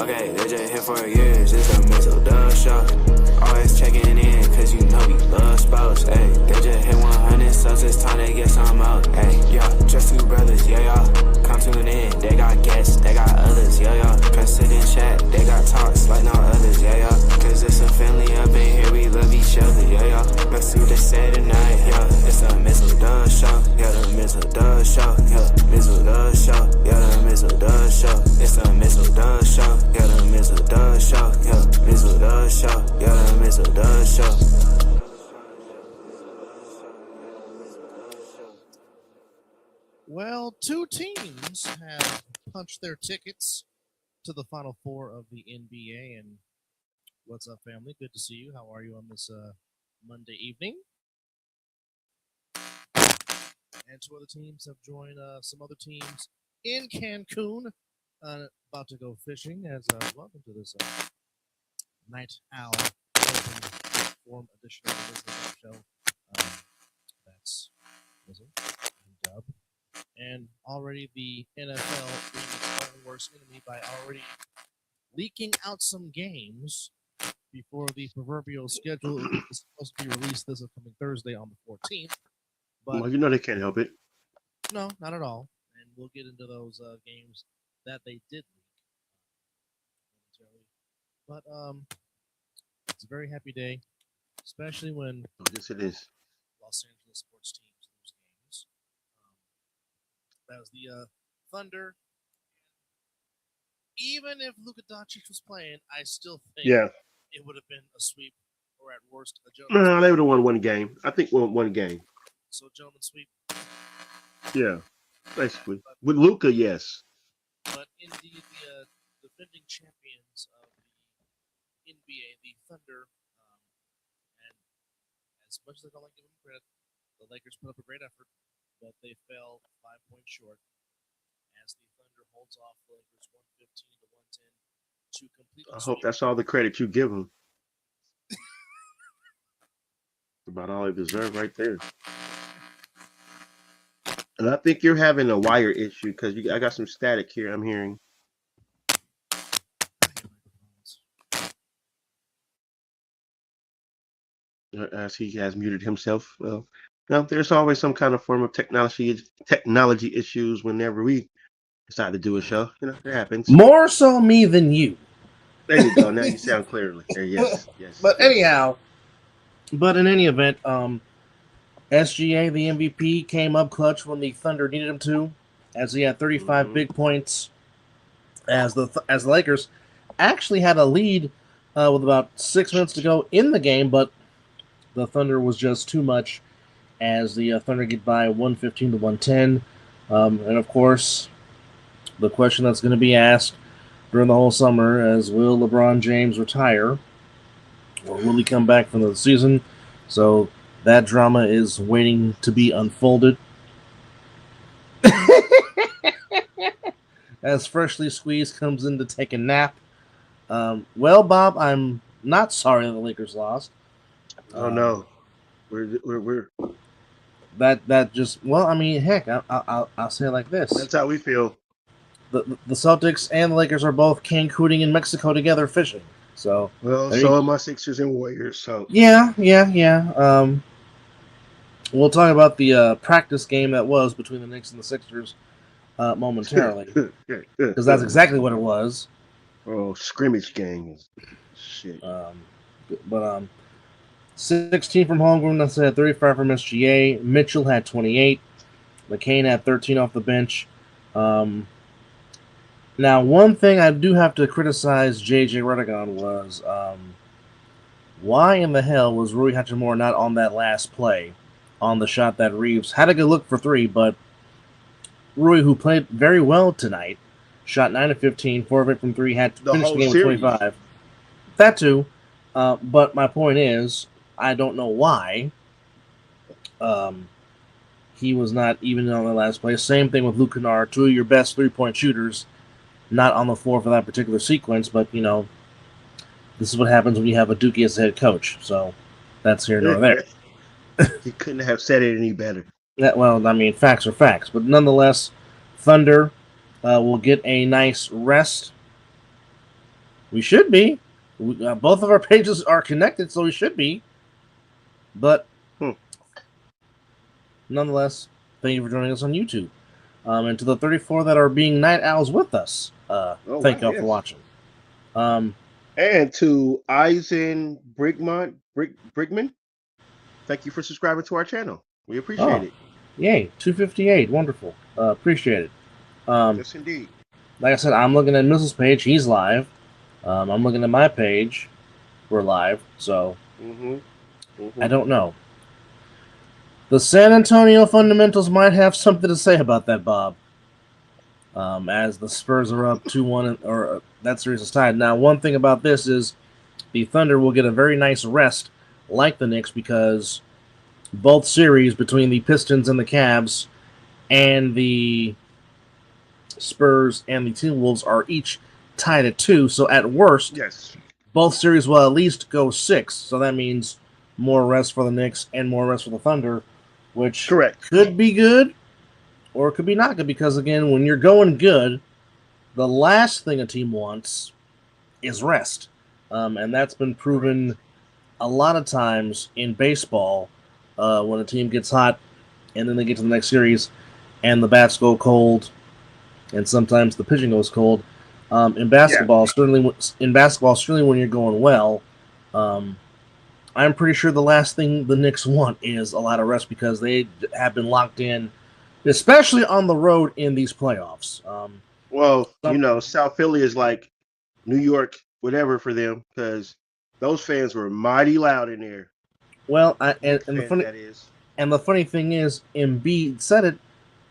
Okay, they just here for years, it's a Mizzle show. Always checking in, cause you know we love sports. Hey, they just hit 100, so it's time to get some out. Hey, yeah, just two brothers, yeah, yeah. Come tune in, they got guests, they got others, yeah, yeah. President chat, they got talks like no others, yeah, yeah. Cause it's a family up in here, we love each other, yeah, yeah. Let's do this Saturday night, yeah. It's a Mizzle show, yeah, the Mizzle show, yeah. Mizzle show, yeah, the Mizzle show. It's a Mizzle show, yeah, the Mizzle show, yeah. Mizzle show, yeah, the Mizzle show. Well, two teams have punched their tickets to the Final Four of the NBA. And what's up, family? Good to see you. How are you on this Monday evening? And two other teams have joined some other teams in Cancun, about to go fishing. As welcome to this Night Owl Fourm edition of the Mizzle show. That's Mizzle and Dub. And already the NFL being its own worst enemy by already leaking out some games before the proverbial schedule is supposed to be released this upcoming Thursday on the 14th. But well, you know they can't help it. No, not at all. And we'll get into those games that they did leak. But it's a very happy day, especially when Yes, it is. Los Angeles sports teams lose games. That was the Thunder. Even if Luka Doncic was playing, I still think it would have been a sweep or at worst a gentleman's No, they would have won one game. I think one game. So gentleman's sweep. Yeah, basically. With Luka, yes. But indeed, the defending champions of the NBA, the Thunder, and as much as I don't like giving them credit, the Lakers put up a great effort, but they fell 5 points short as the Thunder holds off the Lakers 115 to 110 to complete. I hope that's all the credit you give them. About all they deserve right there. And I think you're having a wire issue because I got some static here I'm hearing. As he has muted himself. Well, no, there's always some kind of form of technology issues whenever we decide to do a show. You know, it happens. More so me than you. There you go. Now you sound clearly. There, yes. But anyhow, in any event, SGA, the MVP, came up clutch when the Thunder needed him to, as he had 35 big points. As the Lakers actually had a lead with about 6 minutes to go in the game, but the Thunder was just too much. As the Thunder get by 115 to 110, and of course, the question that's going to be asked during the whole summer is: will LeBron James retire, or will he come back from the season? So that drama is waiting to be unfolded. As Freshly Squeezed comes in to take a nap. Well, Bob, I'm not sorry that the Lakers lost. Oh no, we're that just I mean, heck, I'll say it like this. That's how we feel. The Celtics and the Lakers are both Cancuning in Mexico together fishing. So so are my Sixers and Warriors. So yeah. We'll talk about the practice game that was between the Knicks and the Sixers momentarily, because that's exactly what it was. Oh, scrimmage game. Shit. 16 from Holmgren, that's at 35 from SGA. Mitchell had 28. McCain had 13 off the bench. Now, one thing I do have to criticize J.J. Redick was why in the hell was Rui Hachimura not on that last play on the shot that Reeves had a good look for three, but Rui, who played very well tonight, shot 9 of 15, 4 of 8 from 3, had to finish the game with 25. That too. But my point is, I don't know why he was not even on the last play. Same thing with Luke Kennard, two of your best three-point shooters, not on the floor for that particular sequence. But, you know, this is what happens when you have a Dookie as a head coach. So that's here nor there. He couldn't have said it any better. Well, I mean, facts are facts. But nonetheless, Thunder will get a nice rest We should be. Both of our pages are connected, so we should be. But nonetheless, thank you for joining us on YouTube. And to the 34 that are being night owls with us, thank y'all for watching. And to Eisen Brigman, thank you for subscribing to our channel. We appreciate it. Yay, 258. Wonderful. Appreciate it. Yes, indeed. Like I said, I'm looking at Mizzle's page. He's live. I'm looking at my page. We're live. So, I don't know. The San Antonio fundamentals might have something to say about that, Bob. As the Spurs are up 2-1, or that series is tied. Now, one thing about this is the Thunder will get a very nice rest, like the Knicks, because both series between the Pistons and the Cavs and the Spurs and the Timberwolves are each tied at 2. So at worst, both series will at least go 6. So that means more rest for the Knicks and more rest for the Thunder, which could be good or it could be not good, because again, when you're going good, the last thing a team wants is rest. And that's been proven a lot of times in baseball when a team gets hot and then they get to the next series and the bats go cold and sometimes the pitching goes cold. In basketball, certainly when you're going well, I'm pretty sure the last thing the Knicks want is a lot of rest, because they have been locked in, especially on the road in these playoffs. Well, South Philly is like New York, whatever for them, because those fans were mighty loud in there. Well, and the funny thing is, Embiid said it.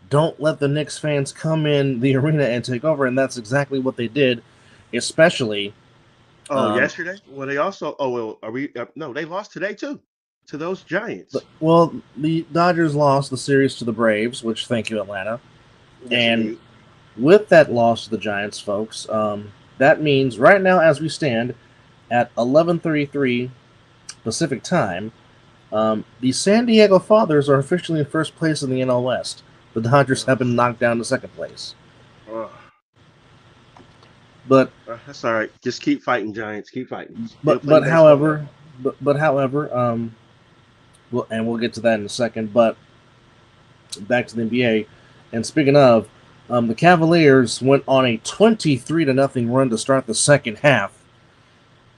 Don't let the Knicks fans come in the arena and take over, and that's exactly what they did, especially. Yesterday? Well, they also. Oh well, are we? No, they lost today too, to those Giants. Well, the Dodgers lost the series to the Braves, which thank you, Atlanta. And with that loss to the Giants, folks, that means right now, as we stand at 11:33 Pacific time, the San Diego Fathers are officially in first place in the NL West. The Dodgers have been knocked down to second place. But that's all right. Just keep fighting, Giants. Keep fighting. However, we'll get to that in a second. But back to the NBA, and speaking of, the Cavaliers went on a 23-0 run to start the second half.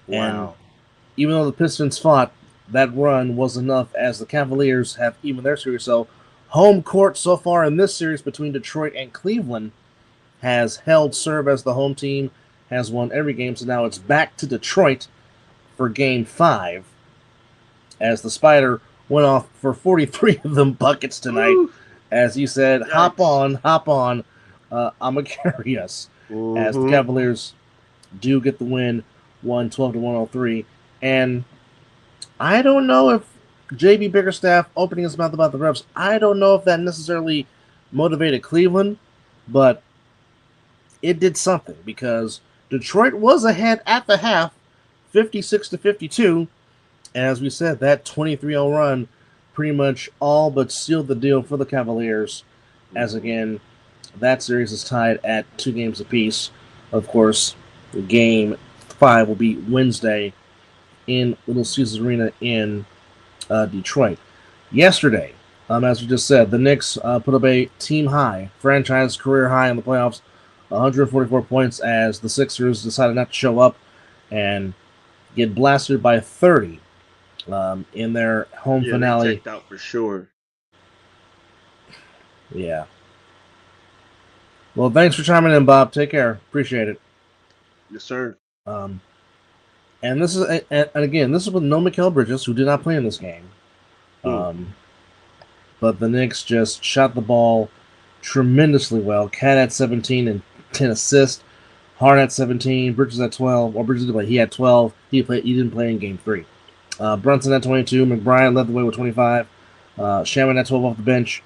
Wow! And even though the Pistons fought, that run was enough, as the Cavaliers have even their series. So, home court so far in this series between Detroit and Cleveland has held serve as the home team, has won every game. So now it's back to Detroit for Game 5, as the Spider went off for 43 of them buckets tonight. Ooh. As you said, hop on, I'm going to carry us. As the Cavaliers do get the win, 112-103. And I don't know if J.B. Bickerstaff opening his mouth about the refs, I don't know if that necessarily motivated Cleveland, but it did something, because Detroit was ahead at the half, 56-52. And as we said, that 23-0 run pretty much all but sealed the deal for the Cavaliers, as again, that series is tied at 2 games apiece. Of course, Game 5 will be Wednesday in Little Caesars Arena in Detroit. Yesterday, as we just said, the Knicks put up a team high, franchise career high in the playoffs, 144 points, as the Sixers decided not to show up and get blasted by 30 in their home finale. They checked out for sure. Yeah. Well, thanks for chiming in, Bob. Take care. Appreciate it. Yes, sir. And this is, and again, this is with no Mikal Bridges, who did not play in this game. But the Knicks just shot the ball tremendously well. Cat at 17 and 10 assists. Harden at 17. Bridges at 12. Well, Bridges didn't play. He had 12. He didn't play in Game 3. Brunson at 22. McBride led the way with 25. Shaman at 12 off the bench.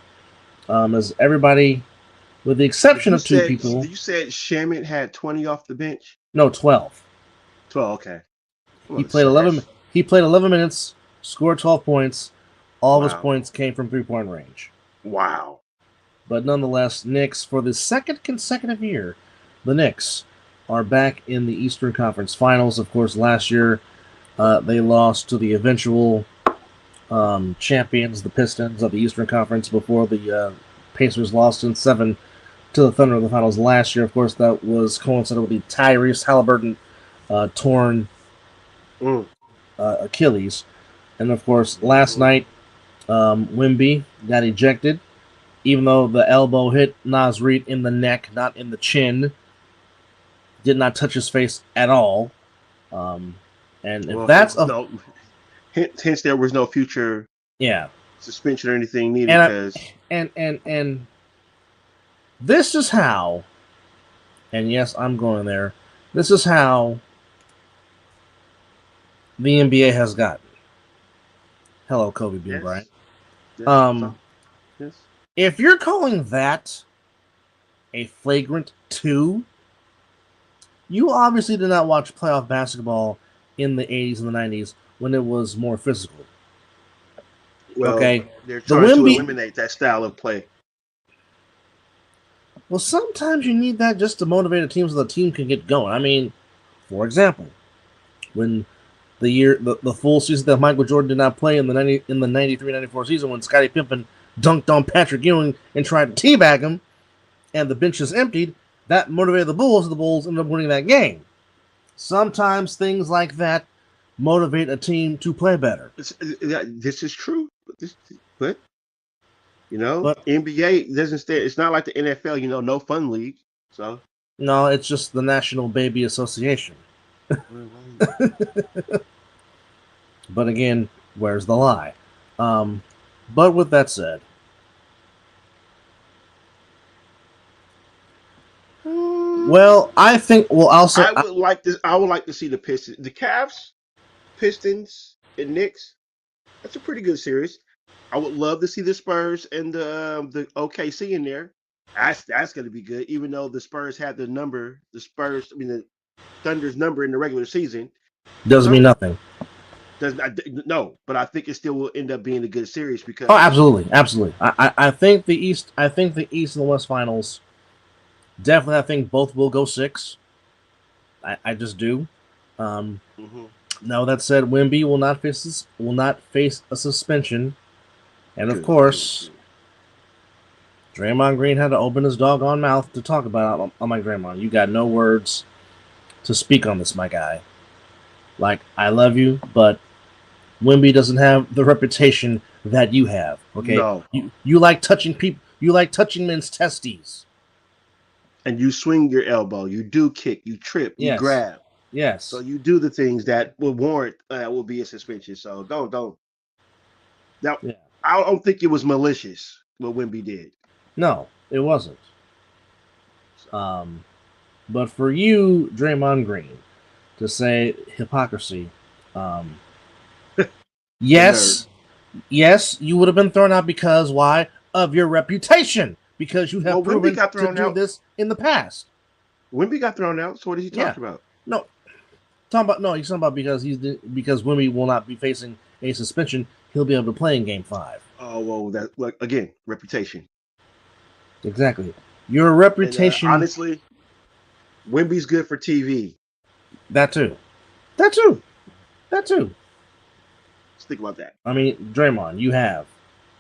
As everybody, with the exception of 2 people. You said Shaman had 20 off the bench? No, 12. 12, okay. He played 11 minutes, scored 12 points. All of his points came from 3-point range. Wow. But nonetheless, Knicks, for the second consecutive year, the Knicks are back in the Eastern Conference Finals. Of course, last year they lost to the eventual champions, the Pistons of the Eastern Conference, before the Pacers lost in 7 to the Thunder in the finals last year. Of course, that was coincided with the Tyrese Halliburton torn Achilles. And of course, last night, Wemby got ejected, even though the elbow hit Naz Reid in the neck, not in the chin. Did not touch his face at all. And if that's a hence there was no future suspension or anything needed because and this is how, and yes, I'm going there. This is how the NBA has gotten. Hello, Kobe Bean Bryant. Yes. If you're calling that a flagrant 2, you obviously did not watch playoff basketball in the 80s and the 90s when it was more physical. Well, okay, they're trying to eliminate that style of play. Well, sometimes you need that just to motivate a team so the team can get going. I mean, for example, when the full season that Michael Jordan did not play in the 93-94 season, when Scottie Pippen dunked on Patrick Ewing and tried to teabag him, and the bench is emptied, that motivated the Bulls. The Bulls ended up winning that game. Sometimes things like that motivate a team to play better. This is true, but NBA doesn't stay. It's not like the NFL, no fun league. So no, it's just the National Baby Association. But again, where's the lie? But with that said, well, I think. Well, also, I would like to see the Pistons, the Cavs, Pistons, and Knicks. That's a pretty good series. I would love to see the Spurs and the OKC in there. That's going to be good. Even though the Spurs had the Thunder's number in the regular season, doesn't mean nothing. No, but I think it still will end up being a good series because. Oh, absolutely. I think the East. I think the East and the West finals. Definitely, I think both will go 6. I just do. Now that said, Wemby will not face a suspension, and of course, Draymond Green had to open his doggone mouth to talk about it. I'm like, Draymond, you got no words to speak on this, my guy. Like, I love you, but Wemby doesn't have the reputation that you have. Okay, no. You like touching people. You like touching men's testes. And you swing your elbow. You do kick. You trip. You grab. Yes. So you do the things that will warrant will be a suspension. So don't. Now, I don't think it was malicious what Wemby did. No, it wasn't. But for you, Draymond Green, to say hypocrisy, yes, you would have been thrown out because why? Of your reputation. Because you have proven to do this in the past. Wemby got thrown out. So what is he talking about? No, he's talking about because Wemby will not be facing a suspension. He'll be able to play in Game 5. Oh well, again, reputation. Exactly, your reputation. And, honestly, Wemby's good for TV. That too. Let's think about that. I mean, Draymond, you have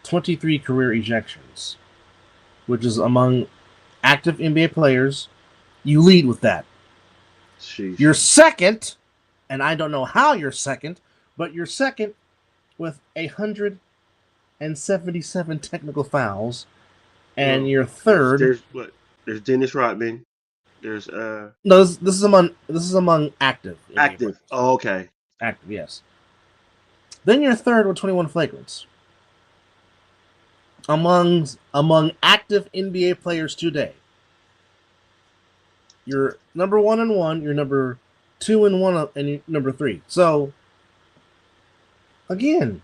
23 career ejections, which is among active NBA players. You lead with that. Sheesh. You're second, and I don't know how you're second, but you're second with 177 technical fouls, and you're third. There's Dennis Rodman. There's no. This is among active. Active. Oh, okay. Active, yes. Then you're third with 21 flagrants. Among active NBA players today, you're number 1 and 1. You're number 2 and 1, and you're number 3. So, again,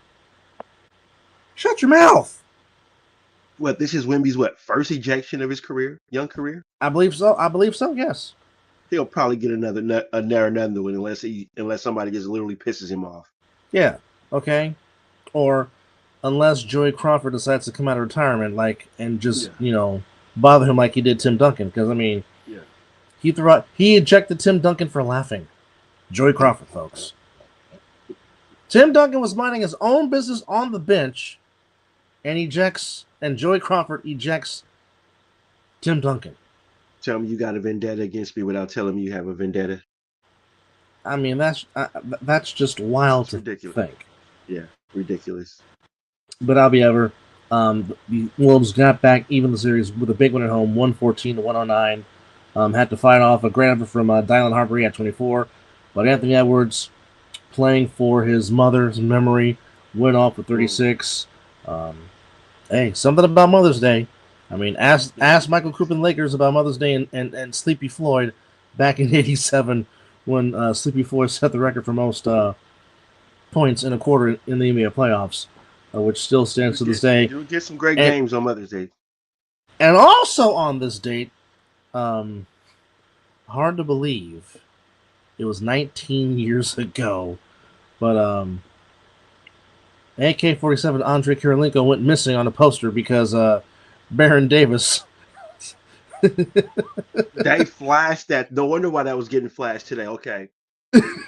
shut your mouth. What? This is Wemby's first ejection of his young career? I believe so. Yes. He'll probably get another one unless somebody just literally pisses him off. Yeah. Okay. Or unless Joey Crawford decides to come out of retirement, and just bother him like he did Tim Duncan, because I mean, He ejected Tim Duncan for laughing. Joey Crawford, folks. Tim Duncan was minding his own business on the bench, and Joey Crawford ejects Tim Duncan. Tell me you got a vendetta against me without telling me you have a vendetta. I mean, that's just wild It's to ridiculous. think. Yeah, ridiculous. But I'll be ever. The Wolves got back even the series with a big one at home, 114 to 109. Had to fight off a great effort from Dylan Harper at 24, but Anthony Edwards, playing for his mother's memory, went off with 36. Hey, something about Mother's Day. I mean, ask Michael Crippen Lakers about Mother's Day and Sleepy Floyd back in '87 when Sleepy Floyd set the record for most points in a quarter in the NBA playoffs, which still stands to this day. You'll get some great And- games on Mother's Day. And also on this date, hard to believe, it was 19 years ago, but AK-47 Andre Kirilenko went missing on a poster because Baron Davis. They flashed that. No wonder why that was getting flashed today. Okay.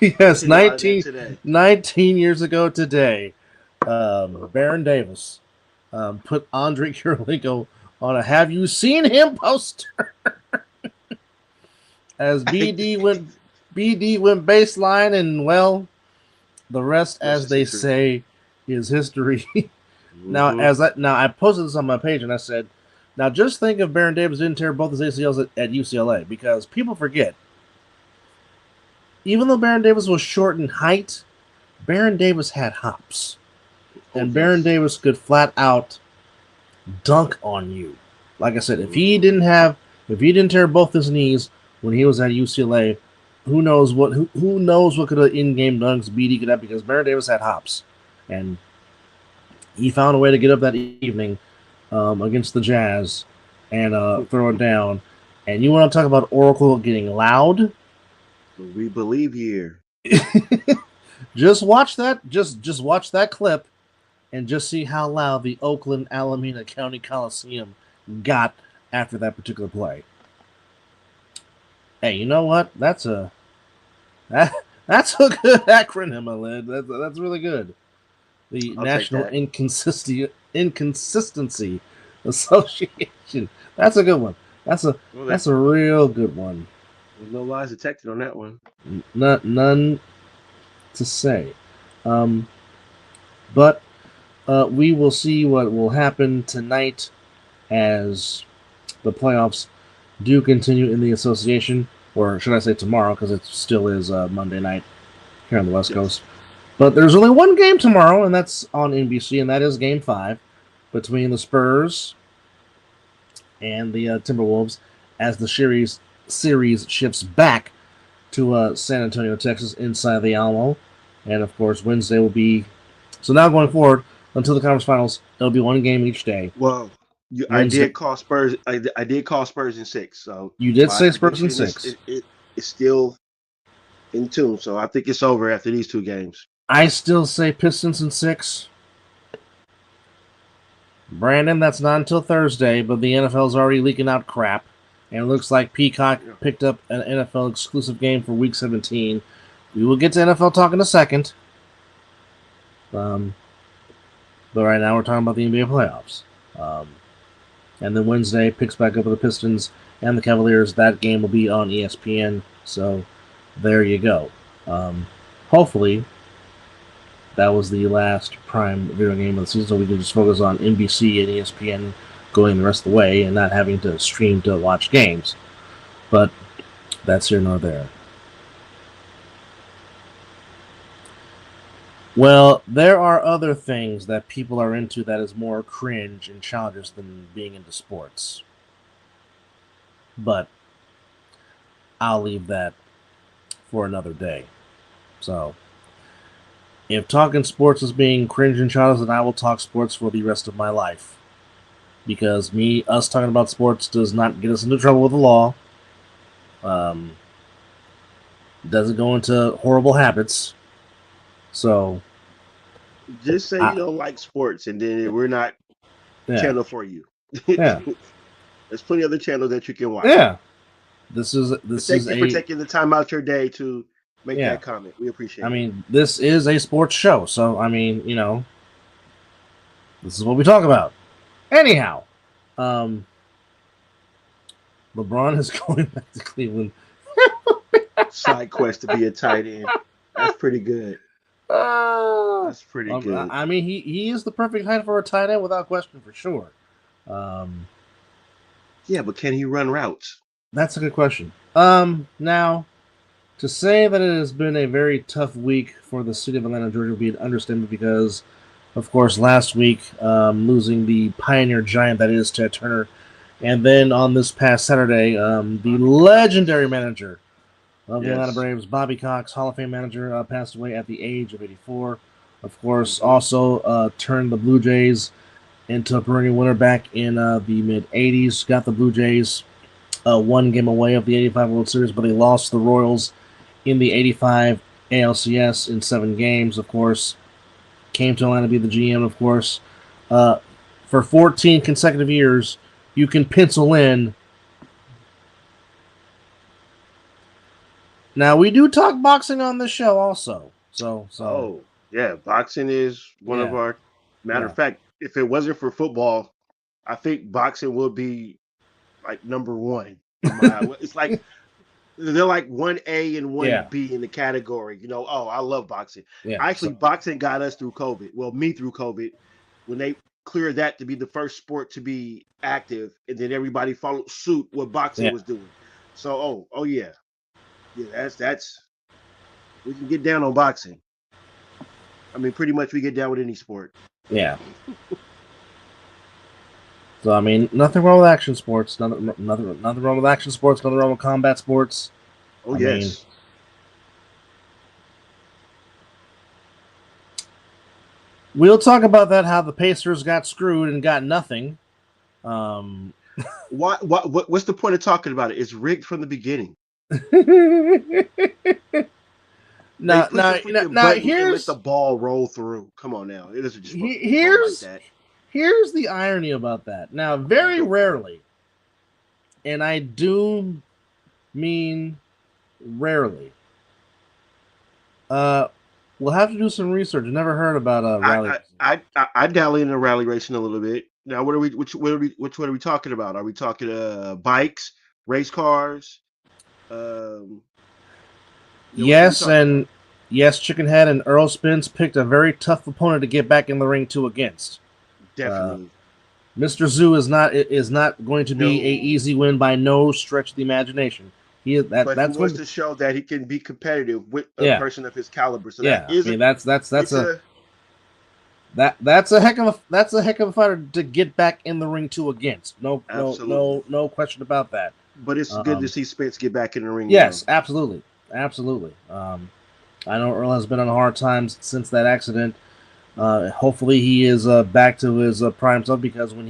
Yes, Think about that today. 19 years ago today, Baron Davis put Andre Kirilenko on a "Have you seen him?" poster. As BD went baseline, and well, the rest, as they say, is history. Now I posted this on my page and I said, now just think if Baron Davis didn't tear both his ACLs at UCLA, because people forget, even though Baron Davis was short in height, Baron Davis had hops, and Baron Davis could flat out dunk on you. Like I said, if he didn't tear both his knees when he was at UCLA, who knows what could have in-game dunks BD could have, because Baron Davis had hops, and he found a way to get up that evening against the Jazz and throw it down. And you want to talk about Oracle getting loud? We believe here. Just watch that. Just watch that clip, and just see how loud the Oakland Alameda County Coliseum got after that particular play. Hey, you know what? That's a good acronym, Aled. That's really good. The National Inconsistency Association. That's a good one. That's a real good one. There's no lies detected on that one. None to say. But we will see what will happen tonight as the playoffs do continue in the association, or should I say tomorrow, because it still is Monday night here on the West Coast. But there's only one game tomorrow, and that's on NBC, and that is Game 5 between the Spurs and the Timberwolves as the series shifts back to San Antonio, Texas, inside the Alamo. And, of course, Wednesday will be... So now going forward, until the conference finals, it'll be one game each day. Well, I did call Spurs. I did call Spurs in 6. So you did say Spurs in 6. It's still in tune. So I think it's over after these 2 games. I still say Pistons in 6. Brandon, that's not until Thursday, but the NFL's already leaking out crap. And it looks like Peacock picked up an NFL exclusive game for Week 17. We will get to NFL talk in a second. But right now we're talking about the NBA playoffs. And then Wednesday picks back up with the Pistons and the Cavaliers. That game will be on ESPN. So there you go. Hopefully that was the last prime video game of the season, so we can just focus on NBC and ESPN going the rest of the way and not having to stream to watch games. But that's here nor there. Well, there are other things that people are into that is more cringe and childish than being into sports. But I'll leave that for another day. So, if talking sports is being cringe and childish, then I will talk sports for the rest of my life. Because us talking about sports does not get us into trouble with the law. Doesn't go into horrible habits. So just say you don't like sports, and then we're not channel for you. Yeah. There's plenty of other channels that you can watch. Yeah. This is Thank you for taking the time out your day to make Yeah. that comment. We appreciate I it. mean, this is a sports show, so I mean, this is what we talk about. Anyhow, LeBron is going back to Cleveland. Side quest to be a tight end. That's pretty good. That's pretty good. I mean, he is the perfect height for a tight end without question, for sure. Yeah, but can he run routes? That's a good question. Now, to say that it has been a very tough week for the city of Atlanta, Georgia, would be an understatement because, of course, last week losing the pioneer giant that is Ted Turner, and then on this past Saturday, the legendary manager of the Atlanta Braves, Bobby Cox, Hall of Fame manager, passed away at the age of 84. Of course, also turned the Blue Jays into a perennial winner back in the mid 80s. Got the Blue Jays one game away of the 85 World Series, but they lost the Royals in the 85 ALCS in 7 games, of course. Came to Atlanta to be the GM, of course. For 14 consecutive years, you can pencil in. Now, we do talk boxing on this show also. So. Oh, yeah. Boxing is one of our. Matter of fact, if it wasn't for football, I think boxing would be like number one. It's like they're like 1A and 1B in the category. I love boxing. Yeah, Actually, boxing got us through COVID. Well, me through COVID when they cleared that to be the first sport to be active, and then everybody followed suit what boxing was doing. So, oh yeah, that's we can get down on boxing. I mean, pretty much we get down with any sport. Yeah. So I mean, nothing wrong with action sports. Nothing wrong with action sports. Nothing wrong with combat sports. Oh, yes. We'll talk about that. How the Pacers got screwed and got nothing. What's the point of talking about it? It's rigged from the beginning. Now, here's the ball roll through. Come on now, it isn't just like that. Here's the irony about that. Now, very rarely, and I do mean rarely, we'll have to do some research. I've never heard about rally. I dally into rally racing a little bit. Now, which one are we talking about? Are we talking bikes, race cars? Yes, Chickenhead and Earl Spence picked a very tough opponent to get back in the ring against. Definitely. Mr. Zoo is not going to be a easy win by no stretch of the imagination. He wants to show that he can be competitive with a person of his caliber. So that's a heck of a fighter to get back in the ring against. No question about that. But it's good to see Spence get back in the ring. Yes, absolutely. I know Earl has been on hard times since that accident. Hopefully he is back to his prime self, because when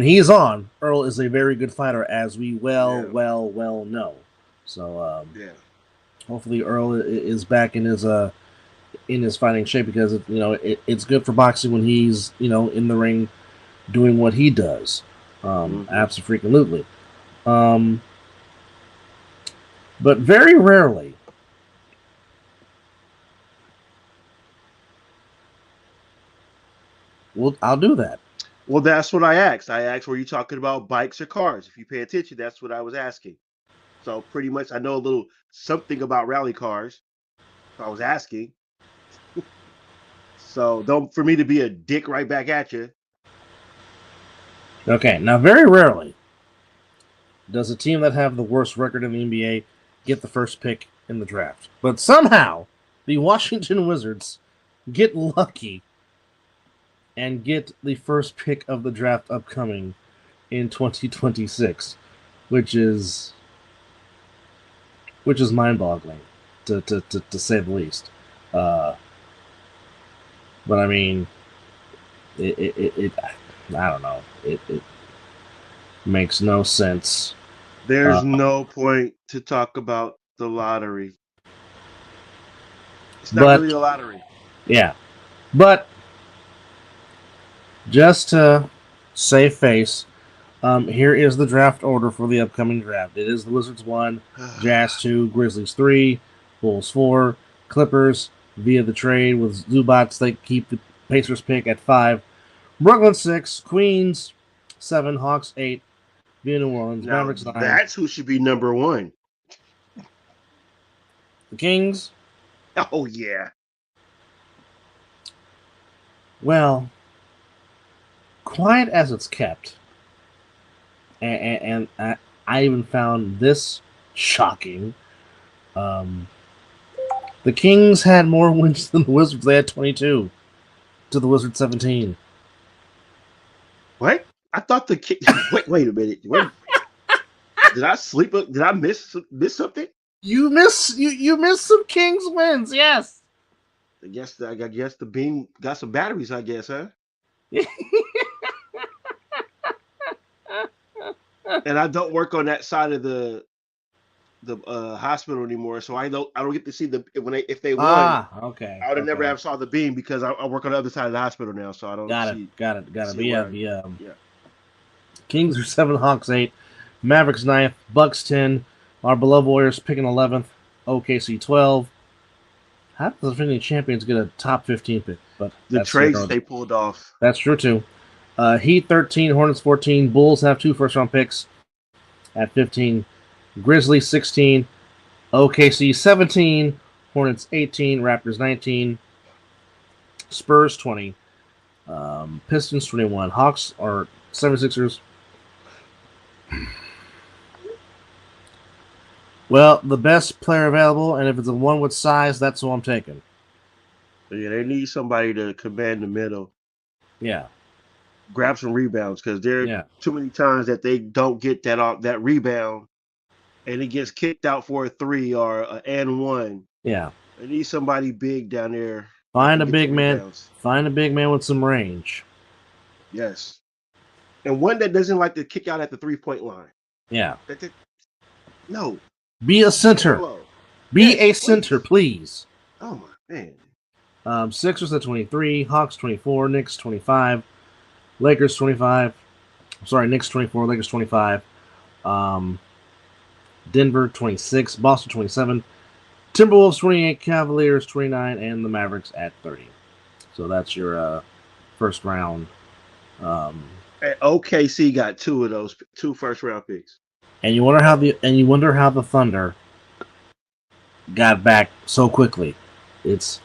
he's on, Earl is a very good fighter, as we well know. So hopefully Earl is back in his fighting shape, because it's good for boxing when he's in the ring doing what he does. Absolutely. But very rarely I'll do that. Well, that's what I asked. I asked, were you talking about bikes or cars? If you pay attention, that's what I was asking. So pretty much I know a little something about rally cars. So I was asking. So don't for me to be a dick right back at you. Okay, now very rarely does a team that have the worst record in the NBA get the first pick in the draft. But somehow the Washington Wizards get lucky and get the first pick of the draft upcoming in 2026, which is mind-boggling to say the least. But I mean, it I don't know. It makes no sense. There's no point to talk about the lottery. It's not really a lottery. Yeah, but just to save face, Here is the draft order for the upcoming draft. It is the Wizards 1, Jazz 2, Grizzlies 3, Bulls 4, Clippers via the trade with Zubats. They keep the Pacers pick at 5, Brooklyn 6, Queens 7, Hawks 8, via New Orleans, Now Mavericks 9, that's who should be number one. the Kings. Oh yeah. Well, quiet as it's kept, and I even found this shocking. The Kings had more wins than the Wizards. They had 22 to the Wizards 17. What? I thought the kid. Wait a minute. Wait. Did I sleep? Did I miss something? You miss some Kings wins, yes. I guess the beam got some batteries. I guess, huh? And I don't work on that side of the hospital anymore, so I don't get to see the if they won. Okay. I would have never Okay. have saw the beam because I work on the other side of the hospital now, so I don't Got see. it. But see yeah, where the Kings are 7, Hawks 8, Mavericks 9th, Bucks 10, our beloved Warriors picking 11th, OKC 12. How does the defending champions get a top 15 pick? But the trades they pulled off. That's true too. Heat 13, Hornets 14, Bulls have 2 first-round picks at 15, Grizzlies 16, OKC 17, Hornets 18, Raptors 19, Spurs 20, Pistons 21, Hawks or 76ers. Well, the best player available, and if it's a one with size, that's who I'm taking. Yeah, they need somebody to command the middle. Yeah. Grab some rebounds because there are too many times that they don't get that rebound, and it gets kicked out for a 3 or an and 1. Yeah. They need somebody big down there. Find a big man. Find a big man with some range. Yes. And one that doesn't like to kick out at the 3-point line. Yeah. No. Be a center. Be a center, please. Oh my man. Sixers at 23, Hawks 24, Knicks 25, Lakers 25. Sorry, Knicks 24, Lakers 25. Denver 26, Boston 27, Timberwolves 28, Cavaliers 29, and the Mavericks at 30. So that's your first round. And OKC got 2 of those 2 first-round picks. And you wonder how the Thunder got back so quickly. It's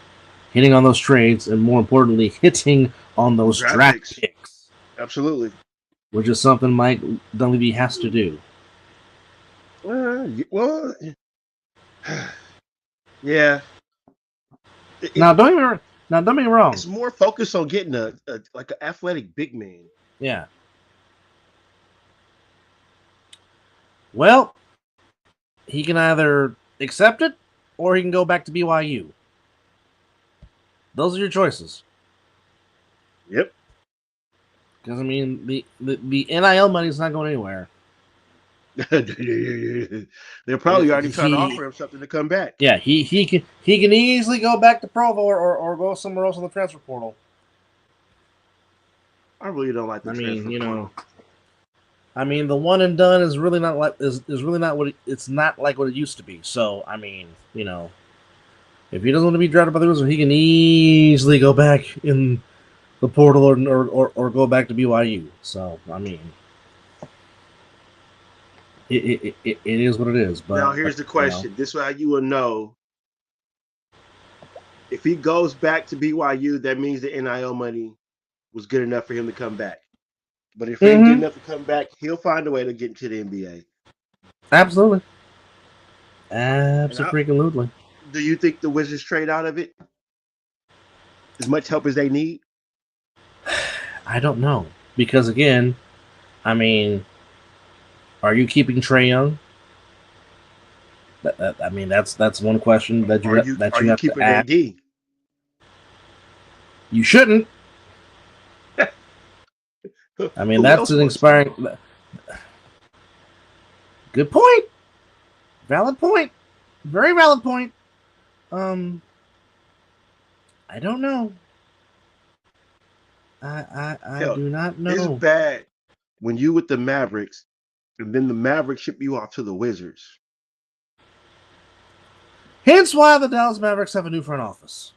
hitting on those trades, and more importantly, hitting on those draft picks. Absolutely. Which is something Mike Dunleavy has to do. Well, yeah. Now, don't get me wrong. It's more focused on getting a like an athletic big man. Yeah. Well, he can either accept it or he can go back to BYU. Those are your choices. Yep. Because I mean, the NIL money is not going anywhere. They're probably already trying to offer him something to come back. Yeah, he can easily go back to Provo or go somewhere else in the transfer portal. I really don't like the transfer portal. I mean, the one and done is really not like is really not what it's not like what it used to be. So I mean, if he doesn't want to be drafted by the Wizards, he can easily go back in the portal or go back to BYU. So I mean, it is what it is. But now here's the question: this way you will know if he goes back to BYU. That means the NIL money was good enough for him to come back. But if he ain't good enough to come back, he'll find a way to get into the NBA. Absolutely. Absolutely. Do you think the Wizards trade out of it? As much help as they need? I don't know. Because again, I mean, are you keeping Trae Young? I mean, that's one question that you have to ask. AD? You shouldn't. I mean, that's an inspiring. Good point. Valid point. Very valid point. I don't know. I do not know. It's bad. when you with the Mavericks, and then the Mavericks ship you off to the Wizards. Hence why the Dallas Mavericks have a new front office.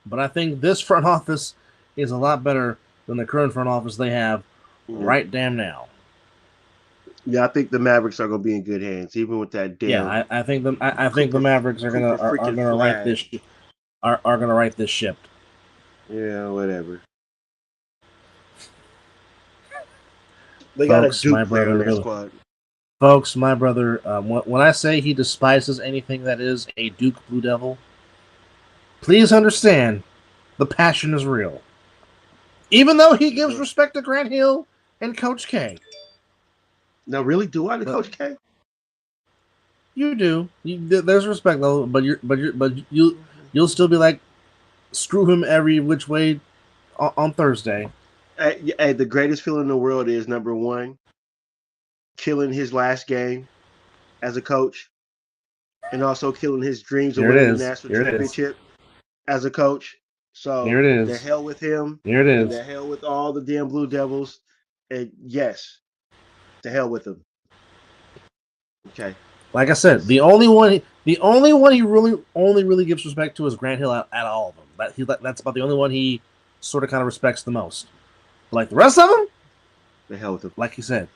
But I think this front office is a lot better than the current front office they have right damn now. Yeah, I think the Mavericks are going to be in good hands, even with that damn. Yeah, I think the Mavericks are gonna right this are gonna right this ship. Yeah, whatever. They got a Duke player in their squad. Folks, my brother, when I say he despises anything that is a Duke Blue Devil, please understand the passion is real. Even though he gives respect to Grant Hill and Coach K. No, really? Do I to Coach K? You do. There's respect though, but you'll still be like, screw him every which way on Thursday. Hey, the greatest feeling in the world is number one, killing his last game as a coach, and also killing his dreams of winning the national championship as a coach. So there it is. The hell with him. There it is. And the hell with all the damn Blue Devils. And yes, the hell with them. Okay. Like I said, the only one he really gives respect to is Grant Hill out of all of them. That's about the only one he sort of kind of respects the most. Like the rest of them, the hell with them. Like he said.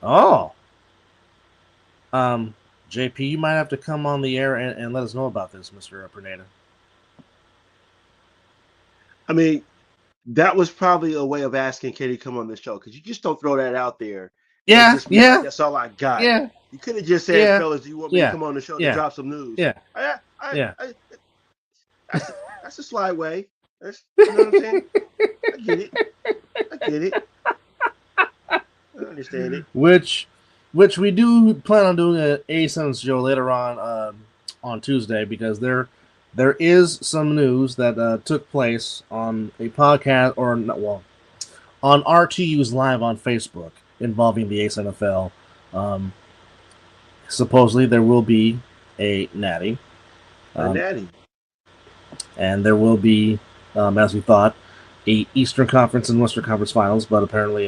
Oh. JP, you might have to come on the air and let us know about this, Mr. Perneda. I mean, that was probably a way of asking Katie to come on the show, because you just don't throw that out there. Yeah. Like, that's all I got. Yeah. You could have just said, fellas, do you want me to come on the show to drop some news? Yeah. That's a sly way. You know what I'm saying? I get it. I understand it. Which we do plan on doing an A-Sons show later on Tuesday, because there is some news that took place on a podcast, on RTU's live on Facebook involving the Ace NFL. Supposedly there will be a natty. And there will be, as we thought, a Eastern Conference and Western Conference Finals, but apparently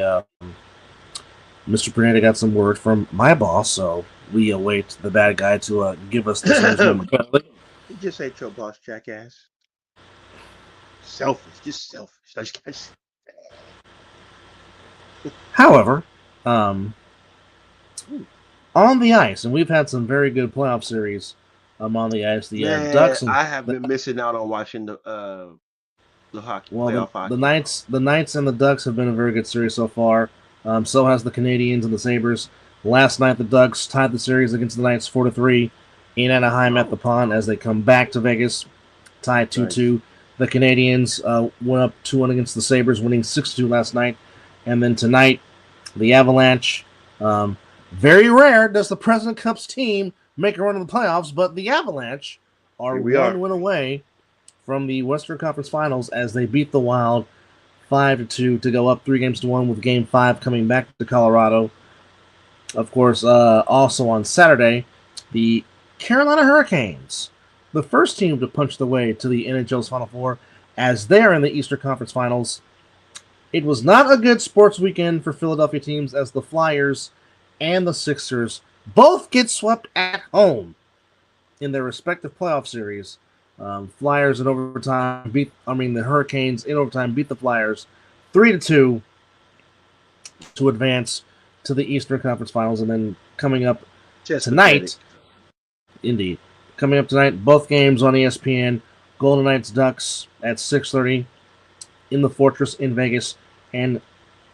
Mr. Perneda got some word from my boss, so we await the bad guy to give us the news momentarily. You just ain't your boss, jackass. Selfish, just selfish. However, on the ice, and we've had some very good playoff series on the ice. The Ducks. I have been missing out on watching the hockey. Well, hockey. The Knights and the Ducks have been a very good series so far. So has the Canadians and the Sabres. Last night, the Ducks tied the series against the Knights 4-3 in Anaheim at the Pond as they come back to Vegas, tied 2-2. Right. The Canadians went up 2-1 against the Sabres, winning 6-2 last night. And then tonight, the Avalanche. Very rare does the President Cup's team make a run in the playoffs, but the Avalanche are one win away from the Western Conference Finals as they beat the Wild 5-2 to go up 3-1 with Game 5 coming back to Colorado. Of course, also on Saturday, the Carolina Hurricanes, the first team to punch their way to the NHL's Final Four, as they're in the Eastern Conference Finals. It was not a good sports weekend for Philadelphia teams as the Flyers and the Sixers both get swept at home in their respective playoff series. Flyers in overtime the Hurricanes in overtime beat the Flyers 3-2 to advance to the Eastern Conference Finals. And then coming up tonight, indeed, coming up tonight, both games on ESPN, Golden Knights Ducks at 6:30 in the Fortress in Vegas, and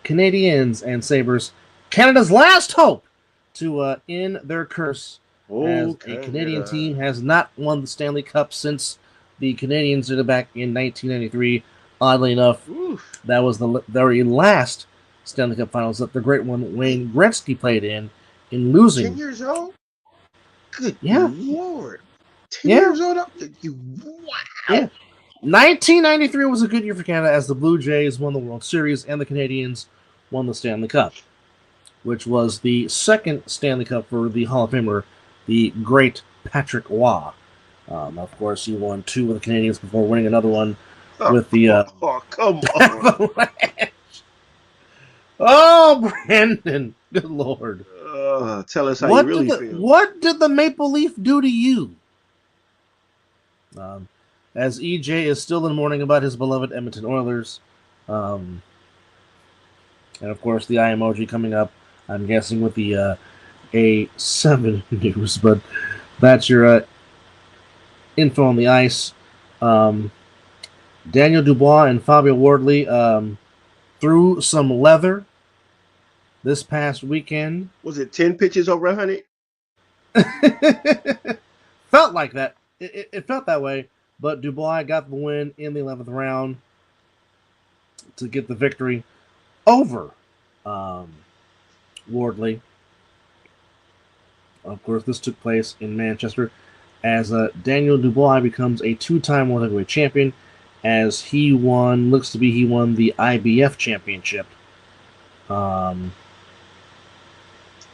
Canadians and Sabres, Canada's last hope to end their curse. As a Canadian team has not won the Stanley Cup since the Canadians did it back in 1993. Oddly enough, that was the very last Stanley Cup Finals that the great one Wayne Gretzky played in losing. 10 years old? Good Lord. 10 years old? Wow. Yeah. 1993 was a good year for Canada as the Blue Jays won the World Series and the Canadians won the Stanley Cup, which was the second Stanley Cup for the Hall of Famer, the great Patrick Waugh. Of course, he won 2 with the Canadians before winning another one with the come on. Oh, Brandon. Good Lord. Tell us how you really feel. What did the Maple Leaf do to you? As EJ is still in mourning about his beloved Edmonton Oilers. And of course, the eye emoji coming up, I'm guessing, with the A7 news. But that's your info on the ice. Daniel Dubois and Fabio Wardley threw some leather this past weekend. Was it 10 pitches over 100? Felt like that. It felt that way, but Dubois got the win in the 11th round to get the victory over Wardley. Of course, this took place in Manchester as Daniel Dubois becomes a two-time world heavyweight champion, as he won the IBF championship.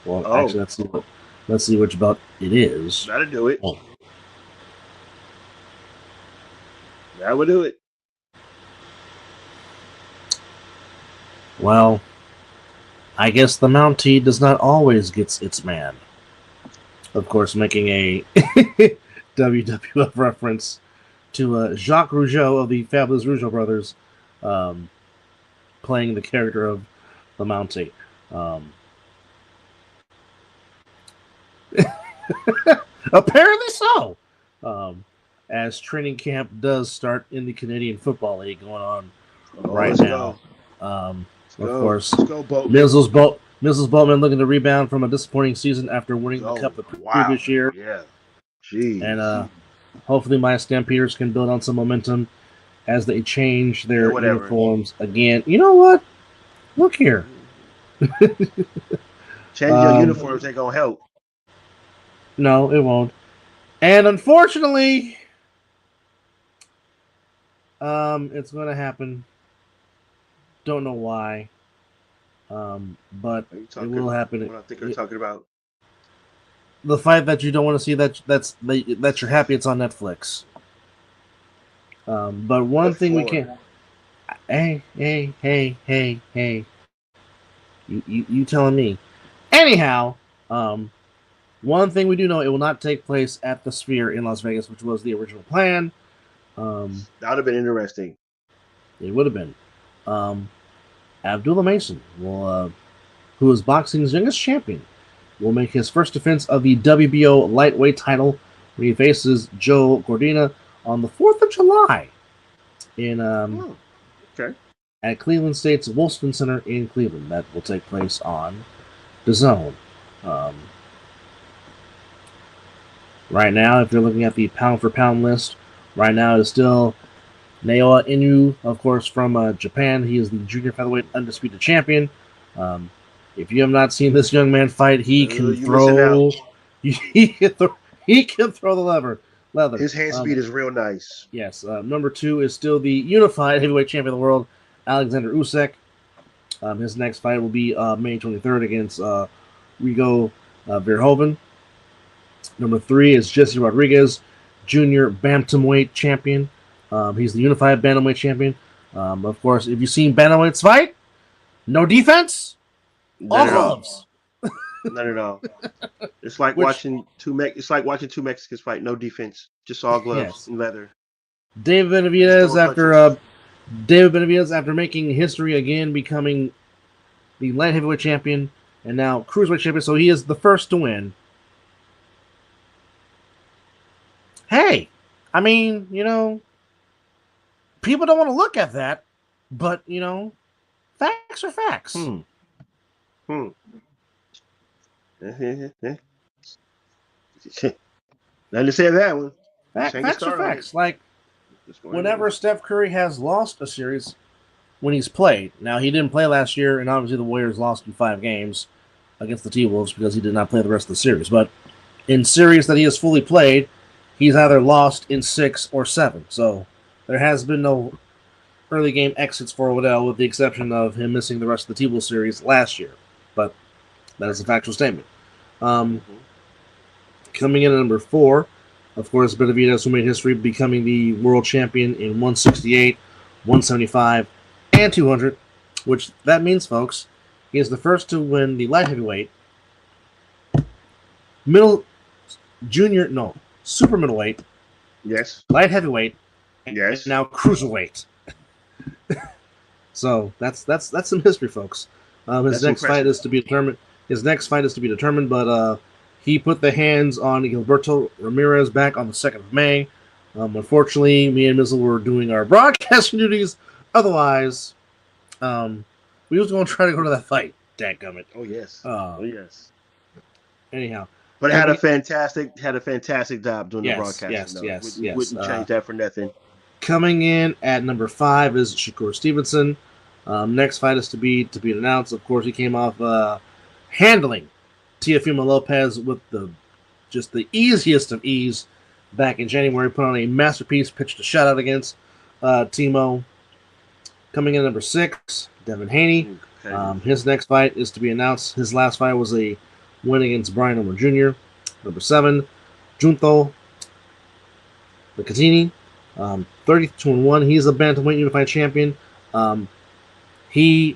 Actually, let's see which belt it is. That'll do it. Oh. That would do it. Well, I guess the Mountie does not always get its man. Of course, making a WWF reference to Jacques Rougeau of the Fabulous Rougeau brothers, playing the character of the Mountie. Apparently so. As training camp does start in the Canadian Football League going on right now. Of course, Mizzle's Boatman looking to rebound from a disappointing season after winning the Cup the previous year. Yeah. Jeez. And hopefully my Stampeders can build on some momentum as they change their uniforms again. You know what? Look here. Change your uniforms ain't going to help. No, it won't. And unfortunately, it's going to happen. Don't know why, but it will happen. What I think you're talking about. The fight that you don't want to see, that you're happy it's on Netflix. But one thing we can't. Hey! You telling me? Anyhow, one thing we do know, it will not take place at the Sphere in Las Vegas, which was the original plan. That would have been interesting. It would have been. Abdullah Mason who is boxing's youngest champion, will make his first defense of the WBO lightweight title when he faces Joe Gordina on the 4th of July at Cleveland State's Wolfson Center in Cleveland. That will take place on the Zone. Right now, if you're looking at the pound-for-pound list, right now it is still Naoya Inoue, of course, from Japan. He is the junior featherweight undisputed champion. If you have not seen this young man fight, he can throw. He can throw the leather. His hand speed is real nice. Yes. Number 2 is still the unified heavyweight champion of the world, Alexander Usyk. His next fight will be May 23rd against Rigo Verhoeven. Number 3 is Jesse Rodriguez, junior bantamweight champion. He's the unified bantamweight champion. Of course, if you've seen bantamweights fight, no defense, all gloves. Not at all. It's like watching two Mexicans fight, no defense, just all gloves and leather. David Benavidez after making history again, becoming the light heavyweight champion and now cruiserweight champion, so he is the first to win. Hey, I mean, people don't want to look at that, but facts are facts. Nothing to say that one. Facts are facts. Like, whenever Steph Curry has lost a series when he's played, now he didn't play last year, and obviously the Warriors lost in 5 games against the T-Wolves because he did not play the rest of the series. But in series that he has fully played, he's either lost in 6 or 7. So there has been no early game exits for Waddell, with the exception of him missing the rest of the T-Wolves series last year. But that is a factual statement. Coming in at number 4, of course, Benavidez, who made history becoming the world champion in 168, 175, and 200, which that means, folks, He is the first to win the light heavyweight, super middleweight, Yes. light heavyweight, and Yes. now cruiserweight. So that's some history, folks. His That's next fight impressive. is to be determined. But he put the hands on Gilberto Ramirez back on the 2nd of May. Unfortunately, me and Mizzle were doing our broadcasting duties. Otherwise, we was going to try to go to that fight. Dadgummit. Oh yes. Yes. Anyhow, But had a fantastic job doing the yes, broadcasting. yes. Wouldn't change that for nothing. Coming in at number 5 is Shakur Stevenson. Next fight is to be announced. Of course, he came off handling Teofimo Lopez with the easiest of ease back in January. Put on a masterpiece, pitched a shutout against Timo. Coming in at number 6, Devin Haney. His next fight is to be announced. His last fight was a win against Brian Ulmer Jr. Number 7, Junto Licatini. 32-1. He's a bantamweight unified champion. His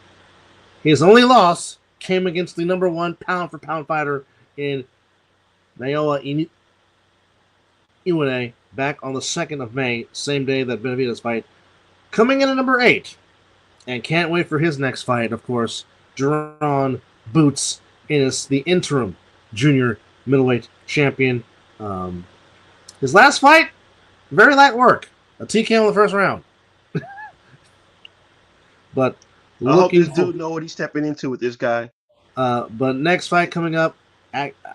only loss came against the number 1 pound for pound fighter in Naoya Inoue back on the 2nd of May, same day that Benavidez fight. Coming in at number 8, and can't wait for his next fight, of course, Jaron Boots Ennis, the interim junior middleweight champion. His last fight, very light work. A TKO in the first round. But I hope this dude know what he's stepping into with this guy. But next fight coming up,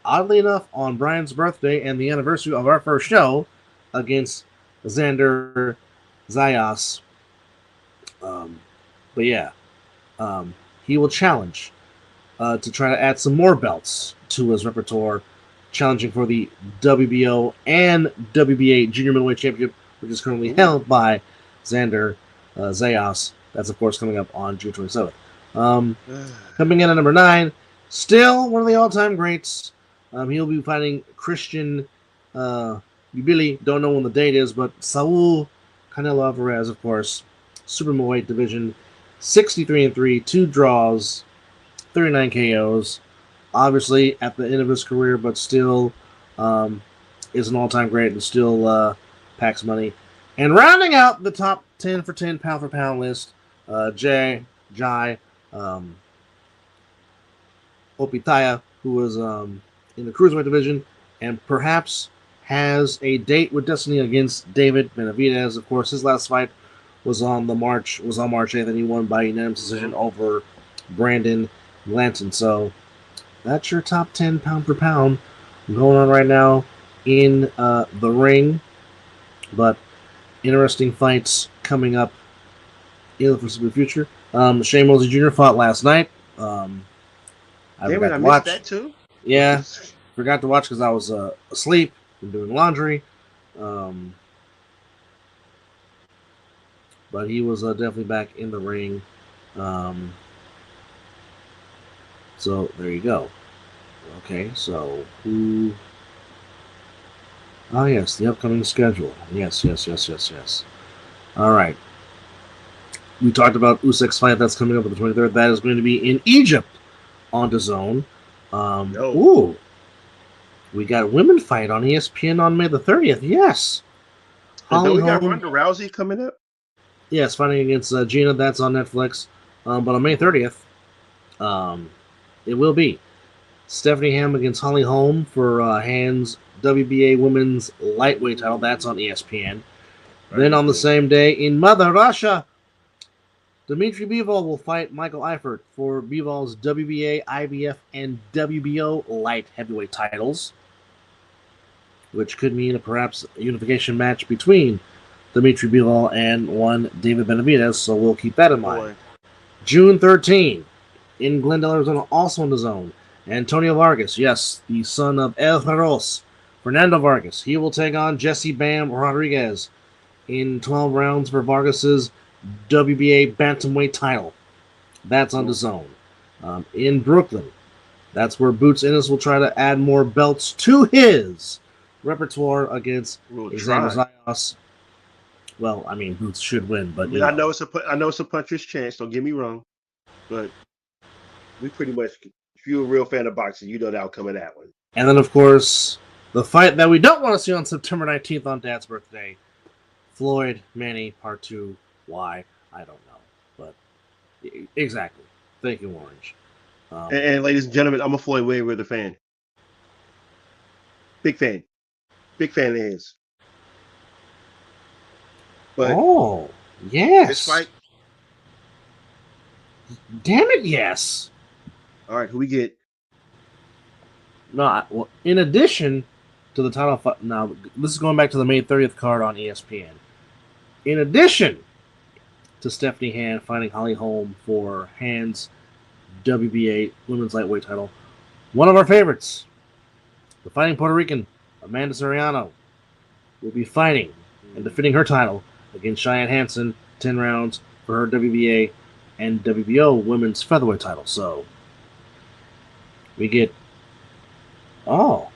oddly enough, on Brian's birthday and the anniversary of our first show against Xander Zayas. But yeah, he will challenge to try to add some more belts to his repertoire, challenging for the WBO and WBA Junior Middleweight Championship, which is currently held by Xander Zayas. That's, of course, coming up on June 27th. Coming in at number 9, still one of the all-time greats. He'll be fighting Christian Ubili. Don't know when the date is, but Saul Canelo Alvarez, of course. Super middleweight division, 63-3, 2 draws, 39 KOs. Obviously, at the end of his career, but still is an all-time great and still packs money. And rounding out the top 10 for 10 pound for pound list, Jai Opitaya, who was in the cruiserweight division and perhaps has a date with destiny against David Benavidez. Of course, his last fight was on March 8th, and he won by unanimous decision over Brandon Lanton. So that's your top 10 pound for pound going on right now in the ring. But interesting fights coming up in the foreseeable future. Shane Mosley Jr. fought last night. I forgot to watch. Missed that too? Yeah, forgot to watch because I was asleep and doing laundry. But he was definitely back in the ring. So there you go. Okay, so who? Oh yes, the upcoming schedule. Yes. All right. We talked about Usyk's fight that's coming up on the 23rd. That is going to be in Egypt on DAZN. Ooh. We got women fight on ESPN on May the 30th. Yes. Don't we got Ronda Rousey coming up? Yes, fighting against Gina. That's on Netflix. But on May 30th, it will be Stephanie Ham against Holly Holm for Hands WBA Women's Lightweight title. That's on ESPN. Then on the same day in Mother Russia, Dmitry Bivol will fight Michael Eifert for Bivol's WBA, IBF, and WBO light heavyweight titles, which could mean perhaps a unification match between Dmitry Bivol and one David Benavidez, so we'll keep that in mind. June 13, in Glendale, Arizona, also on DAZN, Antonio Vargas, yes, the son of El Feroz, Fernando Vargas. He will take on Jesse Bam Rodriguez in 12 rounds for Vargas's WBA bantamweight title. That's on DAZN. In Brooklyn, that's where Boots Ennis will try to add more belts to his repertoire against Xander Zayas. Well, I mean, Boots should win, but I know it's a puncher's chance. Don't get me wrong, but We pretty much, if you're a real fan of boxing, you know the outcome of that one. And then, of course, the fight that we don't want to see on September 19th on Dad's birthday, Floyd Manny Part 2. Why? I don't know. But exactly. Thank you, Orange. And ladies and gentlemen, I'm a Floyd Mayweather fan. Big fan. Big fan of his. But yes. this fight. Damn it, yes. All right, who we get? No, well, in addition to the title fight, now this is going back to the May 30th card on ESPN. In addition to Stephanie Hand fighting Holly Holm for Hand's WBA Women's Lightweight title, one of our favorites, the fighting Puerto Rican Amanda Soriano, will be fighting and defending her title against Cheyenne Hansen 10 rounds for her WBA and WBO Women's Featherweight title. So we get. Oh.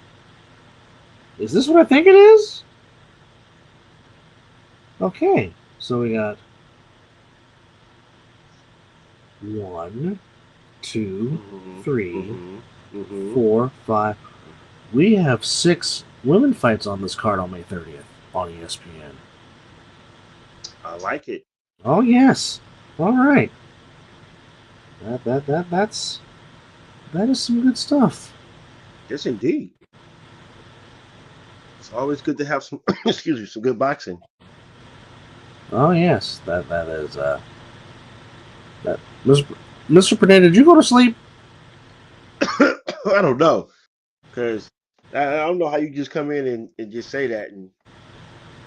Is this what I think it is? Okay. So we got 1, 2, 3, 4, 5. We have 6 women fights on this card on May 30th on ESPN. I like it. Oh yes. All right. That is some good stuff. Yes, indeed. It's always good to have some excuse me, some good boxing. Oh yes, that is that. Mr. Pernay, did you go to sleep? I don't know, because I don't know how you just come in and just say that, and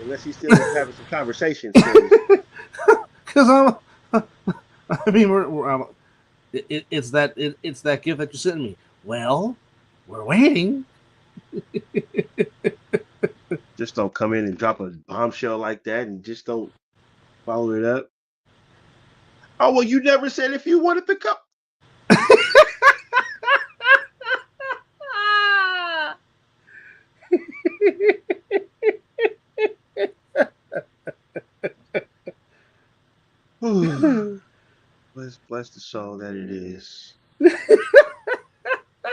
unless he's still having some conversations. Because I mean, it's that gift that you're sending me. Well, we're waiting. Just don't come in and drop a bombshell like that, and just don't follow it up. Oh well, you never said if you wanted to come. Bless the soul that it is. We're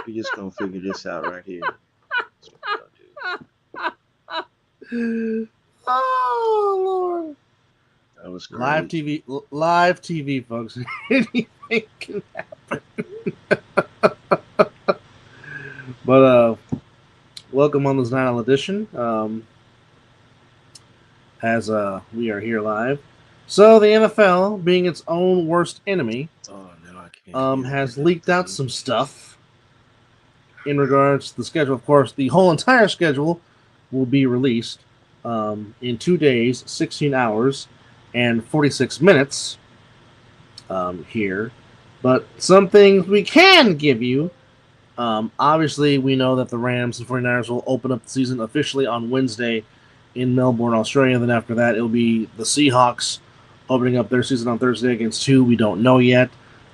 just gonna figure this out right here. That's what we're gonna do. Oh Lord! That was great. Live TV, folks. Anything can happen. But welcome on this Nile edition. As we are here live. So the NFL, being its own worst enemy, has leaked out some stuff in regards to the schedule. Of course, the whole entire schedule will be released in 2 days, 16 hours, and 46 minutes here. But some things we can give you. Obviously, we know that the Rams and 49ers will open up the season officially on Wednesday in Melbourne, Australia. Then after that, it'll be the Seahawks opening up their season on Thursday against who we don't know yet.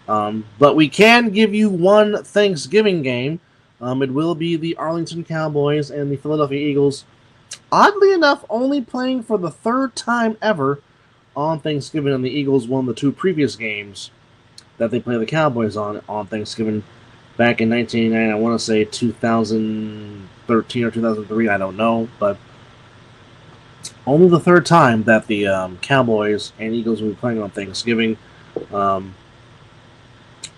But we can give you one Thanksgiving game. It will be the Arlington Cowboys and the Philadelphia Eagles. Oddly enough, only playing for the 3rd time ever on Thanksgiving, and the Eagles won the 2 previous games that they played the Cowboys on Thanksgiving back in 1989. I want to say 2013 or 2003. I don't know, but only the 3rd time that the Cowboys and Eagles will be playing on Thanksgiving.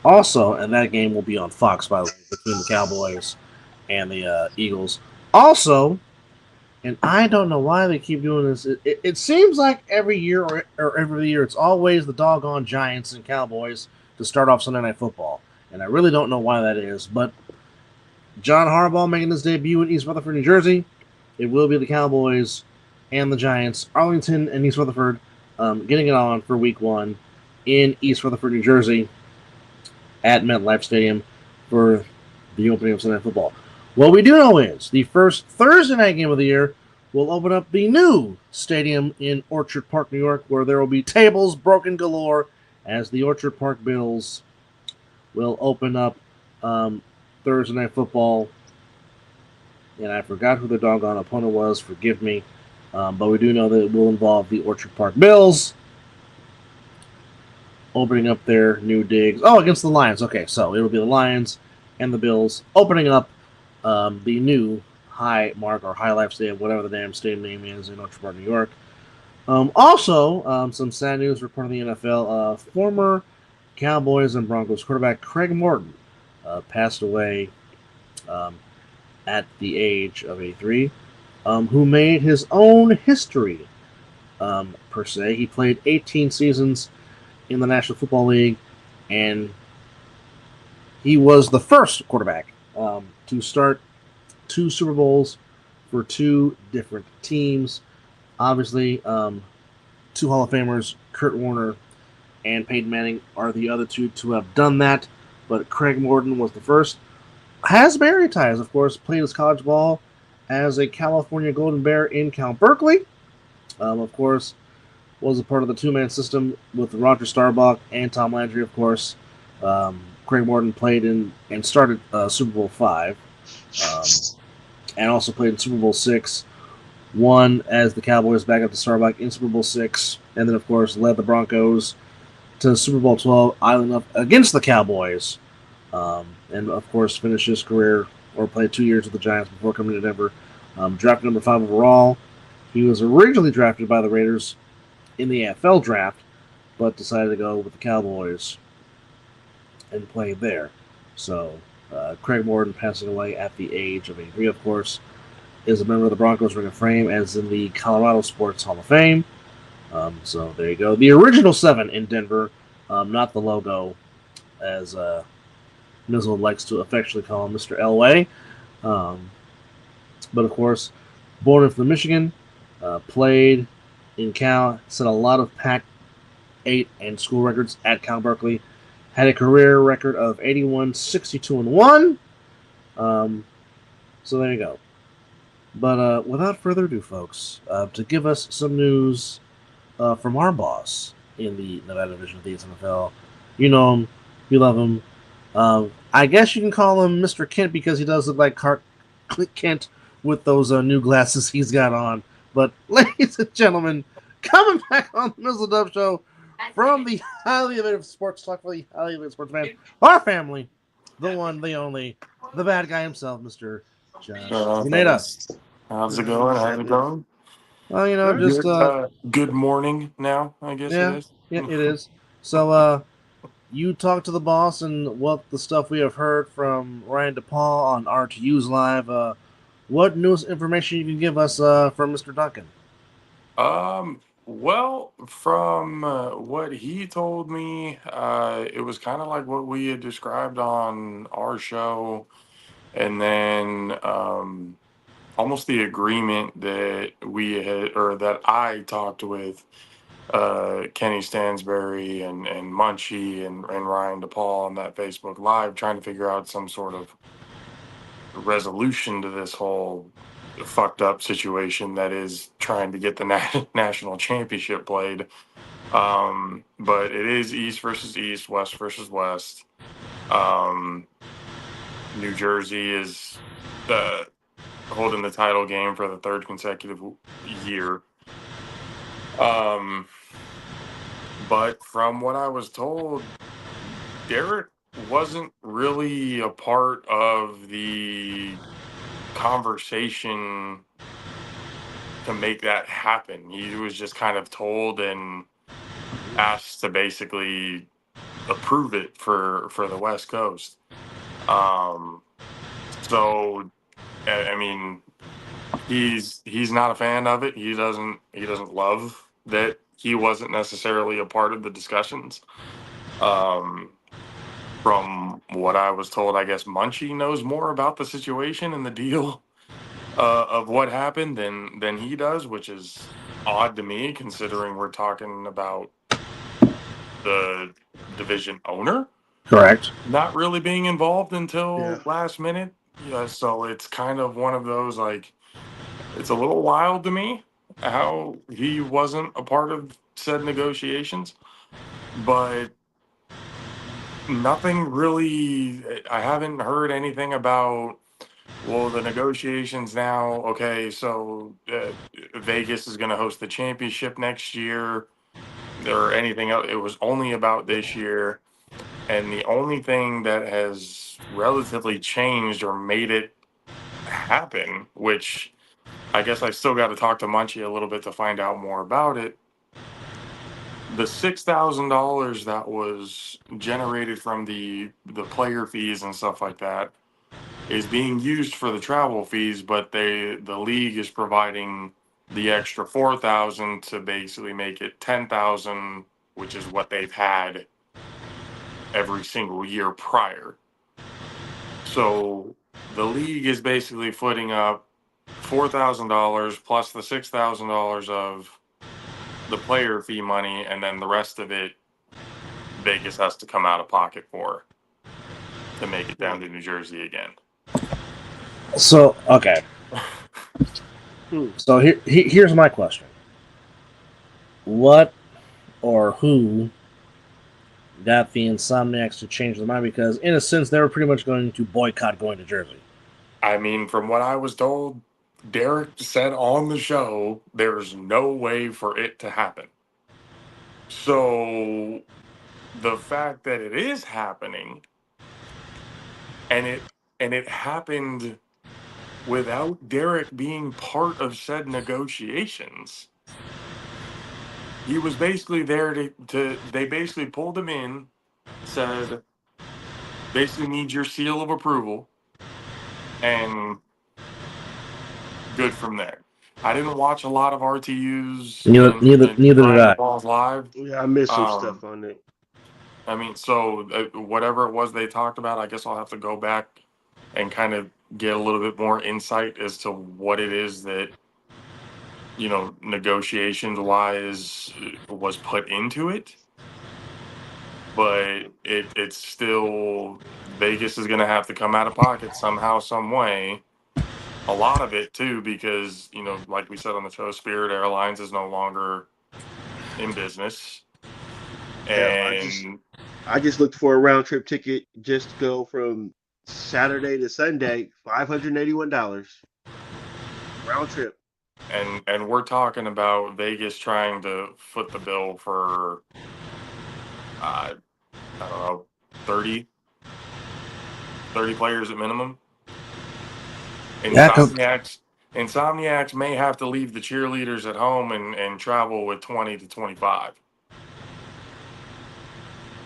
Also, and that game will be on Fox, by the way, between the Cowboys and the Eagles. Also, and I don't know why they keep doing this. It seems like every year or every year, it's always the doggone Giants and Cowboys to start off Sunday Night Football. And I really don't know why that is. But John Harbaugh making his debut in East Rutherford, New Jersey. It will be the Cowboys and the Giants, Arlington and East Rutherford, getting it on for Week 1 in East Rutherford, New Jersey, at MetLife Stadium for the opening of Sunday Night Football. What we do know is the first Thursday night game of the year will open up the new stadium in Orchard Park, New York, where there will be tables broken galore as the Orchard Park Bills will open up Thursday Night Football. And I forgot who the doggone opponent was. Forgive me. But we do know that it will involve the Orchard Park Bills. opening up their new digs. Oh, against the Lions. Okay, so it'll be the Lions and the Bills opening up the new High Mark or High Life Stadium, whatever the damn stadium name is in Orchard Park, New York. Also, some sad news reporting the NFL. Former Cowboys and Broncos quarterback Craig Morton passed away at the age of 83, who made his own history, per se. He played 18 seasons in the National Football League, and he was the first quarterback to start 2 Super Bowls for 2 different teams. Obviously, 2 Hall of Famers, Kurt Warner and Peyton Manning, are the other 2 to have done that, but Craig Morton was the first. Has Bear ties, of course, played his college ball as a California Golden Bear in Cal Berkeley. Of course, was a part of the 2-man system with Roger Staubach and Tom Landry, of course. Craig Morton played in and started Super Bowl V, and also played in Super Bowl VI, won as the Cowboys back up to Staubach in Super Bowl VI, and then, of course, led the Broncos to Super Bowl XII, island up against the Cowboys, and, of course, finished his career or played 2 years with the Giants before coming to Denver. Drafted number 5 overall. He was originally drafted by the Raiders in the AFL draft, but decided to go with the Cowboys and play there. So, Craig Morton passing away at the age of 83, of course, is a member of the Broncos Ring of Fame, as in the Colorado Sports Hall of Fame. So there you go. The original 7 in Denver, not the logo, as Mizzle likes to affectionately call him, Mr. Elway. But of course, born in from Michigan, played in Cal, set a lot of Pac-8 and school records at Cal Berkeley. Had a career record of 81, 62, and 1. So there you go. But without further ado, folks, to give us some news from our boss in the Nevada division of the NFL, you know him, you love him. I guess you can call him Mr. Kent because he does look like Clark Kent with those new glasses he's got on. But ladies and gentlemen, coming back on the Mizzle Dub Show from the highly innovative sports talk for the highly innovative sports man, our family, the one, the only, the bad guy himself, Mr. Josh Pineda. How's it going? How's it going? Well, you know, just Good morning now, I guess yeah, it is. yeah, it is. So, you talked to the boss and what the stuff we have heard from Ryan DePaul on RTU's Live. What news information you can give us from Mr. Duncan? Well, from what he told me, it was kind of like what we had described on our show, and then almost the agreement that we had, or that I talked with Kenny Stansberry and Munchie and Ryan DePaul on that Facebook Live, trying to figure out some sort of resolution to this whole fucked up situation that is trying to get the national championship played. But it is East versus East, West versus West. New Jersey is holding the title game for the 3rd consecutive year. But from what I was told, Derek wasn't really a part of the conversation to make that happen. He was just kind of told and asked to basically approve it for the West Coast. So I mean, he's not a fan of it. He doesn't love that he wasn't necessarily a part of the discussions. From what I was told, I guess Munchie knows more about the situation and the deal of what happened than he does, which is odd to me, considering we're talking about the division owner. Correct. Not really being involved until last minute. Yeah, so it's kind of one of those, like, it's a little wild to me how he wasn't a part of said negotiations, but nothing really. I haven't heard anything about, well, the negotiations now, okay, so Vegas is going to host the championship next year. or anything else. It was only about this year. And the only thing that has relatively changed or made it happen, which I guess I still got to talk to Munchie a little bit to find out more about it. The $6,000 that was generated from the player fees and stuff like that is being used for the travel fees, but the league is providing the extra 4,000 to basically make it 10,000, which is what they've had every single year prior. So the league is basically footing up $4,000 plus the $6,000 of the player fee money, and then the rest of it Vegas has to come out of pocket for to make it down to New Jersey again. So okay. So here's my question: what or who got the Insomniacs to change their mind? Because in a sense, they were pretty much going to boycott going to Jersey. I mean, from what I was told, Derek said on the show, there's no way for it to happen. So the fact that it is happening, and it happened without Derek being part of said negotiations. He was basically there to they basically pulled him in, said, basically need your seal of approval, and good from there. I didn't watch a lot of RTUs Neither did Brian I. Balls live. Yeah, I missed some stuff on it. I mean, so whatever it was they talked about, I guess I'll have to go back and kind of get a little bit more insight as to what it is that, negotiations wise was put into it. But it's still, Vegas is going to have to come out of pocket somehow, some way. A lot of it too, because like we said on the show, Spirit Airlines is no longer in business, and I just looked for a round trip ticket just to go from Saturday to Sunday, $581 round trip. and we're talking about Vegas trying to foot the bill for I don't know 30 players at minimum. Insomniacs may have to leave the cheerleaders at home and travel with 20 to 25.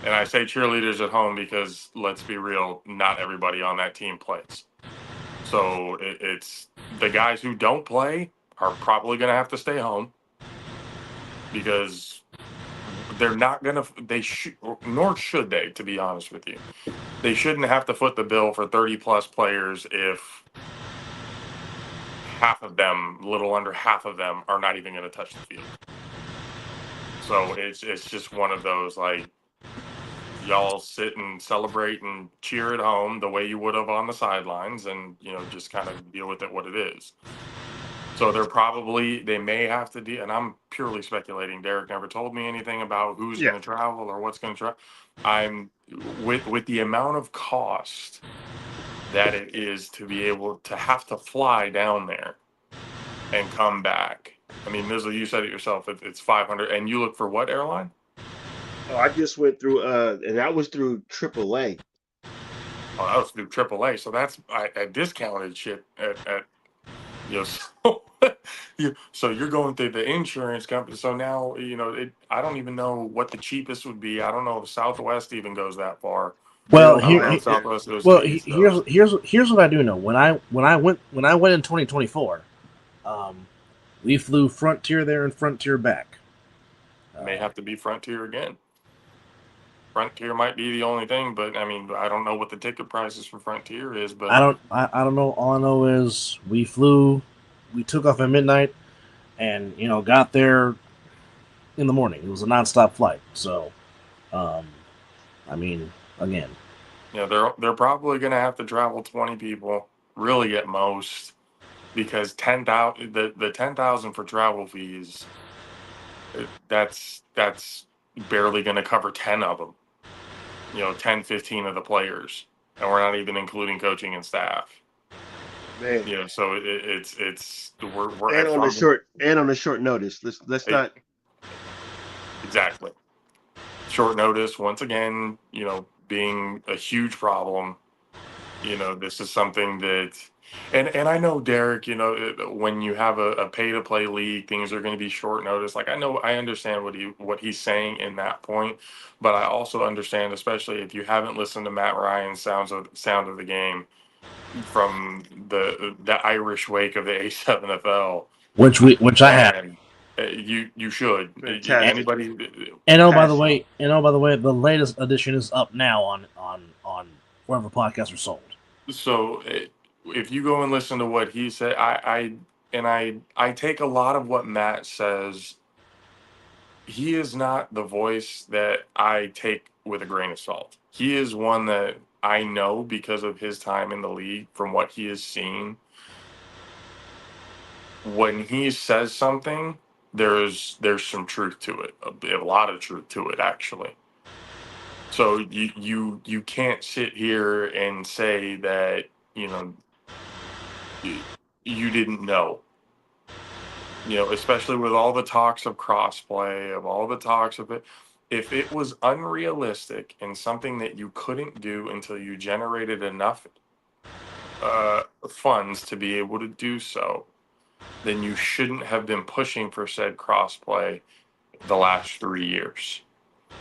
And I say cheerleaders at home because, let's be real, not everybody on that team plays. So it's the guys who don't play are probably going to have to stay home because they're not going to, nor should they, to be honest with you. They shouldn't have to foot the bill for 30 plus players if half of them, little under half of them, are not even going to touch the field. So it's just one of those, like, y'all sit and celebrate and cheer at home the way you would have on the sidelines, and just kind of deal with it what it is. So they may have to and I'm purely speculating. Derek never told me anything about who's going to travel or what's going to travel. I'm with the amount of cost that it is to be able to have to fly down there and come back. I mean, Mizzle, you said it yourself. It's 500, and you look for what airline? Oh, I just went through, and that was through AAA. Oh, that was through AAA. So that's a discounted shit at so you're going through the insurance company. So now I don't even know what the cheapest would be. I don't know if Southwest even goes that far. Well, Southwest goes here's what I do know. When I went in 2024, we flew Frontier there and Frontier back. May have to be Frontier again. Frontier might be the only thing, but I mean, I don't know what the ticket prices for Frontier is. But I don't know. All I know is we took off at midnight, and got there in the morning. It was a nonstop flight. So, I mean, again, they're probably going to have to travel 20 people, really at most, because 10,000 the 10,000 for travel fees. That's barely going to cover 10 of them. 10, 15 of the players, and we're not even including coaching and staff. Man. So we're on a short notice. Let's not. Exactly. Short notice, once again, being a huge problem. This is something that, and I know Derek, when you have a pay to play league, things are going to be short notice. Like I understand what he's saying in that point, but I also understand, especially if you haven't listened to Matt Ryan's sound of the game from the Irish wake of the A7FL, which I have. and you should. Fantastic. Anybody. And oh, by the Passion. way, the latest edition is up now on wherever podcasts are sold. So if you go and listen to what he said, I take a lot of what Matt says. He is not the voice that I take with a grain of salt. He is one that I know because of his time in the league, from what he has seen. When he says something, there's some truth to it, a lot of truth to it, actually. So you can't sit here and say that you didn't know. Especially with all the talks of crossplay, of all the talks of it. If it was unrealistic and something that you couldn't do until you generated enough funds to be able to do so, then you shouldn't have been pushing for said crossplay the last 3 years.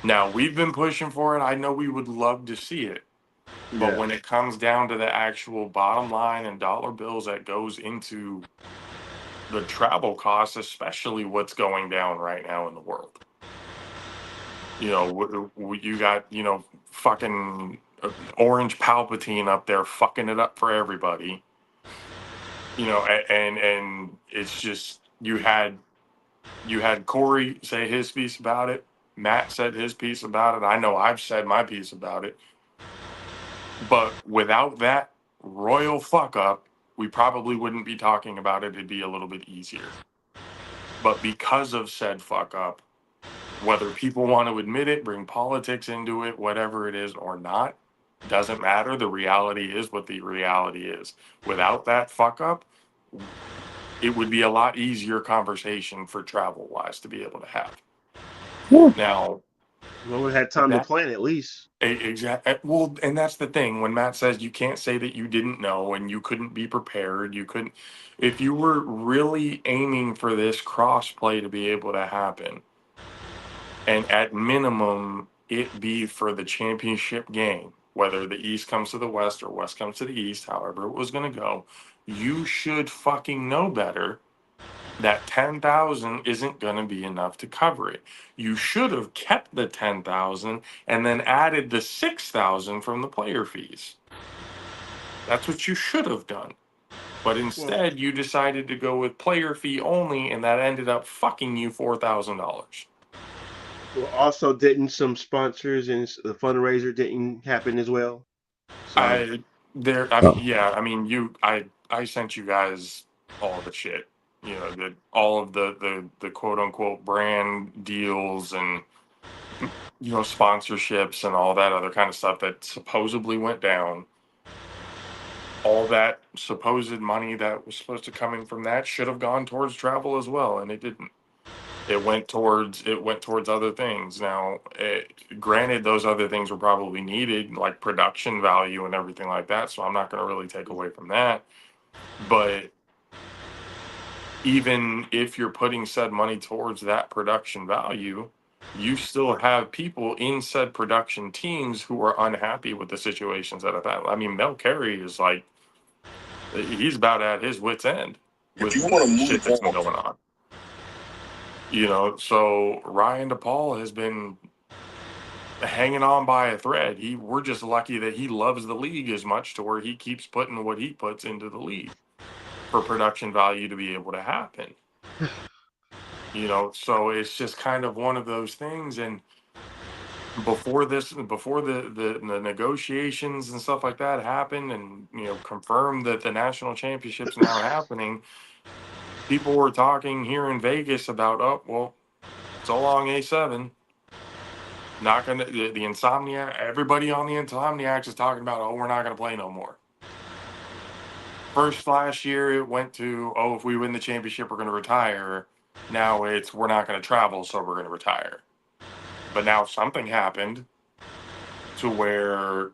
Now, we've been pushing for it. I know we would love to see it. But Yeah. when it comes down to the actual bottom line and dollar bills that goes into the travel costs, especially what's going down right now in the world. You got, fucking Orange Palpatine up there fucking it up for everybody. And it's just you had Corey say his piece about it. Matt said his piece about it. I know I've said my piece about it. But without that royal fuck up, we probably wouldn't be talking about it. It'd be a little bit easier. But because of said fuck up, whether people want to admit it, bring politics into it, whatever it is or not, doesn't matter. The reality is what the reality is. Without that fuck up, it would be a lot easier conversation for travel wise to be able to have. Yeah. Now, Well, we had time to that plan at least. exactly. Well, and that's the thing. When Matt says you can't say that you didn't know and you couldn't be prepared, you couldn't. If you were really aiming for this cross play to be able to happen, and at minimum, it be for the championship game, whether the East comes to the West or West comes to the East, however it was going to go, you should fucking know better that 10,000 isn't going to be enough to cover it. You should have kept the 10,000 and then added the 6,000 from the player fees. That's what you should have done. But Well, instead, you decided to go with player fee only, and that ended up fucking you $4,000. well, also didn't some sponsors and the fundraiser didn't happen as well. So I I mean, Oh. yeah, I mean, I sent you guys all the shit, all of the quote unquote brand deals and sponsorships and all that other kind of stuff that supposedly went down. All that supposed money that was supposed to come in from that should have gone towards travel as well, and it didn't. It went towards other things. Now, granted, those other things were probably needed, like production value and everything like that. So I'm not going to really take away from that. But even if you're putting said money towards that production value, you still have people in said production teams who are unhappy with the situations that have happened. I mean, Mel Carey is like, he's about at his wit's end with shit that's been going on. So Ryan DePaul has been hanging on by a thread. We're just lucky that he loves the league as much to where he keeps putting what he puts into the league for production value to be able to happen. So it's just kind of one of those things. And before the negotiations and stuff like that happened and confirmed that the national championship's now happening, people were talking here in Vegas about, oh well, so long A7. Not gonna the insomnia. Everybody on the Insomniacs is talking about, oh, we're not gonna play no more. First last year it went to, oh, if we win the championship, we're gonna retire. Now it's we're not gonna travel, so we're gonna retire. But now something happened to where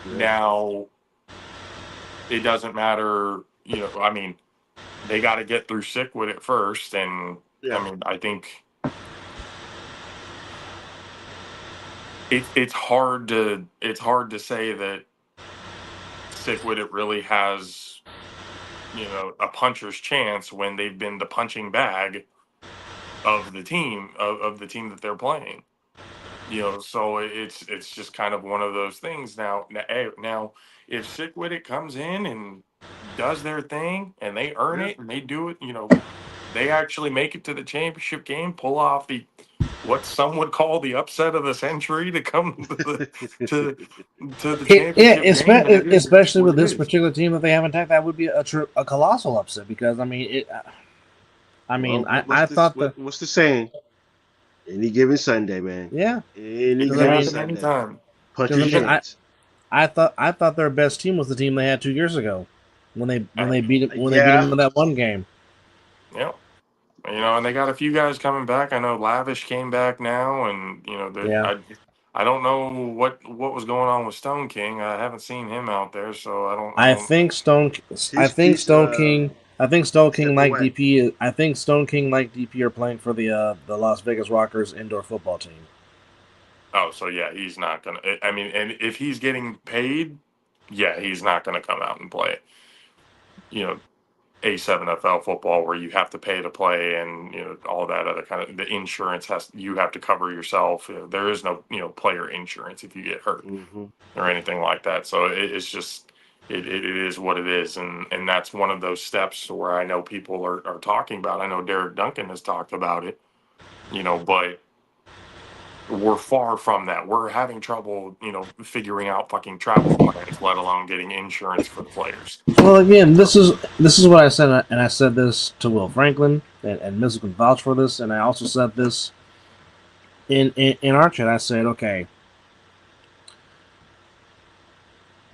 Yeah. now it doesn't matter. I mean, they got to get through sick with it first, and Yeah. I mean, I think it's hard to say that sick with it really has a puncher's chance when they've been the punching bag of the team of the team that they're playing. So it's just kind of one of those things now, if sick with it comes in and does their thing and they earn Yeah. it and they do it, they actually make it to the championship game, pull off the what some would call the upset of the century to come to the Yeah, championship game. Then it is especially what with it this is. particular team that they have intact, that would be a colossal upset because Well, I thought the what's the saying? Any given Sunday, man. yeah Any It because can given happen Sunday. anytime. Puncher's Even chance. I thought their best team was the team they had 2 years ago when they hey, beat him Yeah. in that one game. yeah. And they got a few guys coming back. I know Lavish came back now, and Yeah, I don't know what was going on with Stone King. I haven't seen him out there, so I I don't. think Stone He's I think Stone King stepped like away. DP I think Stone King like DP are playing for the Las Vegas Rockers indoor football team. Oh, so yeah, he's not gonna. I mean, and if he's getting paid, yeah, he's not gonna come out and play. You know, A7FL football where you have to pay to play, and all that other kind of the insurance you have to cover yourself. There is no player insurance if you get hurt Hmm. or anything like that. So it's just it is what it is, and that's one of those steps where I know people are talking about. I know Derek Duncan has talked about it, but we're far from that. We're having trouble, figuring out fucking travel plans, let alone getting insurance for the players. Well, again, this is what I said, and I said this to Will Franklin, and Mizzle can vouch for this, and I also said this in our chat. I said, okay,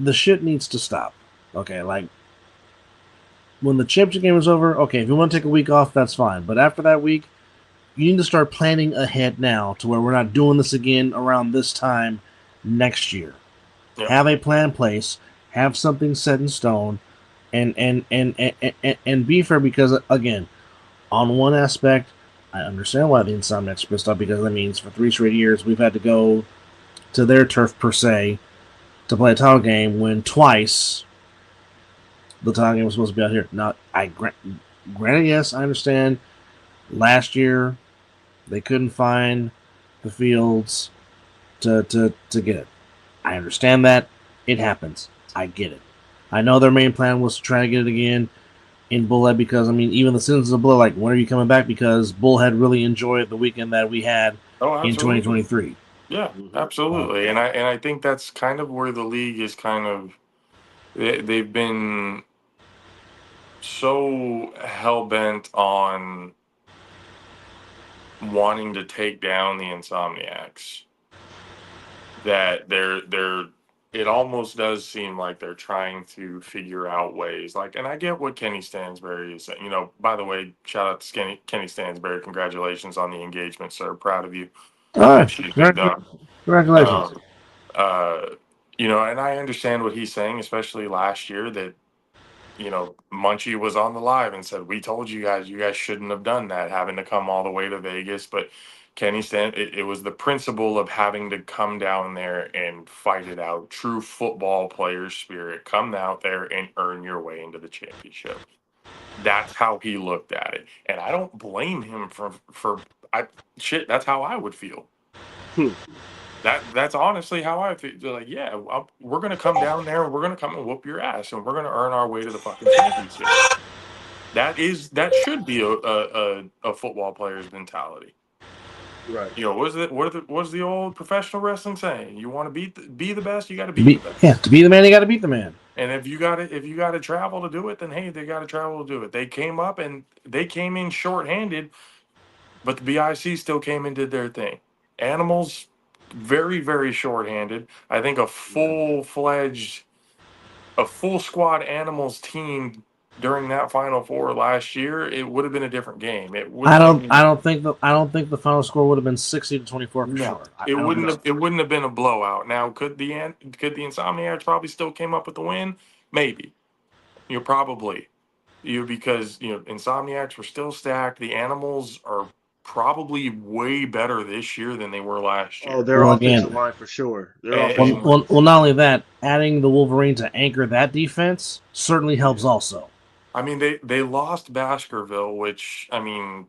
the shit needs to stop. Okay, like when the championship game is over, okay, if you want to take a week off, that's fine. But after that week, you need to start planning ahead now to where we're not doing this again around this time next year. Yeah. Have a plan in place, have something set in stone, and be fair because again, on one aspect, I understand why the Insomniacs are pissed off because that means for 3 straight years we've had to go to their turf per se to play a title game when twice the title game was supposed to be out here. Now, granted, yes, I understand. Last year they couldn't find the fields to get it. I understand that. It happens. I get it. I know their main plan was to try to get it again in Bullhead because, I mean, even the citizens of Bull, like, when are you coming back? Because Bullhead really enjoyed the weekend that we had Oh, in absolutely. 2023. Yeah, Hmm. absolutely. And I think that's kind of where the league is kind of they've been so hell bent on wanting to take down the Insomniacs that they're it almost does seem like they're trying to figure out ways like, and I get what Kenny Stansberry is saying. By the way, shout out to Kenny Stansberry. Congratulations on the engagement, sir. Proud of you. All That right. shit been done. Congratulations. Um, uh, and I understand what he's saying, especially last year that Munchie was on the live and said, "We told you guys shouldn't have done that, having to come all the way to Vegas." But it was the principle of having to come down there and fight it out. True football player spirit. Come out there and earn your way into the championship. That's how he looked at it, and I don't blame him for I shit. That's how I would feel. Hmm. That's honestly how I feel. They're like, yeah, we're gonna come down there and we're gonna come and whoop your ass and we're gonna earn our way to the fucking championship. That should be a football player's mentality. Right. What's the old professional wrestling saying? You want to be the best, you got to beat the best. To be the man, you got to beat the man. And if you got to travel to do it, then hey, they got to travel to do it. They came up and they came in shorthanded, but the BIC still came and did their thing. Animals, very, very shorthanded. I think Yeah. a full squad animals team during that Final Four last year, it would have been a different game. It I wouldn't don't. I have. don't think the final score would have been 60-24 for No, sure. it I don't wouldn't know. have. It wouldn't have been a blowout. Now, could the Insomniacs probably still came up with the win? Maybe. Probably. Because Insomniacs were still stacked. The Animals are probably way better this year than they were last Oh, year. their Well, offensive again, line for sure. Their And, offensive and line for not sure. only that, adding the Wolverine to anchor that defense certainly helps. Yeah. Also, I mean, they lost Baskerville, which I mean,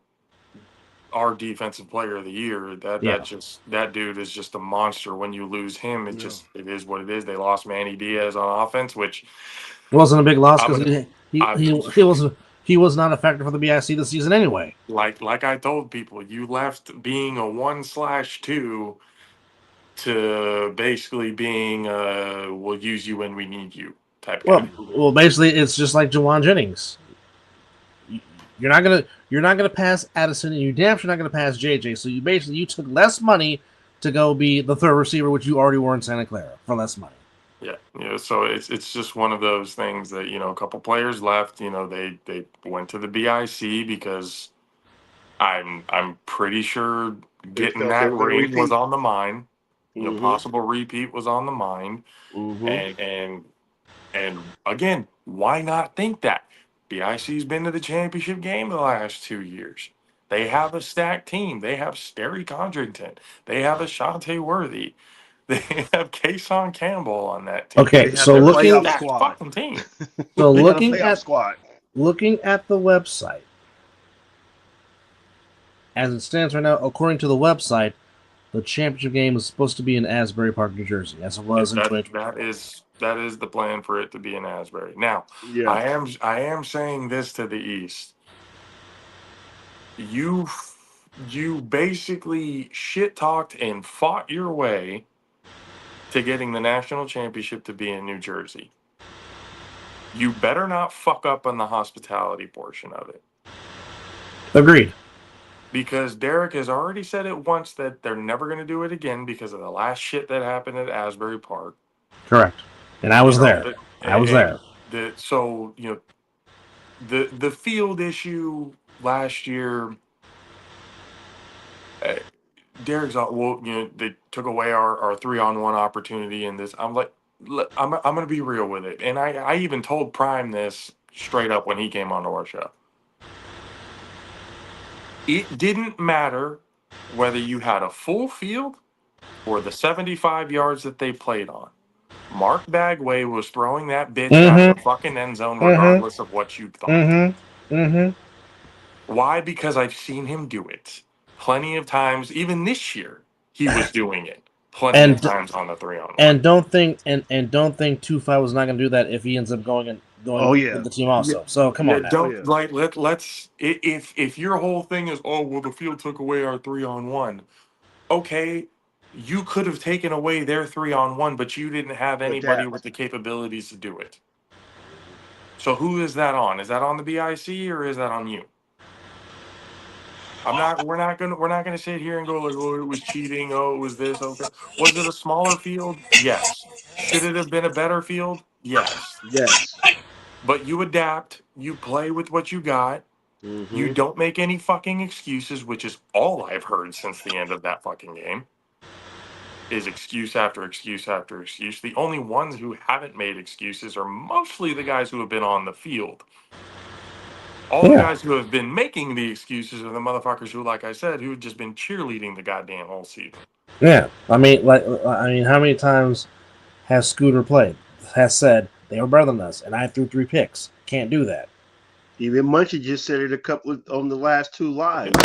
our defensive player of the year. yeah, That dude is just a monster. When you lose him, Yeah. it is what it is. They lost Manny Diaz on offense, which it wasn't a big loss I'm because gonna. he I he he was he was not a factor for the BIC this season anyway. like I told people, you left being a 1/2 to basically being we'll use you when we need you type guy. Well, basically, it's just like Jawan Jennings. You're not gonna pass Addison, and you damn sure not gonna pass JJ. So you took less money to go be the third receiver, which you already were in Santa Clara for less money. Yeah, so it's just one of those things that a couple players left. They went to the BIC because I'm pretty sure They getting felt they that were going to ring was repeat. on the mind. Mm-hmm. Possible repeat was on the mind, Mm-hmm. and again, why not think that? BIC's been to the championship game the last 2 years. They have a stacked team. They have Scary Condrington. They have Ashante Worthy. They have Kason Campbell on that team. They Okay, have so their They're a playoff stacked squad. fucking team. They got a looking playoff at squad. the website as it stands right now, according to the website, the championship game is supposed to be in Asbury Park, New Jersey, as it was in That 2024. that is the plan for it to be in Asbury. Now, Yeah. I am saying this to the East. You you basically shit talked and fought your way to getting the national championship to be in New Jersey. You better not fuck up on the hospitality portion of it. Agreed. Because Derek has already said it once that they're never going to do it again because of the last shit that happened at Asbury Park. Correct. And I was there. But, I was there. so the field issue last year. uh, Derek's all, well, they took away our 3-on-1 opportunity in this. I'm like, I'm going to be real with it. And I even told Prime this straight up when he came onto our show. It didn't matter whether you had a full field or the 75 yards that they played on. Mark Bagway was throwing that bitch out of the fucking end zone regardless of what you thought. Why? Because I've seen him do it plenty of times. Even this year, he was doing it plenty of And times on the 3-on-1. and don't think 2-5 was not going to do that if he ends up going Oh yeah. with the team also. So come on now. Don't yeah. like let's if your whole thing is, oh well, the field took away our 3-on-1. Okay, you could have taken away their 3-on-1, but you didn't have anybody Adapt. with the capabilities to do it. So who is that on? Is that on the BIC or is that on you? We're not gonna sit here and go like, oh, it was cheating, oh, it was this, okay. Was it a smaller field? Yes. Should it have been a better field? Yes. Yes. But you adapt, you play with what you got, you Mm-hmm. don't make any fucking excuses, which is all I've heard since the end of that fucking game. Is excuse after excuse after excuse. The only ones who haven't made excuses are mostly the guys who have been on the field. All the guys who have been making the excuses are the motherfuckers who, like I said, who've just been cheerleading the goddamn whole season. Yeah, how many times has Scooter has said they were better than us, and I threw 3 picks. Can't do that. Even Munchie just said it on the last 2 lives.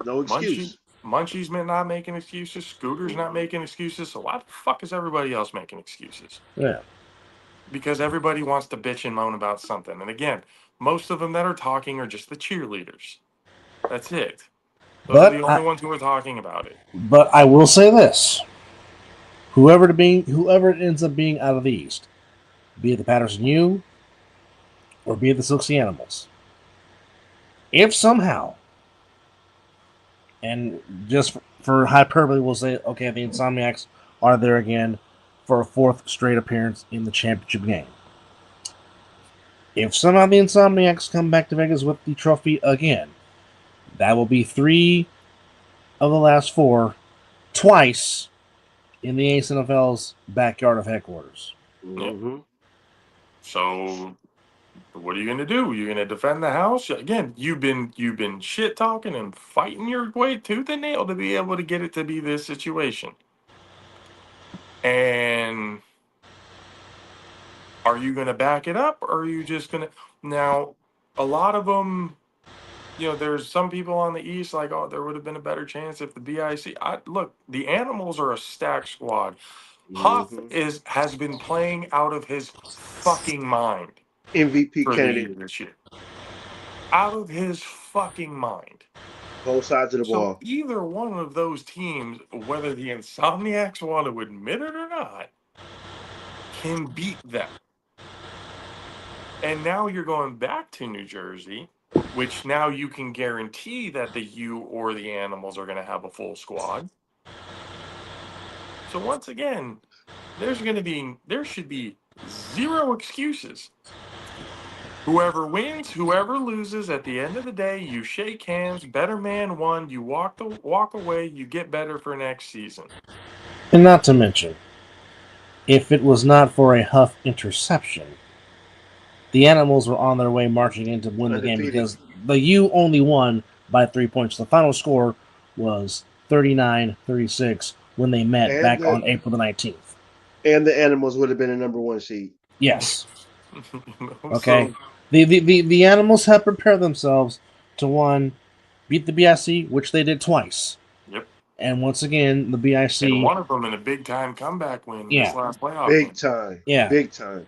No excuse. Munchie's not making excuses. Scooter's not making excuses. So why the fuck is everybody else making excuses? Yeah. Because everybody wants to bitch and moan about something. And again, most of them that are talking are just the cheerleaders. That's it. Those are the only ones who are talking about it. But I will say this: whoever it ends up being out of the East, be it the Patterson U or be it the Silksy Animals, if somehow, and just for hyperbole, we'll say, okay, the Insomniacs are there again for a 4th straight appearance in the championship game. If somehow the Insomniacs come back to Vegas with the trophy again, that will be 3 of the last 4, twice in the Ace NFL's backyard of headquarters. Yeah. Mm-hmm. So what are you going to do? You're going to defend the house again? You've been shit talking and fighting your way tooth and nail to be able to get it to be this situation. And are you going to back it up, or are you just going to now? A lot of them, there's some people on the East like, oh, there would have been a better chance if the BIC. Look, the Animals are a stacked squad. Huff Mm-hmm. has been playing out of his fucking mind MVP for the year candidate, this year. Out of his fucking mind. both sides of the So ball. either one of those teams, whether the Insomniacs want to admit it or not, can beat them. And now you're going back to New Jersey, which now you can guarantee that the U or the Animals are going to have a full squad. So once again, there should be zero excuses. Whoever wins, whoever loses, at the end of the day, you shake hands. Better man won. You walk away. You get better for next season. And not to mention, if it was not for a Huff interception, the Animals were on their way marching in to win the game Undefeated. because the U only won by 3 points. The final score was 39-36 when they met And back the on April the 19th. and the Animals would have been a number 1 seed. Yes. So Okay. The Animals have prepared themselves to, one, beat the BIC, which they did twice. yep. And once again, the BIC. And one of them in a big time comeback win this last playoff game. Big time. Yeah. Big time.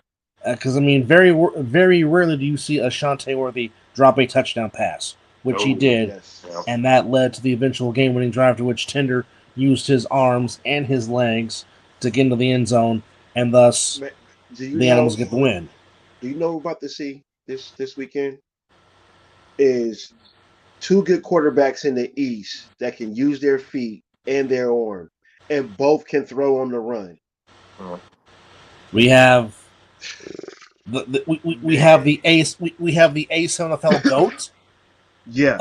Because, very rarely do you see Ashante Worthy drop a touchdown pass, which he Oh, did. Yes. Yep. And that led to the eventual game-winning drive to which Tinder used his arms and his legs to get into the end zone, and thus Man, do you the know? Animals get the win. Do you know what we're about to see this weekend? Is 2 good quarterbacks in the East that can use their feet and their arm, and both can throw on the run. We have we have the ace we have the ace NFL GOAT Yeah,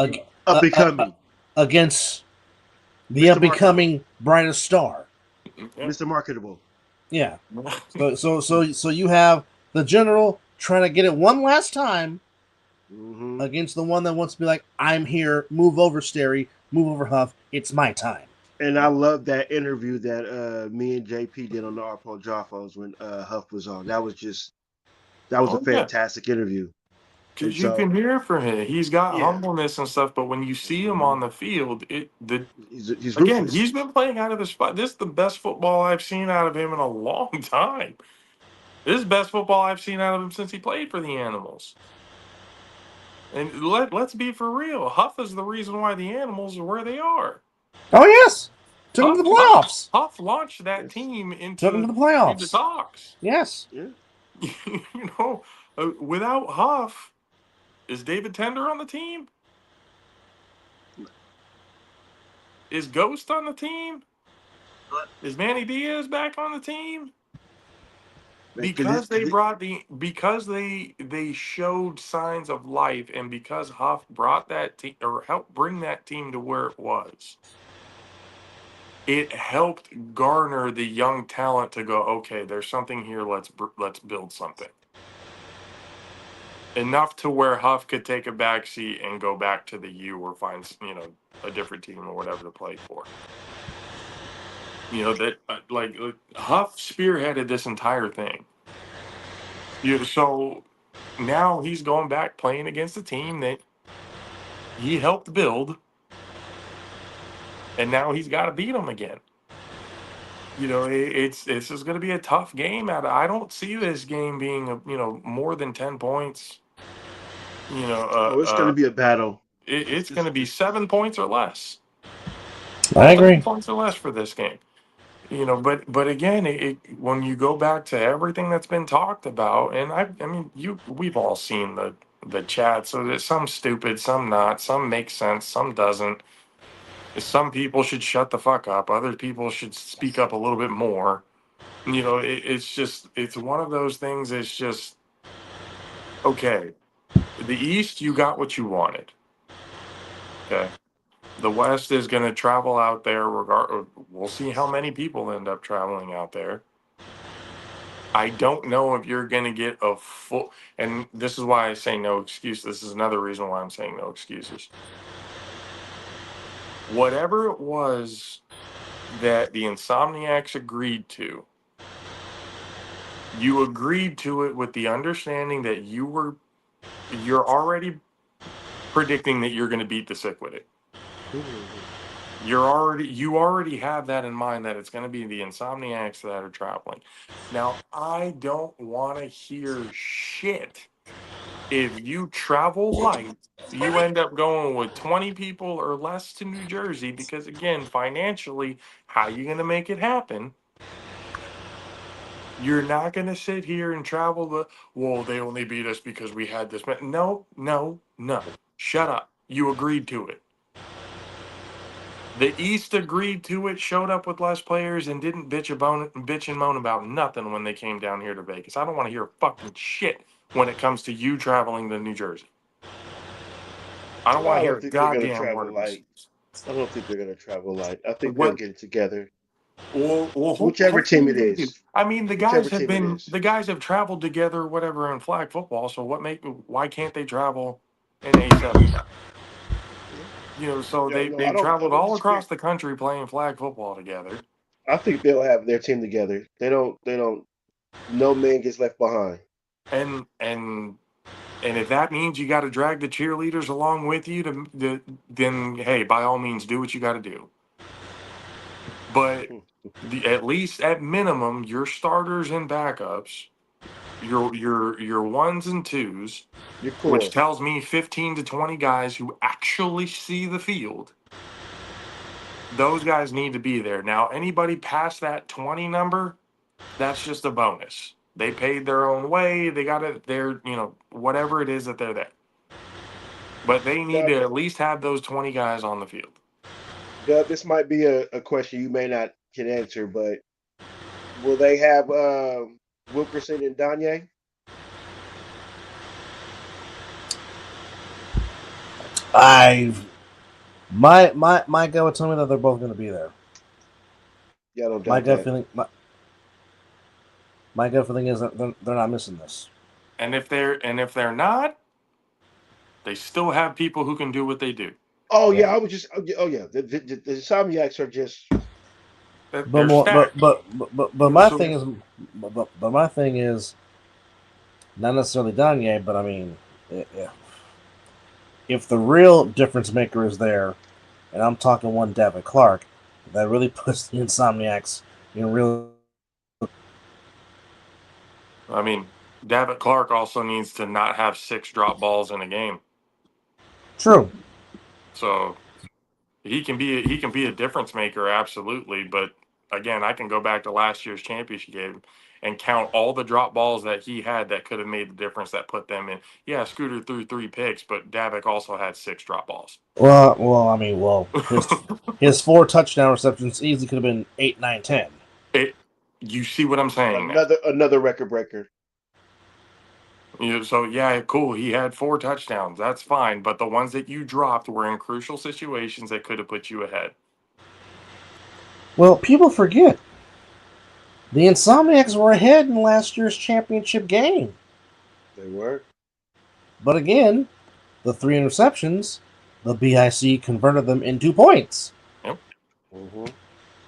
up and coming, against the Mr. up and coming brightest star. Mr. Marketable. Yeah. So you have the general trying to get it one last time Mm-hmm. against the one that wants to be like, I'm here, move over Sterry, move over Huff, it's my time. And I love that interview that me and JP did on the Arpo Jaffos when Huff was on. That was a fantastic interview. Because you can hear from him. He's got humbleness and stuff, but when you see him on the field, he's again, ruthless. he's been playing out of his spot. This is the best football I've seen out of him in a long time. This is the best football I've seen out of him since he played for the Animals. And let's be for real. Huff is the reason why the Animals are where they are. Oh, yes. Took him to the playoffs. Huff launched that team into Took him to the playoffs. Into talks. Yes. Yeah. Without Huff, is David Tender on the team? Is Ghost on the team? Is Manny Diaz back on the team? Because they showed signs of life, and because Huff brought that team or helped bring that team to where it was, it helped garner the young talent to go, okay, there's something here. Let's build something. Enough to where Huff could take a backseat and go back to the U or find a different team or whatever to play for. Huff spearheaded this entire thing. So now he's going back playing against a team that he helped build, and now he's got to beat them again. This is going to be a tough game. I don't see this game being more than 10 points. It's going to be a battle. It's going to be 7 points or less. I agree. 7 points or less for this game. But again, when you go back to everything that's been talked about, and we've all seen the chat. So there's some stupid, some not, some make sense, some doesn't. Some people should shut the fuck up. Other people should speak up a little bit more. It's one of those things. It's just Okay, the East, you got what you wanted. Okay. The West is going to travel out there. We'll see how many people end up traveling out there. I don't know if you're going to get a full, and this is why I say no excuse. This is another reason why I'm saying no excuses. Whatever it was that the Insomniacs agreed to, you agreed to it with the understanding that you're already predicting that you're going to beat the sick with it. You already have that in mind that it's going to be the Insomniacs that are traveling. Now, I don't want to hear shit. If you travel light, you end up going with 20 people or less to New Jersey because, again, financially, how are you going to make it happen? You're not going to sit here and well, they only beat us because we had this. No, no, no. Shut up. You agreed to it. The East agreed to it, showed up with less players, and didn't bitch and moan about nothing when they came down here to Vegas. I don't want to hear fucking shit when it comes to you traveling to New Jersey. I don't want I to hear don't a think they're going to goddamn travel word. light. I don't think they're going to travel light. I think they'll What? get it together. Well, Whichever team hopefully it they do. is. I mean, Whichever team it is. the guys have traveled together, whatever, in flag football. So why can't they travel in A7 now? Yeah. So No, no, I they've don't. I traveled don't all disagree. across the country playing flag football together. I think they'll have their team together. They don't. They don't. No man gets left behind. And if that means you got to drag the cheerleaders along with you then hey, by all means, do what you got to do. But at least at minimum, your starters and backups, your ones and twos, Your which core. tells me 15 to 20 guys who actually see the field. Those guys need to be there. Now, anybody past that 20 number, that's just a bonus. They paid their own way. They got it. They're, whatever it is that they're there. But they need Dub, to at least have those 20 guys on the field. Dub, this might be a question you may not can answer, but will they have Wilkerson and Danye? I my gut would tell me that they're both going to be there. Yeah, I don't My doubt gut that. feeling my gut feeling is that they're not missing this. And if they're not, they still have people who can do what they do. Oh Yeah, yeah, I was just. Oh yeah, the Insomniacs are just. but They're more stacked. but my So thing is but my thing is not necessarily Danye, but I mean, if the real difference maker is there, and I'm talking one Devin Clark, that really puts the Insomniacs in real. I mean, Davitt Clark also needs to not have 6 drop balls in a game. True. So he can be a difference maker, absolutely. But again, I can go back to last year's championship game and count all the drop balls that he had that could have made the difference that put them in. Yeah, Scooter threw 3 picks, but Davick also had 6 drop balls. I mean, his 4 touchdown receptions easily could have been 8, 9, 10. it, you see what I'm saying now? Another record breaker. So yeah, cool. He had 4 touchdowns. That's fine. But the ones that you dropped were in crucial situations that could have put you ahead. Well, people forget the Insomniacs were ahead in last year's championship game, They were. but again, the 3 interceptions, the BIC converted them into points. Yep. Hmm.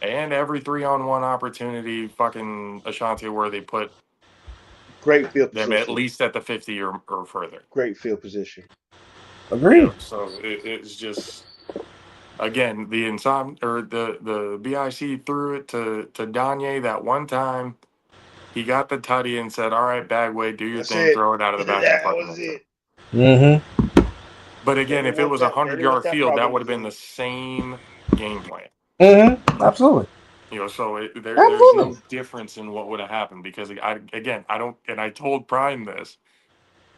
And every 3-on-1 opportunity, fucking Ashanti Worthy put Great field them at position. least at the 50 or further. Great field position. Agreed. So it's just again the BIC threw it to Danye that one time. He got the tutty and said, "All right, Bagway, do your That's thing. it. Throw it out of the back of the That fucking was end zone." it. Mm-hmm. But They again, didn't if it want was a that. They hundred didn't want yard that field, that problem would to have been go. the same game plan. Mm-hmm. Absolutely. So there's Absolutely. no difference in what would have happened because I don't, and I told Prime this,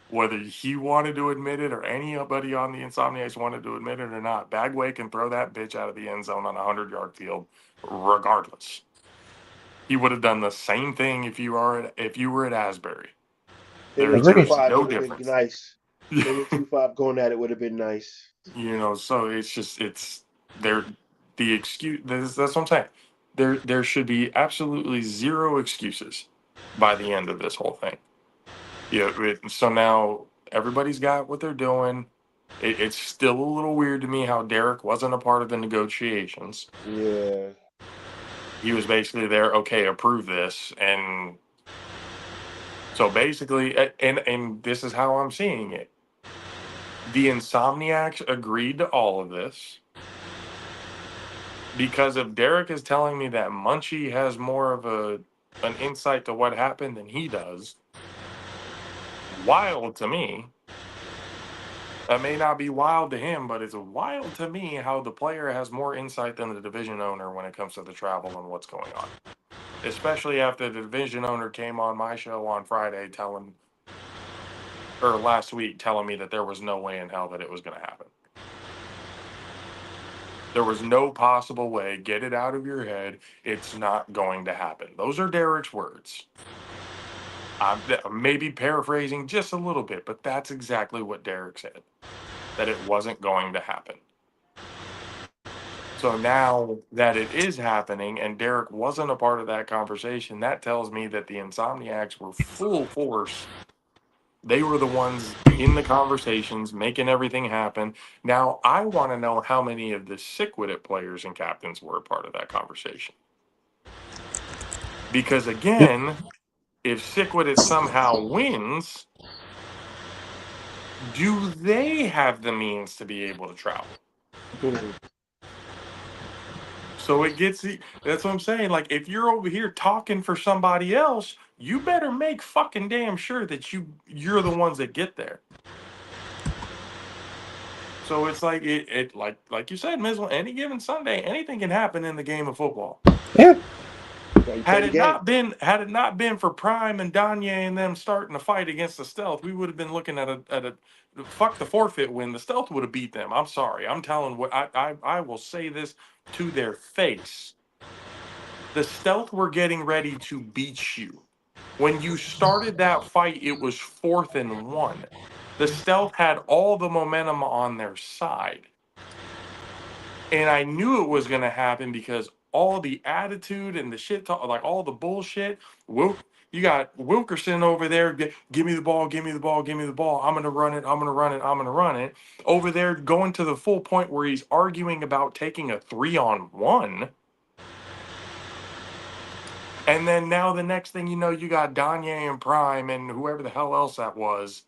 whether he wanted to admit it or anybody on the Insomniacs wanted to admit it or not, Bagway can throw that bitch out of the end zone on a 100-yard field regardless. He would have done the same thing if you were at Asbury. They went Agreed. 2-5 no would have been difference. nice. They went 2-5 going at it would have been nice. So it's there. The excuse. That's what I'm saying. There should be absolutely zero excuses by the end of this whole thing. So now everybody's got what they're doing. It's still a little weird to me how Derek wasn't a part of the negotiations. Yeah. He was basically there, okay, approve this. And so basically, and this is how I'm seeing it. The Insomniacs agreed to all of this because if Derek is telling me that Munchie has more of an insight to what happened than he does, wild to me. That may not be wild to him, but it's wild to me how the player has more insight than the division owner when it comes to the travel and what's going on. Especially after the division owner came on my show on Friday last week telling me that there was no way in hell that it was going to happen. There was no possible way. Get it out of your head. It's not going to happen. Those are Derek's words. I'm maybe paraphrasing just a little bit, but that's exactly what Derek said. That it wasn't going to happen. So now that it is happening and Derek wasn't a part of that conversation, that tells me that the Insomniacs were full force. They were the ones in the conversations, making everything happen. Now, I want to know how many of the Sick With It players and captains were a part of that conversation. Because again, if Sick With It somehow wins, do they have the means to be able to travel? So it gets that's what I'm saying. Like, if you're over here talking for somebody else, you better make fucking damn sure that you're the ones that get there. So it's like it like you said, Mizzle, any given Sunday, anything can happen in the game of football. Yeah. Had it not been for Prime and Danye and them starting to fight against the Stealth, we would have been looking at a fuck the forfeit win. The Stealth would have beat them. I'm sorry. I'm telling what I will say this to their face. The Stealth were getting ready to beat you. When you started that fight, it was 4th and 1. The Stealth had all the momentum on their side. And I knew it was going to happen because all the attitude and the shit talk, like all the bullshit. You got Wilkerson over there. Give me the ball. Give me the ball. Give me the ball. I'm going to run it. I'm going to run it. I'm going to run it. Over there going to the full point where he's arguing about taking a 3-on-1. And then now the next thing you know, you got Danye and Prime and whoever the hell else that was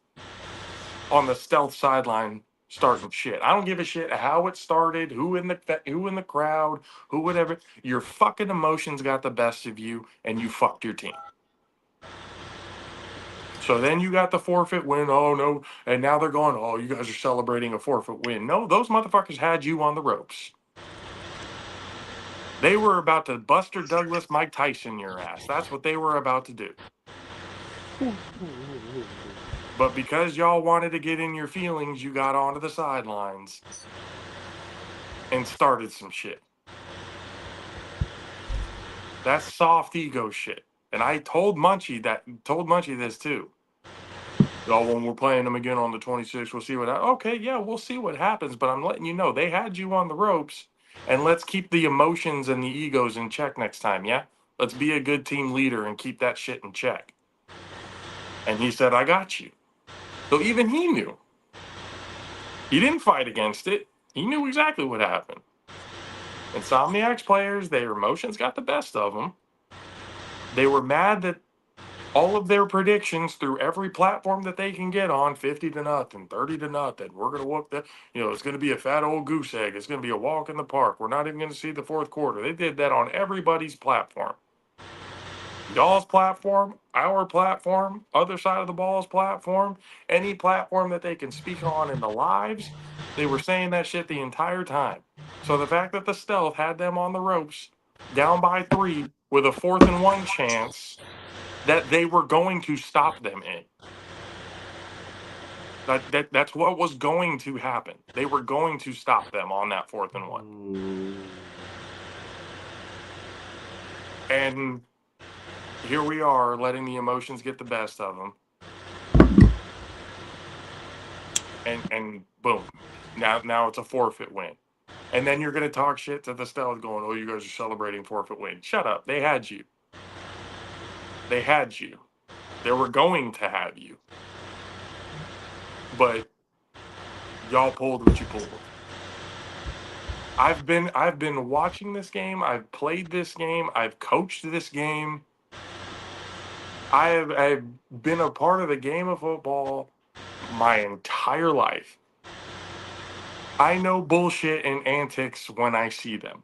on the Stealth sideline starting shit. I don't give a shit how it started, who in the crowd, who whatever. Your fucking emotions got the best of you, and you fucked your team. So then you got the forfeit win. Oh no, and now they're going. Oh, you guys are celebrating a forfeit win. No, those motherfuckers had you on the ropes. They were about to Buster Douglas, Mike Tyson your ass. That's what they were about to do. But because y'all wanted to get in your feelings, you got onto the sidelines and started some shit. That's soft ego shit. And I told Munchie this too. Oh, when we're playing them again on the 26th, we'll see what okay, yeah, we'll see what happens. But I'm letting you know, they had you on the ropes. And let's keep the emotions and the egos in check next time, yeah? Let's be a good team leader and keep that shit in check. And he said, I got you. So even he knew. He didn't fight against it. He knew exactly what happened. Insomniacs players, their emotions got the best of them. They were mad that all of their predictions through every platform that they can get on, 50-0, 30-0, we're going to whoop that, it's going to be a fat old goose egg. It's going to be a walk in the park. We're not even going to see the fourth quarter. They did that on everybody's platform. Y'all's platform, our platform, other side of the ball's platform, any platform that they can speak on in the lives, they were saying that shit the entire time. So the fact that the Stealth had them on the ropes, down by 3, with a 4th and 1 chance, that they were going to stop them in. That's what was going to happen. They were going to stop them on that 4th and 1. And here we are letting the emotions get the best of them. and boom, now it's a forfeit win. And then you're going to talk shit to the Steelers going, oh, you guys are celebrating forfeit win. Shut up. They had you. They had you. They were going to have you. But y'all pulled what you pulled. I've been watching this game. I've played this game. I've coached this game. I've been a part of the game of football my entire life. I know bullshit and antics when I see them.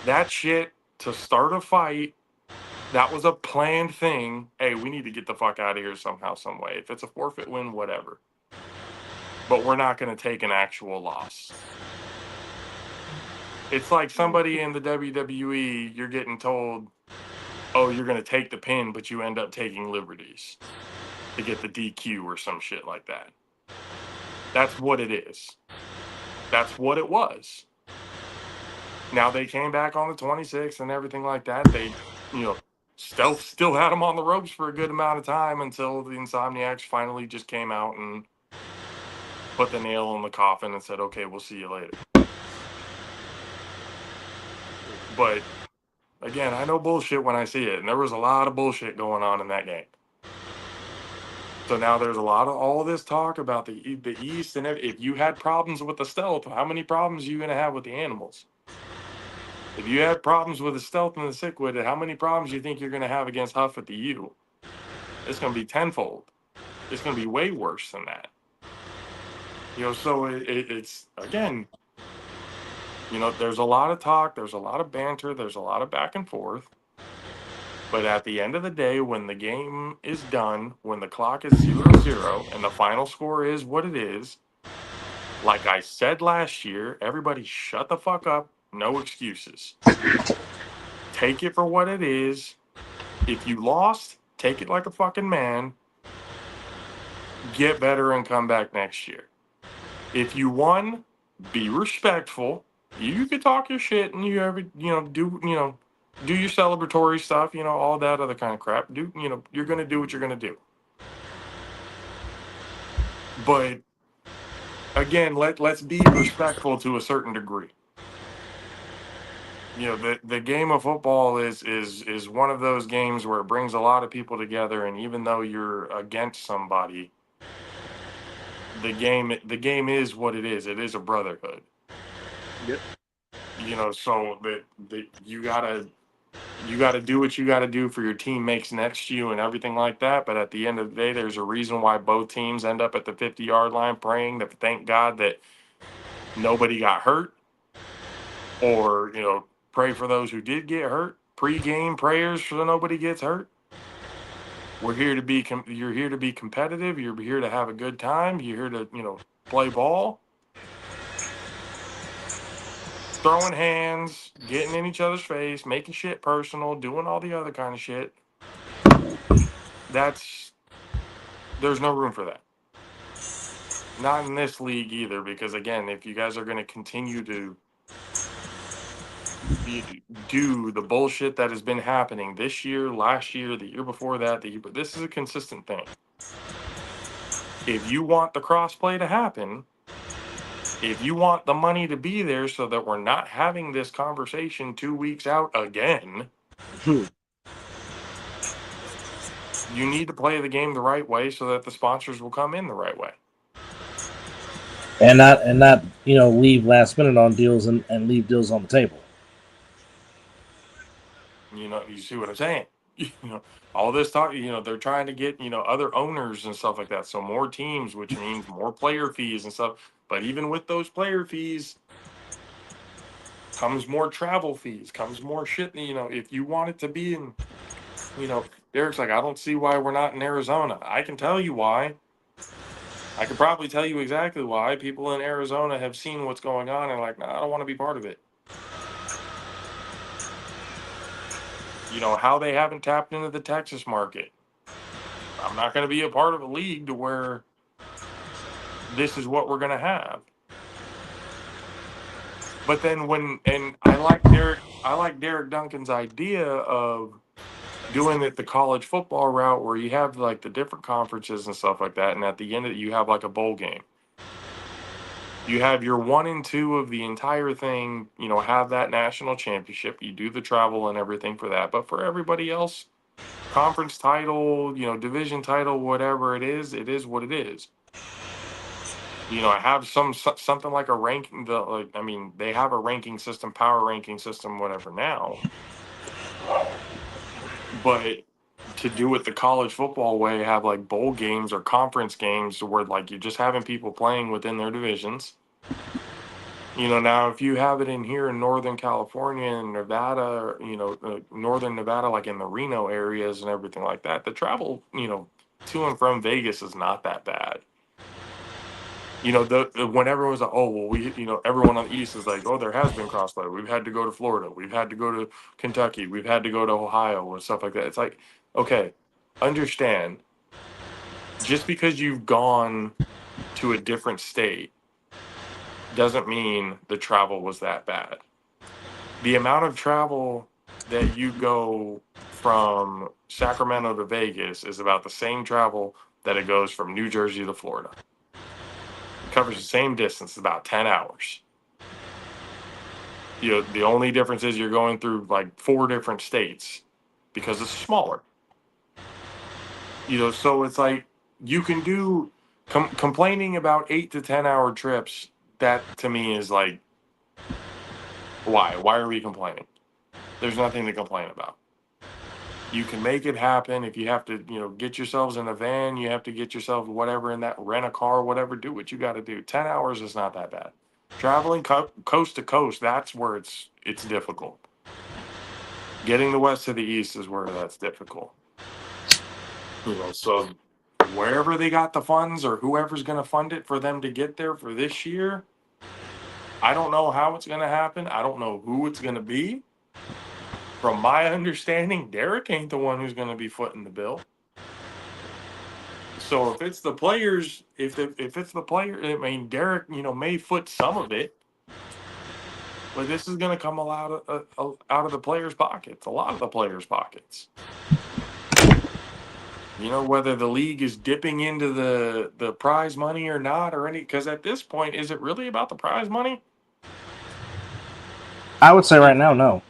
That shit to start a fight, that was a planned thing. Hey, we need to get the fuck out of here somehow, some way. If it's a forfeit win, whatever. But we're not going to take an actual loss. It's like somebody in the WWE, you're getting told, oh, you're going to take the pin, but you end up taking liberties to get the DQ or some shit like that. That's what it is. That's what it was. Now they came back on the 26th and everything like that. They, still had them on the ropes for a good amount of time until the Insomniacs finally just came out and put the nail in the coffin and said, okay, we'll see you later. But again, I know bullshit when I see it, and there was a lot of bullshit going on in that game. So now there's a lot of all this talk about the East, and if you had problems with the stealth, how many problems are you going to have with the animals? If you had problems with the stealth and the sick-witted, how many problems do you think you're going to have against Huff at the U? It's going to be tenfold. It's going to be way worse than that. So it's, again, there's a lot of talk, there's a lot of banter, there's a lot of back and forth. But at the end of the day, when the game is done, when the clock is 0-0 and the final score is what it is, like I said last year, everybody shut the fuck up. No excuses. Take it for what it is. If you lost, take it like a fucking man. Get better and come back next year. If you won, be respectful. You can talk your shit and you ever, do your celebratory stuff, all that other kind of crap. You're going to do what you're going to do. But again, let's be respectful to a certain degree. The game of football is one of those games where it brings a lot of people together, and even though you're against somebody, the game is what it is. It is a brotherhood. Yep. So that you gotta do what you gotta do for your teammates next to you and everything like that. But at the end of the day, there's a reason why both teams end up at the 50-yard line praying that thank God that nobody got hurt, or pray for those who did get hurt. Pre-game prayers so nobody gets hurt. We're here to be. You're here to be competitive. You're here to have a good time. You're here to play ball, throwing hands, getting in each other's face, making shit personal, doing all the other kind of shit. There's no room for that. Not in this league either, because again, if you guys are going to continue to do the bullshit that has been happening this year, last year, the year before that, but this is a consistent thing. If you want the crossplay to happen, if you want the money to be there so that we're not having this conversation 2 weeks out again, you need to play the game the right way so that the sponsors will come in the right way. And not leave last minute on deals and leave deals on the table. You see what I'm saying? All this talk, they're trying to get, other owners and stuff like that. So more teams, which means more player fees and stuff. But even with those player fees comes more travel fees, comes more shit. If you want it to be in, Derek's like, I don't see why we're not in Arizona. I can tell you why. I could probably tell you exactly why. People in Arizona have seen what's going on and like, nah, I don't want to be part of it. How they haven't tapped into the Texas market. I'm not going to be a part of a league to where this is what we're going to have. But then I like Derek Duncan's idea of doing it the college football route where you have like the different conferences and stuff like that, and at the end of it, you have like a bowl game. You have your 1 and 2 of the entire thing, have that national championship. You do the travel and everything for that. But for everybody else, conference title, division title, whatever it is what it is. Have something like a ranking. They have a ranking system, power ranking system, whatever now. But to do it the college football way, have like bowl games or conference games where like you're just having people playing within their divisions. Now if you have it in here in Northern California and Nevada, Northern Nevada, like in the Reno areas and everything like that, the travel, to and from Vegas is not that bad. When everyone's like, oh, well, everyone on the East is like, oh, there has been crossfire. We've had to go to Florida. We've had to go to Kentucky. We've had to go to Ohio and stuff like that. It's like, okay, understand, just because you've gone to a different state doesn't mean the travel was that bad. The amount of travel that you go from Sacramento to Vegas is about the same travel that it goes from New Jersey to Florida. It covers the same distance, about 10 hours. The only difference is you're going through like 4 different states because it's smaller. So it's like you can do complaining about 8 to 10 hour trips. That to me is like, why are we complaining? There's nothing to complain about. You can make it happen. If you have to, get yourselves in a van, you have to get yourself whatever in that, rent a car, whatever, do what you got to do. 10 hours is not that bad. Traveling coast to coast, that's where it's difficult. Getting the west to the east is where that's difficult. So wherever they got the funds or whoever's going to fund it for them to get there for this year, I don't know how it's going to happen. I don't know who it's going to be. From my understanding, Derek ain't the one who's going to be footing the bill. So if it's the players, Derek, may foot some of it, but this is going to come out of the players' pockets, a lot of the players' pockets. Whether the league is dipping into the prize money or not, because at this point, is it really about the prize money? I would say right now, no.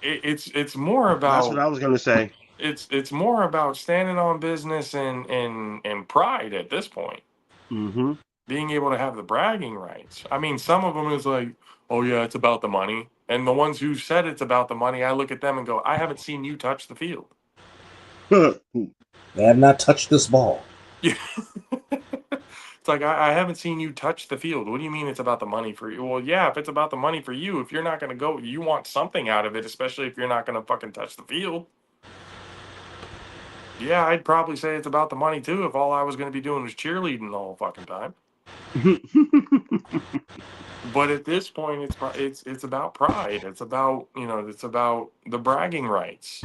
It's more about. That's what I was gonna say. It's more about standing on business and pride at this point. Mm-hmm. Being able to have the bragging rights. I mean, some of them is like, oh yeah, it's about the money. And the ones who said it's about the money, I look at them and go, I haven't seen you touch the field. They have not touched this ball. Yeah. It's like, I haven't seen you touch the field. What do you mean it's about the money for you? Well, yeah, if it's about the money for you, if you're not going to go, you want something out of it, especially if you're not going to fucking touch the field. Yeah, I'd probably say it's about the money too if all I was going to be doing was cheerleading the whole fucking time. But at this point, it's about pride. It's about, it's about the bragging rights.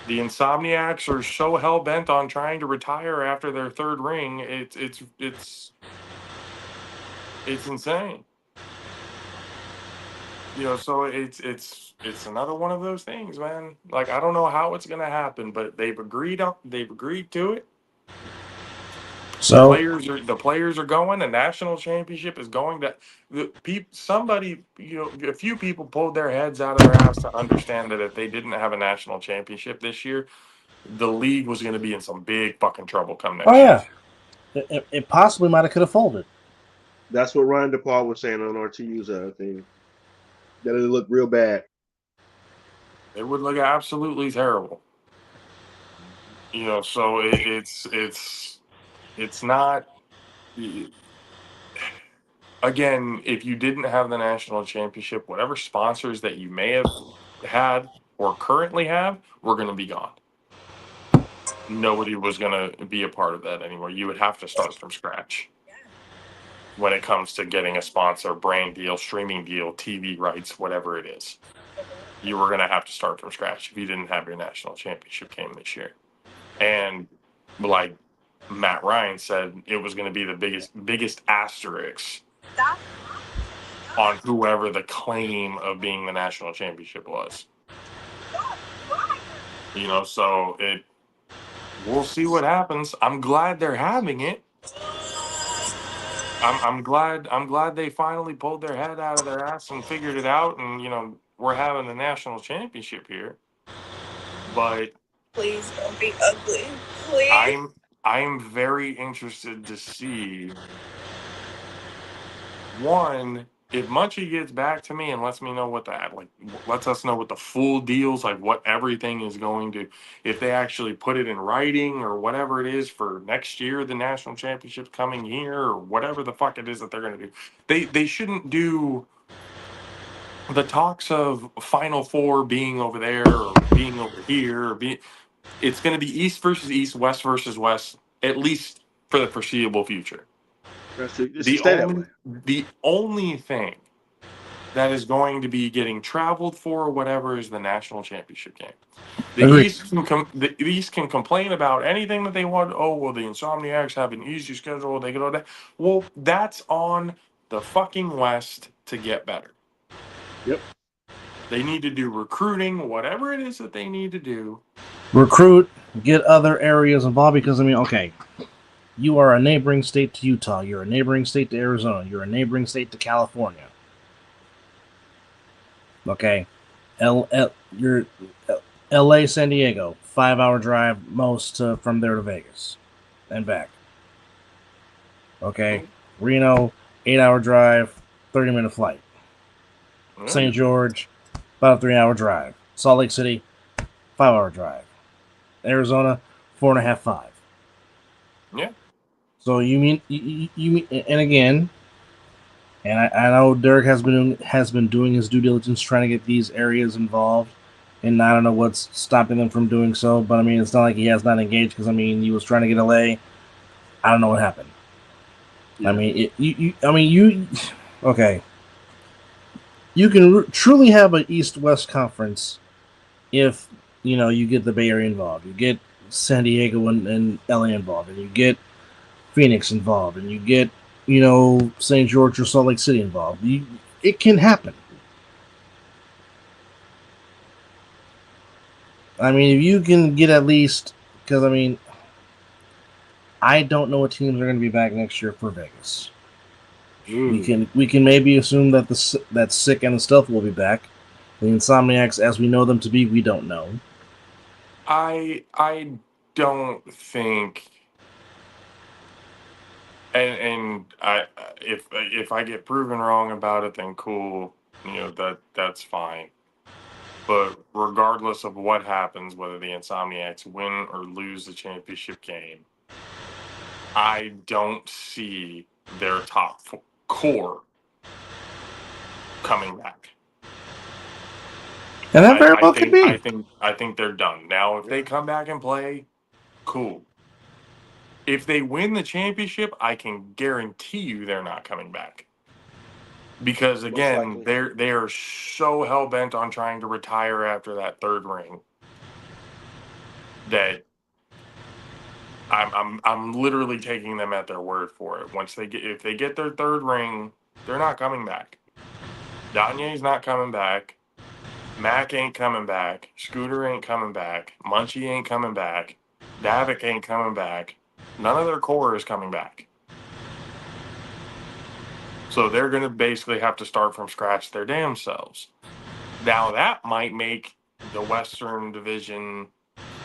The Insomniacs are so hell bent on trying to retire after their 3rd ring. It's insane. So it's another one of those things, man. Like, I don't know how it's gonna happen, but they've agreed to it. So The players are going. The national championship is going. A few people pulled their heads out of their ass to understand that if they didn't have a national championship this year, the league was going to be in some big fucking trouble come next year. Yeah, it possibly might have could have folded. That's what Ryan DePaul was saying on RTU's thing. That it looked real bad. It would look absolutely terrible. So it's not. Again, if you didn't have the national championship, whatever sponsors that you may have had or currently have, were going to be gone. Nobody was going to be a part of that anymore. You would have to start from scratch when it comes to getting a sponsor, brand deal, streaming deal, TV rights, whatever it is. You were going to have to start from scratch if you didn't have your national championship game this year. And like Matt Ryan said, it was going to be the biggest asterisk on whoever the claim of being the national championship was. So we'll see what happens. I'm glad they're having it. I'm glad they finally pulled their head out of their ass and figured it out, and we're having the national championship here. But Please don't be ugly. Please. I'm very interested to see, one, if Munchie gets back to me and lets me know lets us know what the full deals, like what everything is going to, if they actually put it in writing or whatever it is for next year, the national championship's coming here or whatever the fuck it is that they're going to do. They shouldn't do the talks of Final Four being over there or being over here it's going to be East versus East, West versus West, at least for the foreseeable future. It should stay that way. The only thing that is going to be getting traveled for or whatever is the national championship game. The East can complain about anything that they want. Oh, well, the Insomniacs have an easy schedule. They can do that. Well, that's on the fucking West to get better. Yep. They need to do recruiting, whatever it is that they need to do. Recruit, get other areas involved because, okay, you are a neighboring state to Utah. You're a neighboring state to Arizona. You're a neighboring state to California. Okay. You're LA, San Diego, 5-hour drive most from there to Vegas and back. Okay. Reno, 8-hour drive, 30-minute flight. St. George, about a 3-hour drive. Salt Lake City, 5-hour drive. Arizona, 4.5, 5. Yeah. So you mean, and again, and I know Derek has been doing his due diligence trying to get these areas involved, and I don't know what's stopping them from doing so. But it's not like he has not engaged because he was trying to get LA. I don't know what happened. Yeah. Okay. You can truly have an East-West conference if you get the Bay Area involved, you get San Diego and LA involved, and you get Phoenix involved, and you get St. George or Salt Lake City involved. It can happen. If you can get at least, because I don't know what teams are going to be back next year for Vegas. We can maybe assume that that Sick and the Stealth will be back. The Insomniacs, as we know them to be, we don't know. I don't think, and if I get proven wrong about it, then cool. That's fine. But regardless of what happens, whether the Insomniacs win or lose the championship game, I don't see their top core coming back. And that very well could be. I think they're done. Now, if they come back and play, cool. If they win the championship, I can guarantee you they're not coming back. Because again, they are so hell bent on trying to retire after that third ring that I'm literally taking them at their word for it. If they get their third ring, they're not coming back. Danye's not coming back. Mac ain't coming back. Scooter ain't coming back. Munchie ain't coming back. Davik ain't coming back. None of their core is coming back. So they're going to basically have to start from scratch their damn selves. Now that might make the Western Division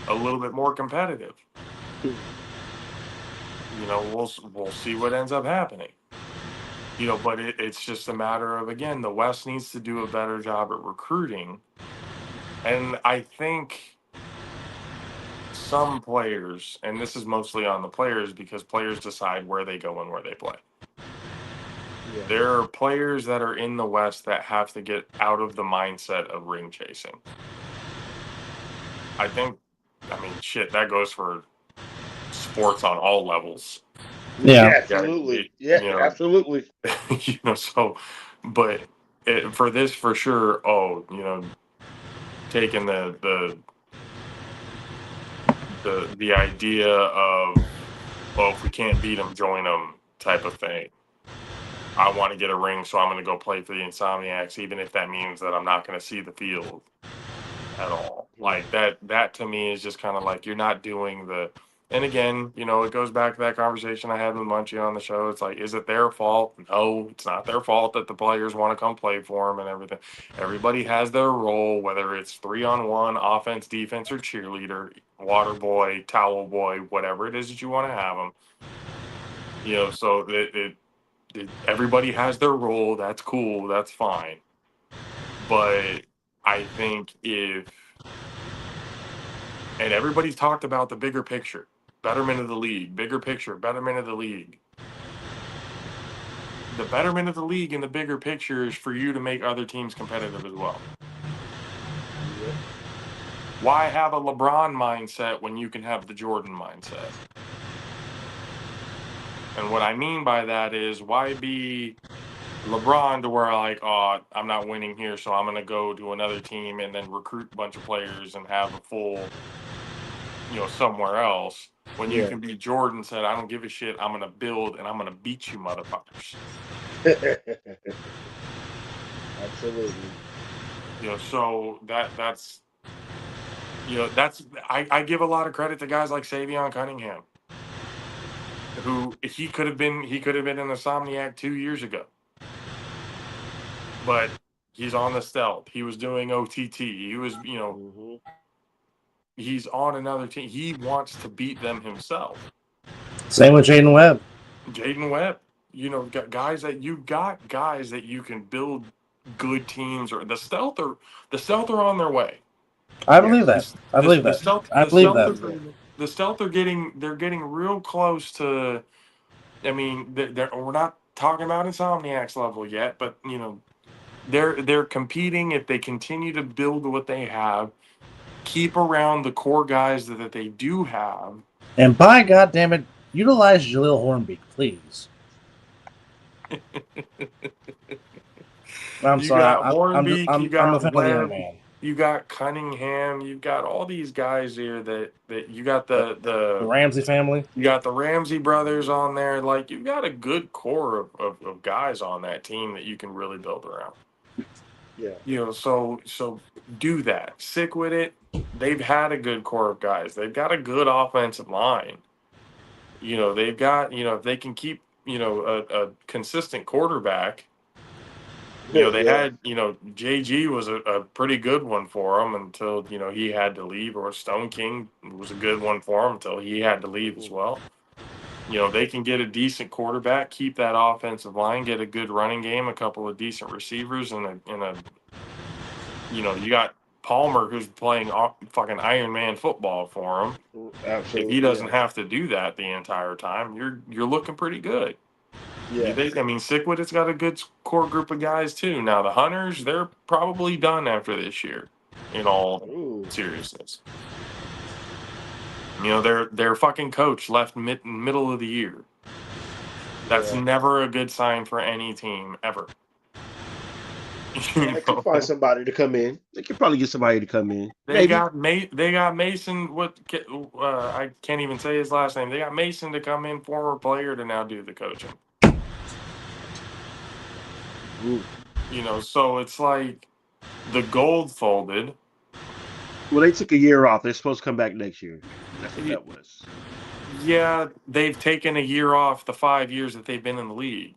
a little bit more competitive. We'll see what ends up happening. But it's just a matter of, again, the West needs to do a better job at recruiting. And I think some players, and this is mostly on the players because players decide where they go and where they play. Yeah. There are players that are in the West that have to get out of the mindset of ring chasing. That goes for sports on all levels. Yeah, absolutely. Absolutely. But for this, for sure, taking the idea of, if we can't beat them, join them type of thing. I want to get a ring, so I'm going to go play for the Insomniacs, even if that means that I'm not going to see the field at all. Like that to me is just kind of like you're not doing the. And again, it goes back to that conversation I had with Munchie on the show. It's like, is it their fault? No, it's not their fault that the players want to come play for them and everything. Everybody has their role, whether it's 3-on-1, offense, defense, or cheerleader, water boy, towel boy, whatever it is that you want to have them. So everybody has their role. That's cool. That's fine. But I think and everybody's talked about the bigger picture, betterment of the league, bigger picture, betterment of the league. The betterment of the league and the bigger picture is for you to make other teams competitive as well. Yep. Why have a LeBron mindset when you can have the Jordan mindset? And what I mean by that is, why be LeBron to where like, oh, I'm not winning here, so I'm going to go to another team and then recruit a bunch of players and have a full, somewhere else. When you Yeah. can be Jordan said, I don't give a shit. I'm going to build and I'm going to beat you motherfuckers. Absolutely. So that's I give a lot of credit to guys like Savion Cunningham, who he could have been an Insomniac 2 years ago, but he's on the stealth. He was doing OTT. He was Mm-hmm. he's on another team. He wants to beat them himself. Same with Jaden Webb. Jaden Webb, guys that you can build good teams, or the stealth are on their way. I believe that. I believe The that. stealth, I the believe stealth, that. the stealth are getting real close to. I mean, we're not talking about Insomniacs level yet, but they're competing. If they continue to build what they have, keep around the core guys that they do have. And by God damn it, utilize Jaleel Hornby, please. I'm You sorry. got I'm Hornbeak, you a got fan of the young Webb, man. you got Cunningham, you've got all these guys here that you got The the Ramsey family. you got the Ramsey brothers on there. Like, you've got a good core of guys on that team that you can really build around. Yeah. So do that. Stick with it. They've had a good core of guys. They've got a good offensive line. They've got, if they can keep, a consistent quarterback. They Yeah. had, JG was a pretty good one for them until, he had to leave, or Stone King was a good one for him until he had to leave as well. They can get a decent quarterback, keep that offensive line, get a good running game, a couple of decent receivers, and you got Palmer, who's playing fucking Iron Man football for him. Absolutely. If he doesn't have to do that the entire time, you're looking pretty good. Yeah. Sickwood's got a good core group of guys too. Now the Hunters, they're probably done after this year, in all seriousness. Their fucking coach left middle of the year. That's never a good sign for any team ever. They could find somebody to come in. They could probably get somebody to come in. They got Mason. I can't even say his last name. They got Mason to come in, former player, to now do the coaching. Ooh. So it's like the gold folded. Well, they took a year off. They're supposed to come back next year. That's what that was. Yeah, they've taken a year off the 5 years that they've been in the league.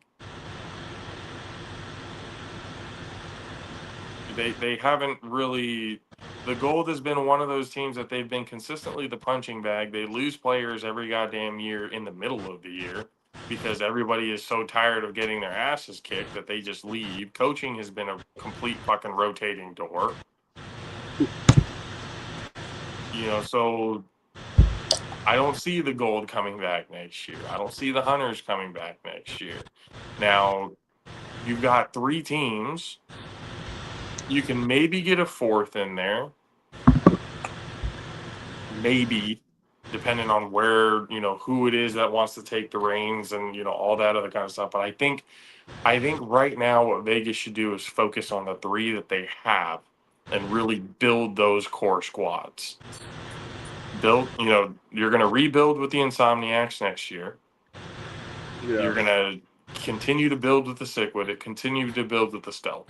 They haven't really. The Gold has been one of those teams that they've been consistently the punching bag. They lose players every goddamn year in the middle of the year because everybody is so tired of getting their asses kicked that they just leave. Coaching has been a complete fucking rotating door. So I don't see the Gold coming back next year. I don't see the Hunters coming back next year. Now, you've got 3 teams. You can maybe get a 4th in there. Maybe, depending on where, who it is that wants to take the reins and, all that other kind of stuff. But I think right now what Vegas should do is focus on the 3 that they have and really build those core squads. You're going to rebuild with the Insomniacs next year. Yeah. You're going to continue to build with the Sickwood, continue to build with the Stealth.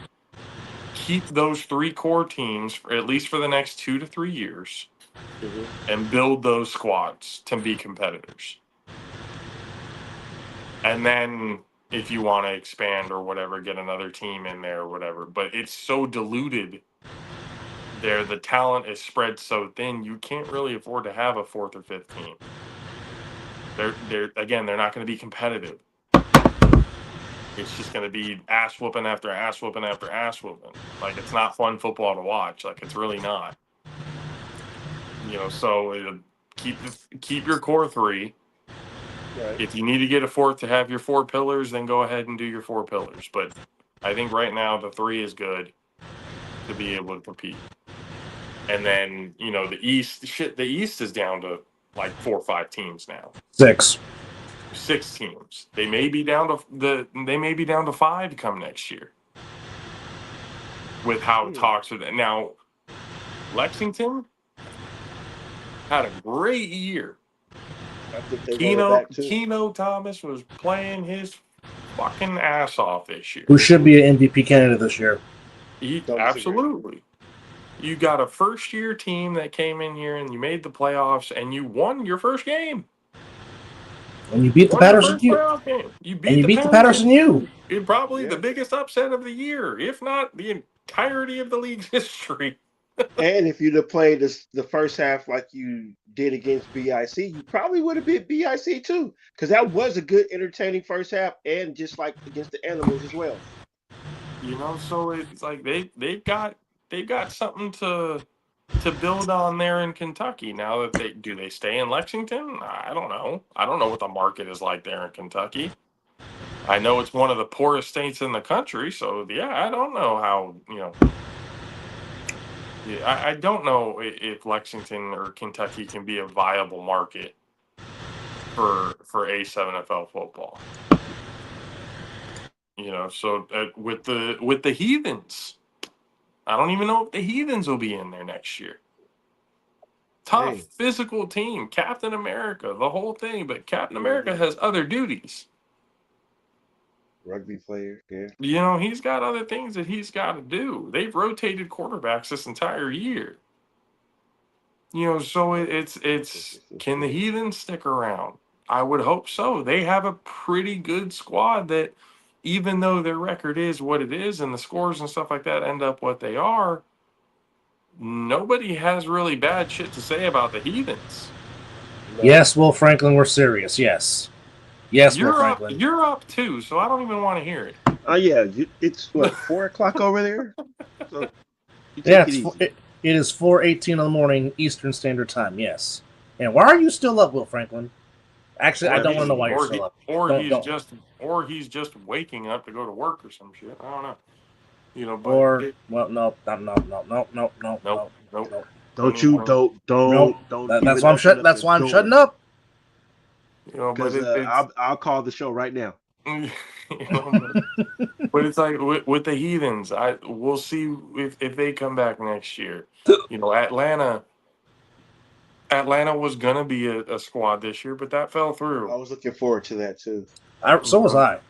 keep those 3 core teams at least for the next 2 to 3 years Mhm. and build those squads to be competitors. And then if you want to expand or whatever, get another team in there or whatever. But it's so diluted there. The talent is spread so thin, you can't really afford to have a 4th or 5th team. They're not going to be competitive. It's just going to be ass whooping after ass whooping after ass whooping. Like, it's not fun football to watch. Like, it's really not. So keep your core 3. Right. If you need to get a 4th to have your 4 pillars, then go ahead and do your 4 pillars. But I think right now the 3 is good to be able to compete. And then, the East is down to like 4 or 5 teams now. 6. 6 teams. They may be down to 5 come next year. With how talks are now. Lexington had a great year. I think they're running back too. Keno Thomas was playing his fucking ass off this year. Who should be an MVP candidate this year? Absolutely. You got a first-year team that came in here and you made the playoffs and you won your first game. And you beat the Patterson U. You beat the Patterson U. It's probably the biggest upset of the year, if not the entirety of the league's history. And if you'd have played the first half like you did against BIC, you probably would have beat BIC too, because that was a good, entertaining first half, and just like against the Animals as well. So it's like they've got something to build on there in Kentucky. Now that they stay in Lexington? I don't know. I don't know what the market is like there in Kentucky. I know it's one of the poorest states in the country, so I don't know how, I don't know if Lexington or Kentucky can be a viable market for A7FL football. So with the Heathens, I don't even know if the Heathens will be in there next year. Tough, physical team, Captain America, the whole thing, but Captain America has other duties. Rugby player, yeah. He's got other things that he's got to do. They've rotated quarterbacks this entire year. So it's can the Heathens stick around? I would hope so. They have a pretty good squad that, even though their record is what it is and the scores and stuff like that end up what they are, nobody has really bad shit to say about the Heathens. Yes, Will Franklin, we're serious. Yes, Will Franklin. You're up too, so I don't even want to hear it. Yeah, it's what 4:00 over there. So it is 4:18 in the morning Eastern Standard Time. Yes. And why are you still up, Will Franklin? Actually, I don't want to know why you're still up. Or he's just waking up to go to work or some shit. I don't know. No. Don't. That's why I'm shutting. That's why I'm shutting up. Because I'll call the show right now. But it's like with the Heathens, we'll see if they come back next year. Atlanta was gonna be a squad this year, but that fell through. I was looking forward to that too. So was I.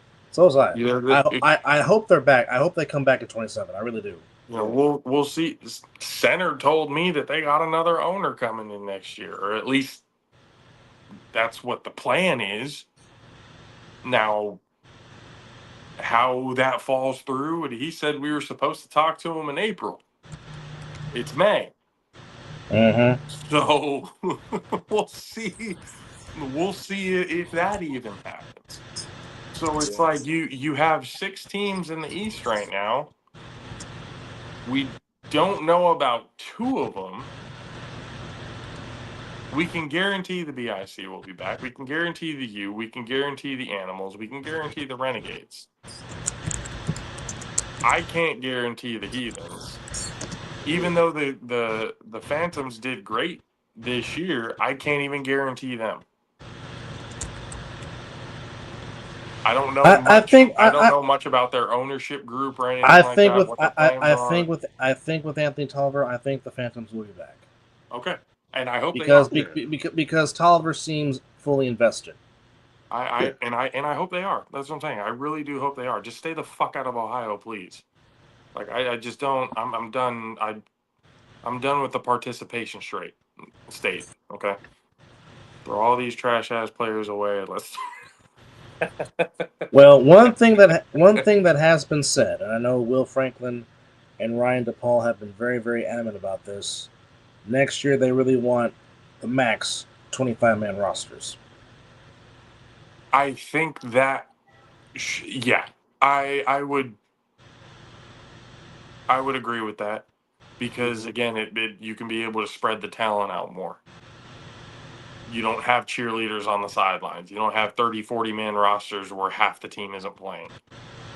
Yeah, I hope they're back. I hope they come back in 27. I really do. We'll see. Center told me that they got another owner coming in next year, or at least that's what the plan is. Now, how that falls through, and he said we were supposed to talk to him in April. It's May. So we'll see. We'll see if that even happens. So it's like you have 6 teams in the East right now. We don't know about 2 of them. We can guarantee the BIC will be back. We can guarantee the U. We can guarantee the Animals. We can guarantee the Renegades. I can't guarantee the Heathens. Even though the Phantoms did great this year, I can't even guarantee them. I don't know. I don't know much about their ownership group or anything like that. I think with Anthony Tolliver, I think the Phantoms will be back. Okay, and I hope because Tolliver seems fully invested. I hope they are. That's what I'm saying. I really do hope they are. Just stay the fuck out of Ohio, please. Like I just don't. I'm done. I'm done with the participation state. Okay, throw all these trash ass players away. Let's. Well, one thing that has been said, and I know Will Franklin and Ryan DePaul have been very, very adamant about this. Next year, they really want the max 25-man rosters. I think that. Yeah, I would agree with that because again, you can be able to spread the talent out more. You don't have cheerleaders on the sidelines. You don't have 30, 40 man rosters where half the team isn't playing.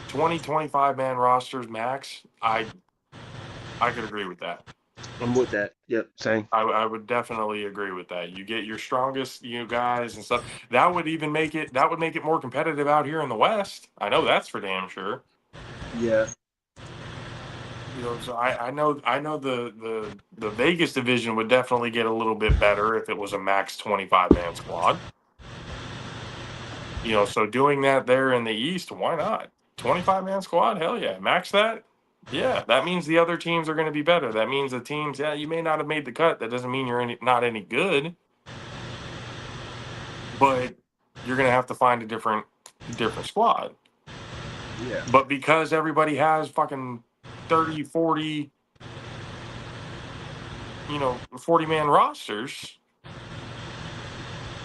20, 25 man rosters max. I could agree with that. I'm with that. Yep, same. I would definitely agree with that. You get your strongest, guys and stuff. That would even make it more competitive out here in the West. I know that's for damn sure. Yeah. So I know the Vegas division would definitely get a little bit better if it was a max 25 man squad. So doing that there in the East, why not? 25 man squad, hell yeah. Max that. Yeah, that means the other teams are going to be better. That means the teams, yeah, you may not have made the cut. That doesn't mean you're not any good. But you're going to have to find a different squad. Yeah. But because everybody has fucking 30, 40, 40-man rosters,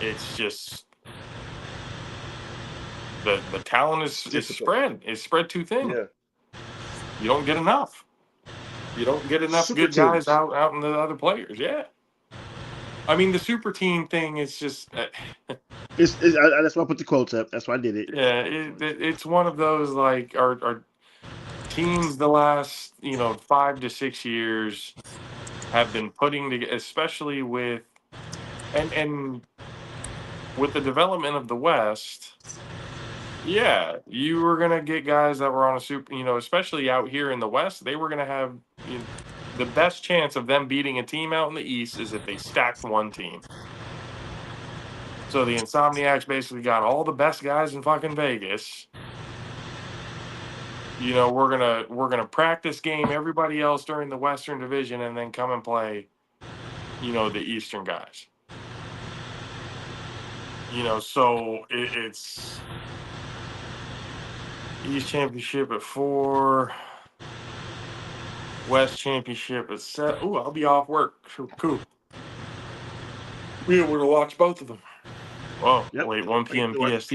it's just the talent is Difficult. spread too thin. Yeah. You don't get enough. You don't get enough Super good guys teams. out in the other players. Yeah. I mean, the super team thing is just, That's why I put the quotes up. That's why I did it. yeah, it's one of those like our teams the last 5 to 6 years have been putting together, especially with and with the development of the West. Yeah, you were gonna get guys that were on a super, especially out here in the West. They were gonna have the best chance of them beating a team out in the East is if they stacked one team. So the Insomniacs basically got all the best guys in fucking Vegas. We're gonna practice game everybody else during the Western Division and then come and play, the Eastern guys. So it's East Championship at 4, West Championship at 7. Ooh, I'll be off work. Cool. Be able to watch both of them. Well, Yep. wait, 1 p.m. Enjoy. PST.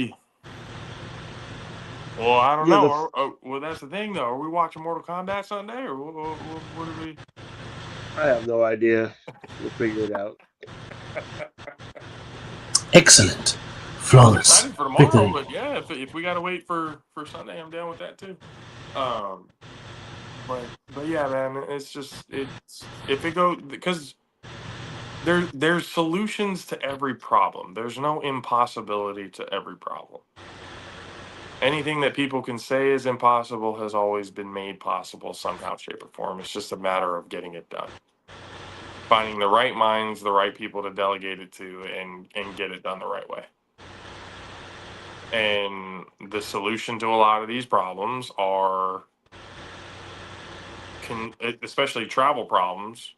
Well, I don't Yeah, know. Well, that's the thing, though. Are we watching Mortal Kombat Sunday, or what are we? I have no idea. We'll figure it out. Excellent. I'm Flawless excited for tomorrow, victory. but yeah, if we gotta wait for Sunday, I'm down with that too. But yeah, man, it's if it goes because there's solutions to every problem. There's no impossibility to every problem. Anything that people can say is impossible has always been made possible somehow, shape, or form. It's just a matter of getting it done. Finding the right minds, the right people to delegate it to, and get it done the right way. And the solution to a lot of these problems are, especially travel problems,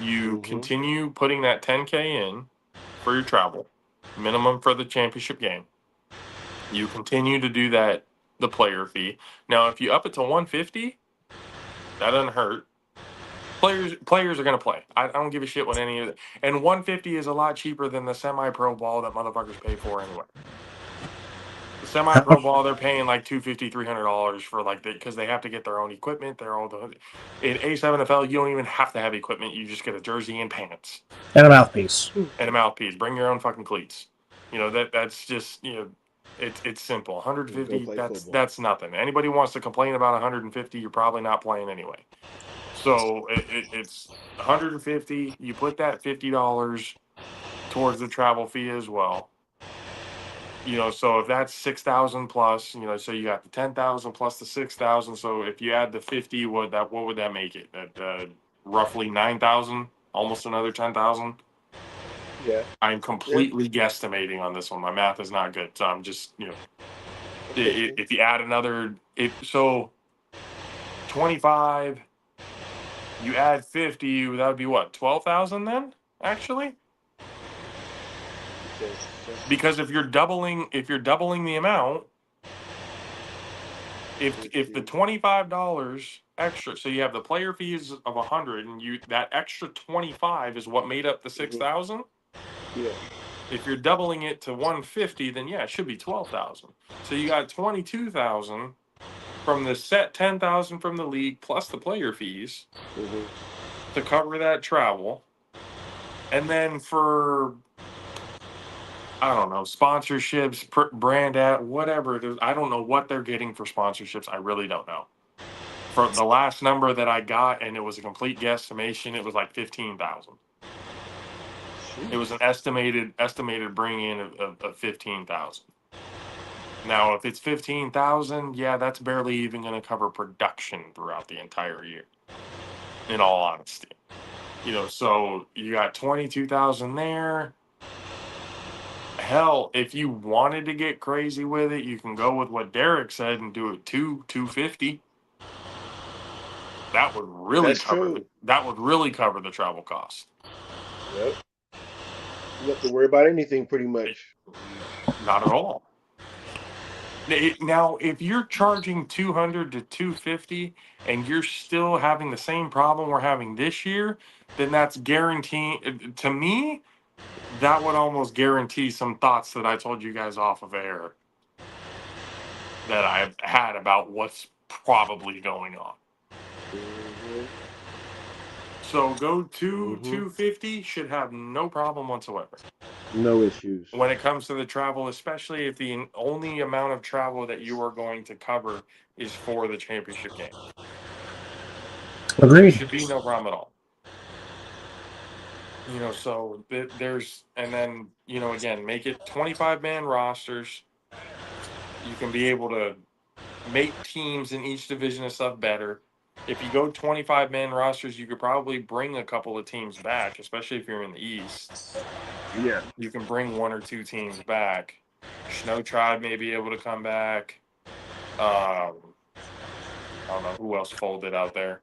you continue putting that 10K in for your travel, minimum for the championship game. You continue to do that, the player fee. Now, if you up it to 150, that doesn't hurt. Players are going to play. I don't give a shit what any of it. And 150 is a lot cheaper than the semi-pro ball that motherfuckers pay for anyway. The semi-pro ball, they're paying like $250, $300 for because they have to get their own equipment. In A7FL, you don't even have to have equipment. You just get a jersey and pants And a mouthpiece. and a mouthpiece. Bring your own fucking cleats. That's just it's simple. 150. That's nothing. Anybody wants to complain about 150, you're probably not playing anyway. So it's 150. You put that $50 towards the travel fee as well. So if that's 6,000 plus, so you got the 10,000 plus the 6,000. So if you add the 50, what would that make it? At roughly 9,000, almost another 10,000. Yeah. I'm completely guesstimating on this one. My math is not good, so I'm just if you add another, so 25. You add 50. That would be what? 12,000 then? Actually, because if you're doubling the amount, if the $25 extra, so you have the player fees of 100, and that extra 25 is what made up the 6,000. Yeah. If you're doubling it to 150, then yeah, it should be 12,000. So you got 22,000 from the set 10,000 from the league plus the player fees to cover that travel, and then for I don't know, sponsorships, brand ad, whatever. I don't know what they're getting for sponsorships. I really don't know. For the last number that I got, and it was a complete guesstimation, it was like 15,000. It was an estimated bring in of 15,000. Now, if it's 15,000, yeah, that's barely even going to cover production throughout the entire year. In all honesty, so you got 22,000 there. Hell, if you wanted to get crazy with it, you can go with what Derek said and do it 250. That would really cover the travel cost. Yep. You don't have to worry about anything pretty much. Not at all. Now, if you're charging 200 to 250 and you're still having the same problem we're having this year, then that's guaranteeing. To me, that would almost guarantee some thoughts that I told you guys off of air that I've had about what's probably going on. So go to 250 should have no problem whatsoever. No issues. When it comes to the travel, especially if the only amount of travel that you are going to cover is for the championship game. Agreed. There should be no problem at all. So there's, and then, again, make it 25-man rosters. You can be able to make teams in each division and stuff better. If you go 25-man rosters, you could probably bring a couple of teams back, especially if you're in the East. Yeah. You can bring one or two teams back. Snow Tribe may be able to come back. I don't know who else folded out there.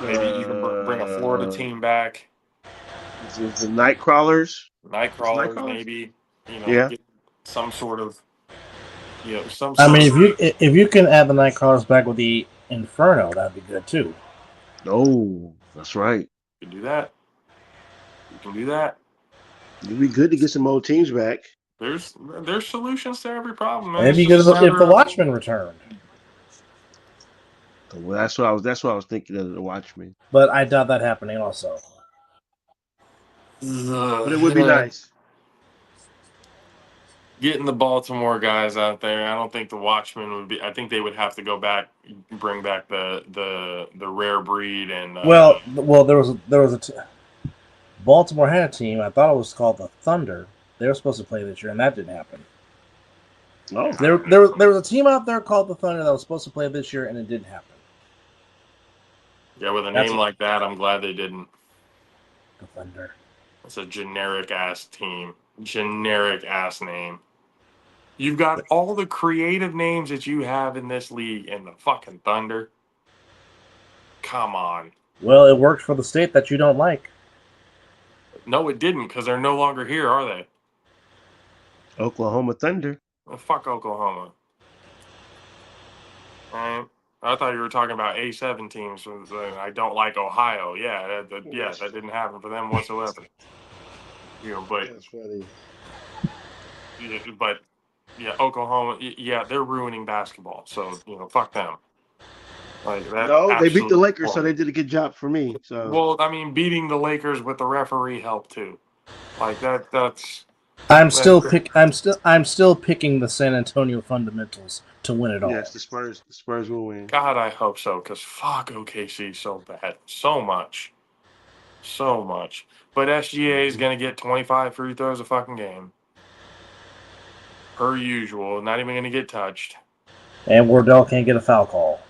Maybe you can bring a Florida team back. The Nightcrawlers. Nightcrawlers, maybe. Get some sort of. I mean, if you can add the Nightcrawlers back with the Inferno, that'd be good too. Oh, that's right. You can do that. It'd be good to get some old teams back. There's solutions to every problem, man. Maybe because if the Watchmen returned. Well, that's what I was thinking of, the Watchmen. But I doubt that happening also. But it would be nice. Getting the Baltimore guys out there, I don't think the Watchmen would be. I think they would have to go back, bring back the rare breed and. Well, there was Baltimore had a team. I thought it was called the Thunder. They were supposed to play this year, and that didn't happen. Oh, there was a team out there called the Thunder that was supposed to play this year, and it didn't happen. Yeah, with a name like that, I'm glad they didn't. The Thunder. It's a generic ass team. Generic ass name. You've got all the creative names that you have in this league and the fucking Thunder. Come on. Well, it worked for the state that you don't like. No, it didn't, because they're no longer here, are they? Oklahoma Thunder. Well, fuck Oklahoma. Right? I thought you were talking about A7 teams. I don't like Ohio. Yeah, that didn't happen for them whatsoever. But That's funny. But Oklahoma. Yeah, they're ruining basketball. So fuck them. Like that. No, they beat the Lakers, so they did a good job for me. So well, I mean, beating the Lakers with the referee helped too. Like that. That's. I'm still picking the San Antonio Fundamentals to win it all. Yes, the Spurs will win. God, I hope so, because fuck OKC so bad. So much. But SGA is going to get 25 free throws a fucking game. Per usual. Not even going to get touched. And Wardell can't get a foul call.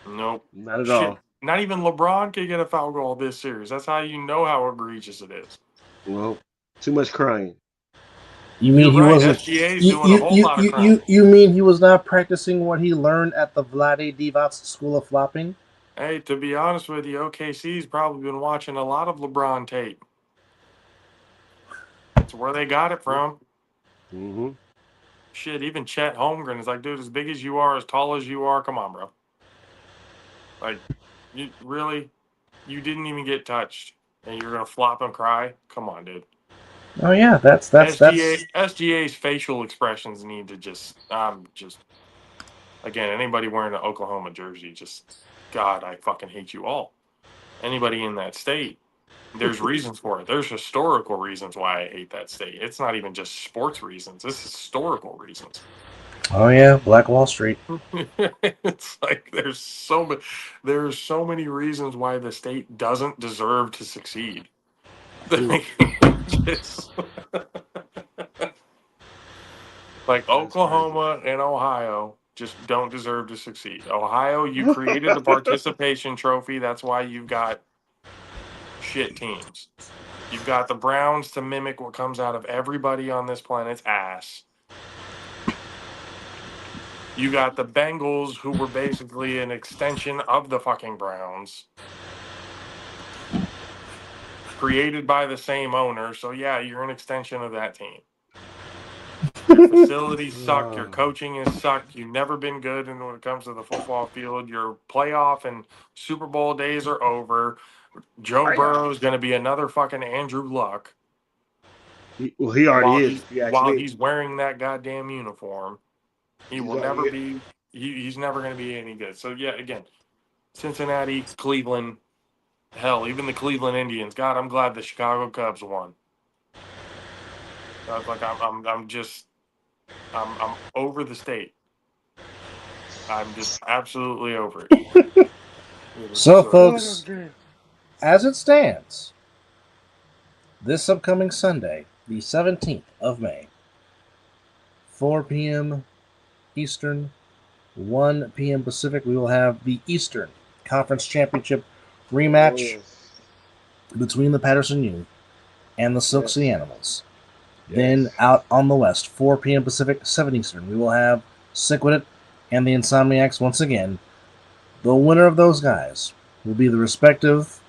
Nope. Not at all. Not even LeBron can get a foul call this series. That's how you know how egregious it is. Well, too much crying. You mean You're he right. wasn't? SGA's doing a whole lot of crying. You mean he was not practicing what he learned at the Vlade Divac School of Flopping? Hey, to be honest with you, OKC's probably been watching a lot of LeBron tape. That's where they got it from. Mm-hmm. Shit, even Chet Holmgren is like, dude, as big as you are, as tall as you are, come on, bro. Like, you really, you didn't even get touched, and you're gonna flop and cry? Come on, dude. Oh yeah, that's SGA's facial expressions need to just again, anybody wearing an Oklahoma jersey, just God, I fucking hate you all. Anybody in that state, there's reasons for it. There's historical reasons why I hate that state. It's not even just sports reasons. It's historical reasons. Oh yeah, Black Wall Street. It's like there's so many reasons why the state doesn't deserve to succeed. Just, like Oklahoma and Ohio just don't deserve to succeed. Ohio, you created the participation trophy. That's why you've got shit teams. You've got the Browns to mimic what comes out of everybody on this planet's ass. You got the Bengals, who were basically an extension of the fucking Browns, created by the same owner. So yeah, you're an extension of that team. Your facilities suck. Your coaching is sucked. You've never been good when it comes to the football field. Your playoff and Super Bowl days are over. Joe Burrow is going to be another fucking Andrew Luck. He already is. While he's wearing that goddamn uniform, he will never be. He's never going to be any good. So yeah, again, Cincinnati, Cleveland, hell, even the Cleveland Indians. God, I'm glad the Chicago Cubs won. Like I'm over the state. I'm just absolutely over it. So, folks, as it stands, this upcoming Sunday, the 17th of May, 4 p.m. Eastern, 1 p.m. Pacific, we will have the Eastern Conference Championship rematch between the Patterson U and the Silk City Animals. Then out on the West, 4 p.m. Pacific, 7 Eastern, we will have Sick-Wit-It and the Insomniacs once again. The winner of those guys will be the respective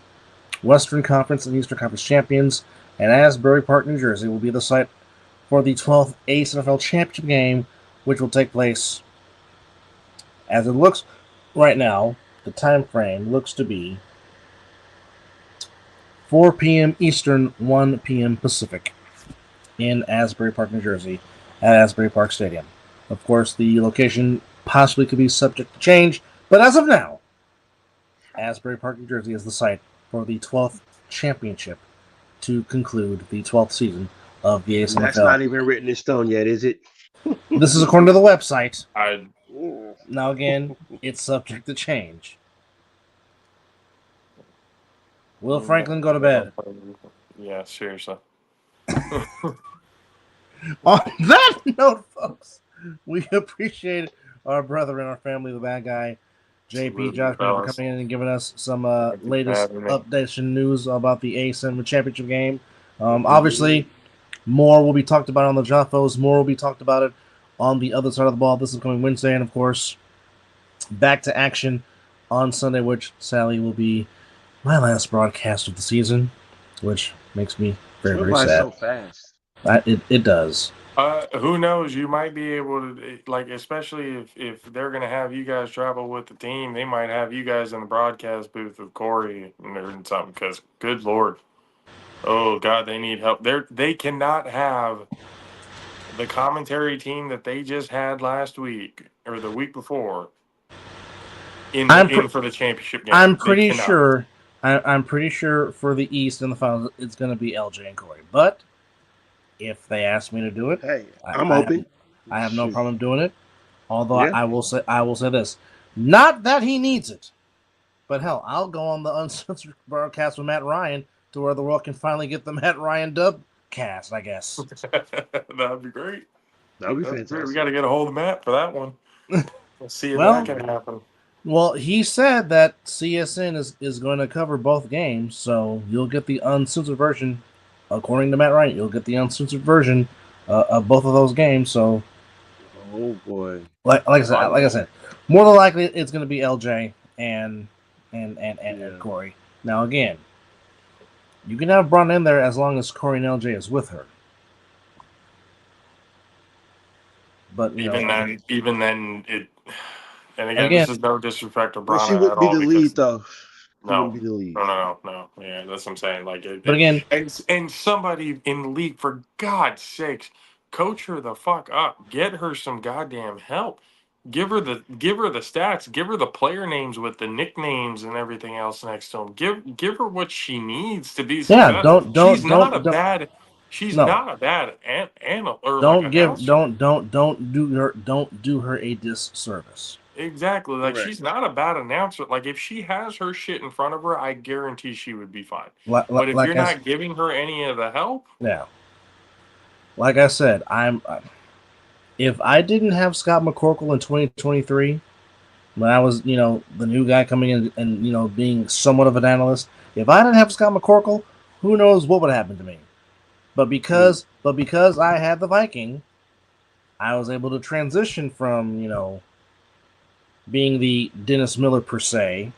Western Conference and Eastern Conference champions, and Asbury Park, New Jersey will be the site for the 12th Ace NFL Championship game, which will take place, as it looks right now, the time frame looks to be 4 p.m. Eastern, 1 p.m. Pacific in Asbury Park, New Jersey, at Asbury Park Stadium. Of course, the location possibly could be subject to change, but as of now, Asbury Park, New Jersey is the site for the 12th championship to conclude the 12th season of the Ace NFL. That's not even written in stone yet, is it? This is according to the website. Now, again, it's subject to change. Will Franklin go to bed? Yeah, seriously. On that note, folks, we appreciate our brother and our family, the bad guy, JP, Josh, for coming in and giving us some latest updates and news about the ASM Championship game. Obviously, more will be talked about on the Joffos. More will be talked about it on the other side of the ball. This is coming Wednesday, and of course, back to action on Sunday, which sadly will be my last broadcast of the season, which makes me very, very sad. So fast. It does. Who knows? You might be able to, like, especially if they're going to have you guys travel with the team, they might have you guys in the broadcast booth with Corey and something. Because, good Lord, oh God, they need help. They cannot have the commentary team that they just had last week or the week before in for the championship game. I'm pretty sure. I'm pretty sure for the East and the finals, it's going to be LJ and Corey, but. If they ask me to do it, hey, I'm open. I have no problem doing it. Although I will say this: not that he needs it, but hell, I'll go on the uncensored broadcast with Matt Ryan to where the world can finally get the Matt Ryan dub cast. I guess that'd be great. That'd be fantastic. Great. We got to get a hold of Matt for that one. Let's see if that can happen. Well, he said that CSN is going to cover both games, so you'll get the uncensored version. According to Matt Wright, you'll get the uncensored version of both of those games. So, oh boy, like I said, more than likely it's going to be LJ and and Corey. Now again, you can have Braun in there as long as Corey and LJ is with her. But even then, it. And again, Again, this is no disrespect to But she Brana at wouldn't be all the because lead, though. She no, wouldn't be the lead. no. Yeah, that's what I'm saying. Like, But again, and somebody in the league, for God's sakes, coach her the fuck up. Get her some goddamn help. Give her the stats. Give her the player names with the nicknames and everything else next to them. Give her what she needs to be yeah, successful. She's not a don't bad. She's no. not a bad or like Don't give announcer. don't do her a disservice. Exactly. Like, Correct. she's not a bad announcer. Like, if she has her shit in front of her, I guarantee she would be fine. Like But if you're I not giving her any of the help, yeah, like I said, if I didn't have Scott McCorkle in 2023, when I was the new guy coming in and being somewhat of an analyst, if I didn't have Scott McCorkle, who knows what would happen to me. But because I had the Viking, I was able to transition from being the Dennis Miller per se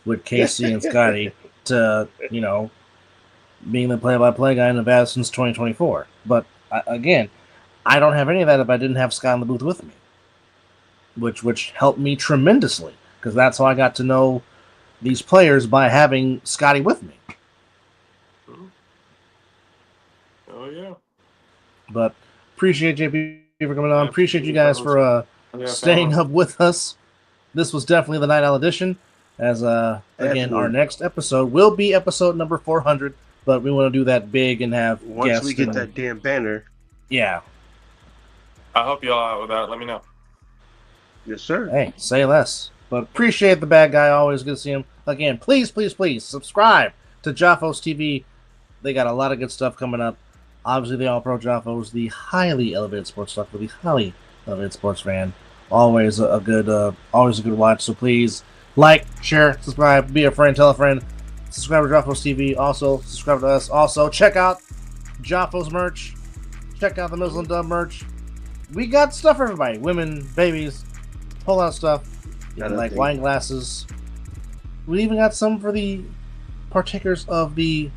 with KC and Scotty to being the play-by-play guy in Nevada since 2024. But again, I don't have any of that if I didn't have Scott in the booth with me, which helped me tremendously because that's how I got to know these players by having Scotty with me. oh yeah. But appreciate JP for coming on. Appreciate you guys for staying up with us. This was definitely the Night Owl edition. As again, our next episode will be episode number 400, but we want to do that big and have once guests we get that damn banner. Yeah. I'll help you all out with that. Let me know. Yes, sir. Hey, say less. But appreciate the bad guy. Always good to see him. Again, please subscribe to Jaffos TV. They got a lot of good stuff coming up. Obviously, the All Pro Jaffos, the highly elevated sports stuff for the highly elevated sports fan. Always a good watch. So please like, share, subscribe, be a friend, tell a friend. Subscribe to Jaffos TV. Also, subscribe to us. Also, check out Jaffos merch. Check out the Mizzle and Dub merch. We got stuff for everybody. Women, babies, a whole lot of stuff. Like wine glasses. We even got some for the partakers of the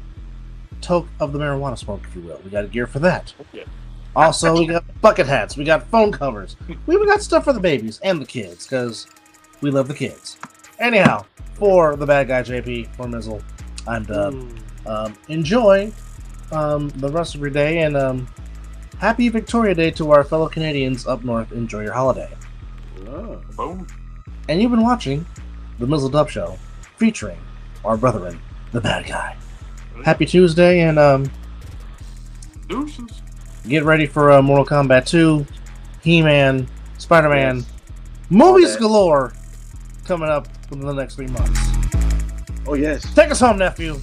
toke of the marijuana smoke, if you will. We got gear for that. Yeah. Also, we got bucket hats. We got phone covers. We even got stuff for the babies and the kids, because we love the kids. Anyhow, for the bad guy JP, for Mizzle, I'm Dub. Enjoy the rest of your day, and happy Victoria Day to our fellow Canadians up north. Enjoy your holiday. Oh. Boom. And you've been watching the Mizzle Dub Show, featuring our brethren, the bad guy. Happy Tuesday, and Deuces. get ready for Mortal Kombat 2, He-Man, Spider-Man, movies galore coming up within the next 3 months. Oh, yes. Take us home, nephew.